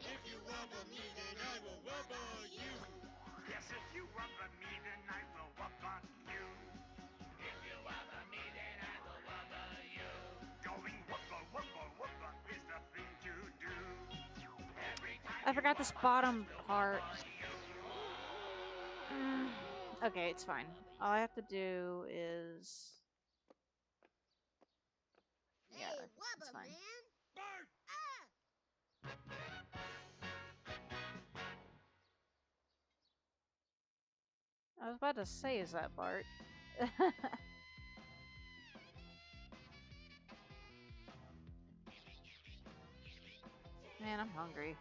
If you wubba me, then I will wubba you. Yes, if you wubba me, then I will wubba you. If you wubba me, then I will wubba you. Going wubba, wubba, wubba is the thing to do. Every time I forgot this bottom part. Okay, it's fine. All I have to do is... Yeah, Hey, it's wubba, fine. man. Bart! I was about to say, is that Bart? Man, I'm hungry.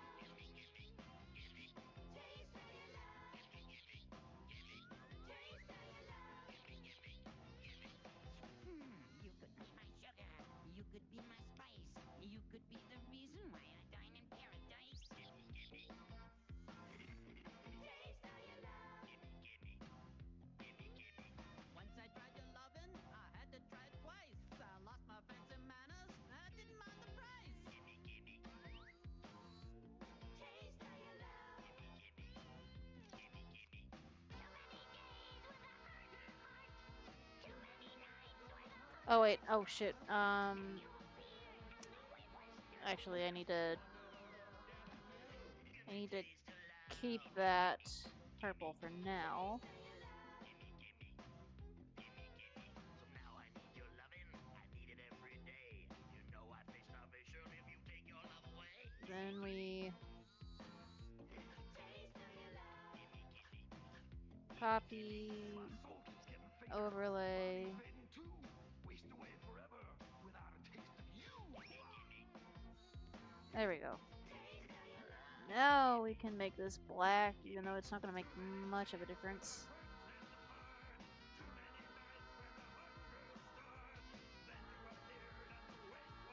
You could be my sugar. You could be my spice. You could be the reason why I dine in paradise. Once I tried your lovin', I had to try it twice. I lost my fancy manners, I didn't mind the price. Oh wait, oh shit. Actually, I need to keep that purple for now. Then we copy, overlay. There we go. Now we can make this black, even though it's not going to make much of a difference.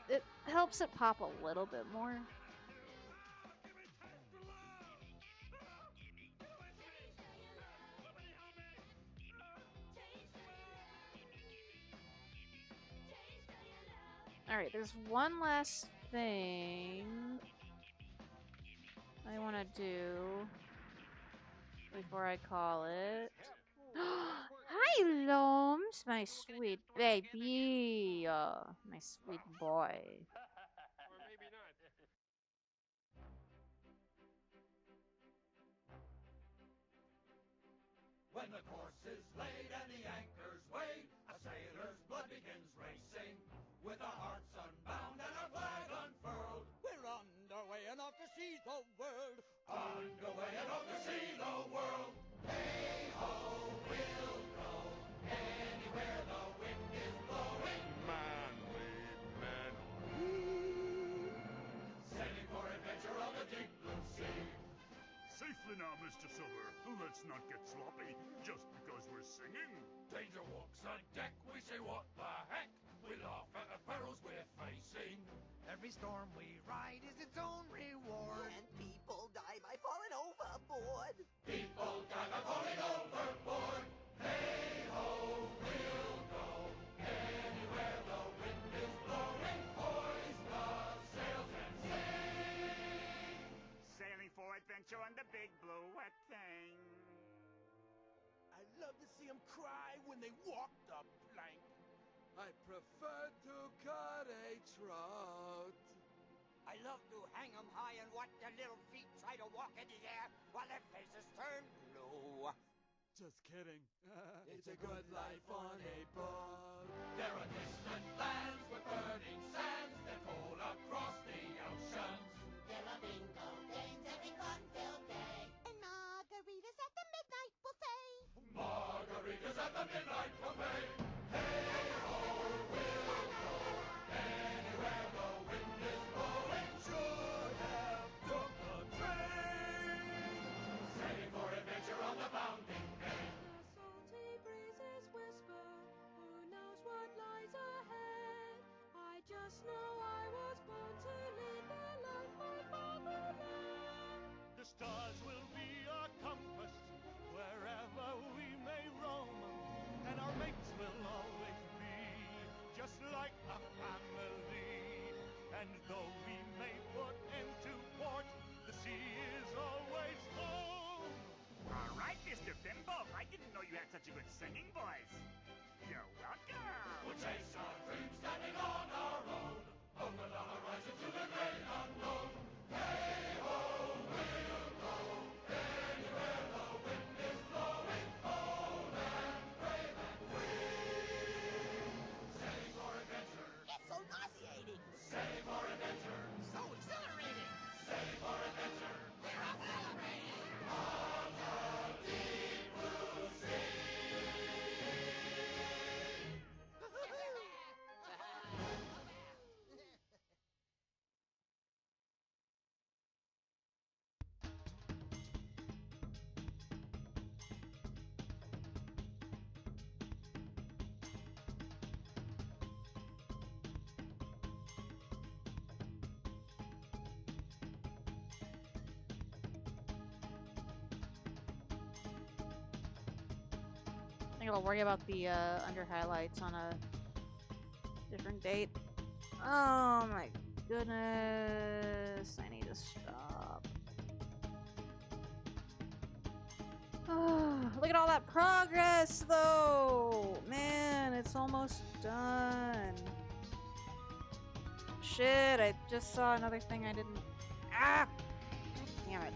It helps it pop a little bit more. Alright, there's one last thing I want to do before I call it. Hi, Loams, my sweet baby. My sweet boy. Or maybe not. When the course is laid and the anchors weighed, a sailor's blood begins racing. With our hearts unbound and our flag unfurled, we're underway and off to see the world. Underway and off to see the world. Hey ho, we'll go anywhere the wind is blowing. Manly men. Sailing for adventure on the deep blue sea. Safely now, Mr. Silver. Let's not get sloppy just because we're singing. Danger walks on deck, we say what the heck. We laugh at the perils we're facing. Every storm we ride is its own reward. And people die by falling overboard. People die by falling overboard. Hey ho, we'll go anywhere the wind is blowing. Hoist the sails and sing. Sailing for adventure on the big blue wet thing. I love to see them cry when they walk the plank. I prefer to cut a trout. I love to hang 'em high and watch their little feet try to walk in the air while their faces turn blue. Just kidding. It's a good life on a boat. There are distant lands with burning sands that roll across the oceans. There are bingo games every fun-filled day. And margaritas at the midnight buffet. Margaritas at the midnight buffet. Hey ho, we'll go anywhere the wind is blowing. Should have took the train. Sailing for adventure on the bounding main. The salty breezes whisper, who knows what lies ahead? I just know I was born to lead the life my father led. The stars will be our compass wherever we may roam, and our mates will always be just like a family. And though we may put into port, the sea is always home. All right, Mr. Bimbo. I didn't know you had such a good singing voice. You're welcome. We'll chase our dreams standing on our own. Over the horizon to the great unknown. Hey ho, we'll go anywhere the wind is blowing. Bold and brave and free. Sailing for adventure. It's so nauseating. Sailing for adventure. So exhilarating. Sailing for adventure. We're off celebrating. On the deep blue sea. I think I'll worry about the under highlights on a different date. Oh my goodness. I need to stop. Look at all that progress though! Man, it's almost done. Shit, I just saw another thing I didn't. Ah! Damn it.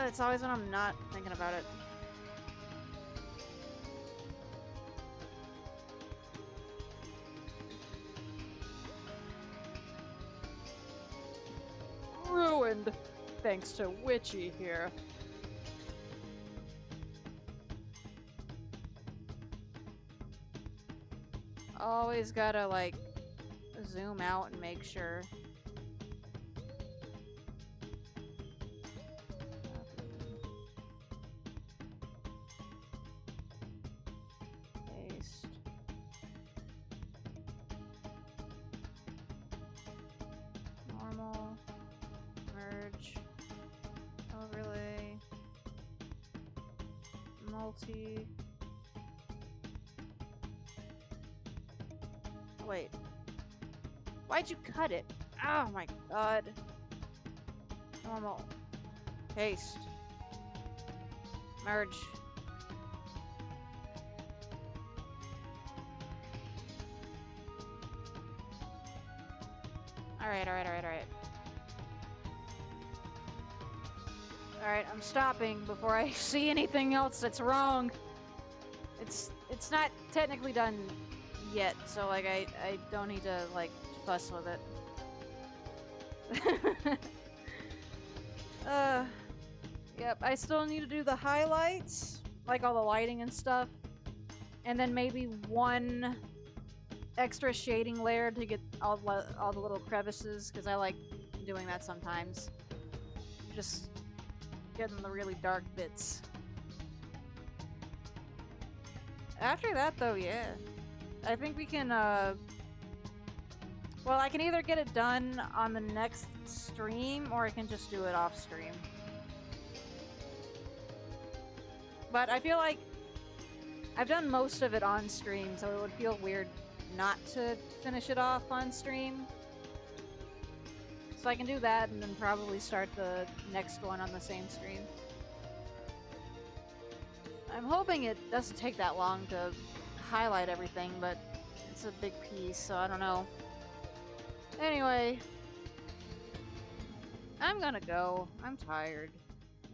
It's always when I'm not thinking about it. Ruined, thanks to Witchy here. Always gotta, like, zoom out and make sure. Paste. Normal. Merge. Overlay. Multi. Wait. Why'd you cut it? Oh my god. Normal. Paste. Merge. Alright. Alright, I'm stopping before I see anything else that's wrong. It's not technically done yet, so like I don't need to like fuss with it. Yep, I still need to do the highlights, like all the lighting and stuff. And then maybe one extra shading layer to get all the little crevices, because I like doing that sometimes. Just getting the really dark bits. After that, though, yeah. I think we can, well, I can either get it done on the next stream, or I can just do it off stream. But I feel like I've done most of it on stream, so it would feel weird not to finish it off on stream. So I can do that and then probably start the next one on the same stream. I'm hoping it doesn't take that long to highlight everything, but it's a big piece, so I don't know. Anyway, I'm gonna go. I'm tired,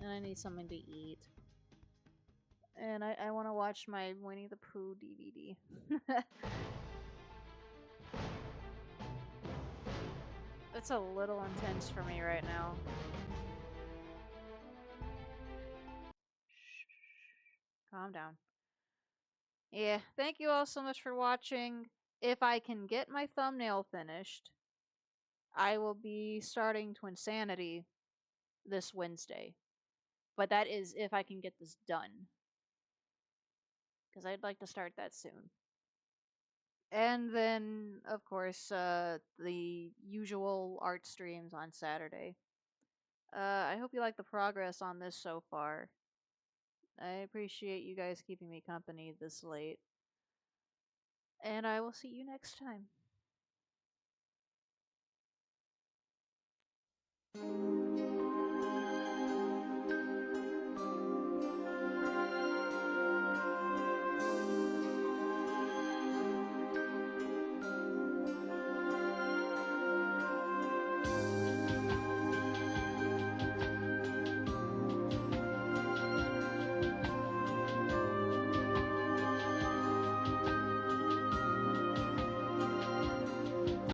and I need something to eat. And I want to watch my Winnie the Pooh DVD. It's a little intense for me right now. Calm down. Yeah, thank you all so much for watching. If I can get my thumbnail finished, I will be starting Twinsanity this Wednesday. But that is if I can get this done. Because I'd like to start that soon. And then, of course, the usual art streams on Saturday. I hope you like the progress on this so far. I appreciate you guys keeping me company this late. And I will see you next time.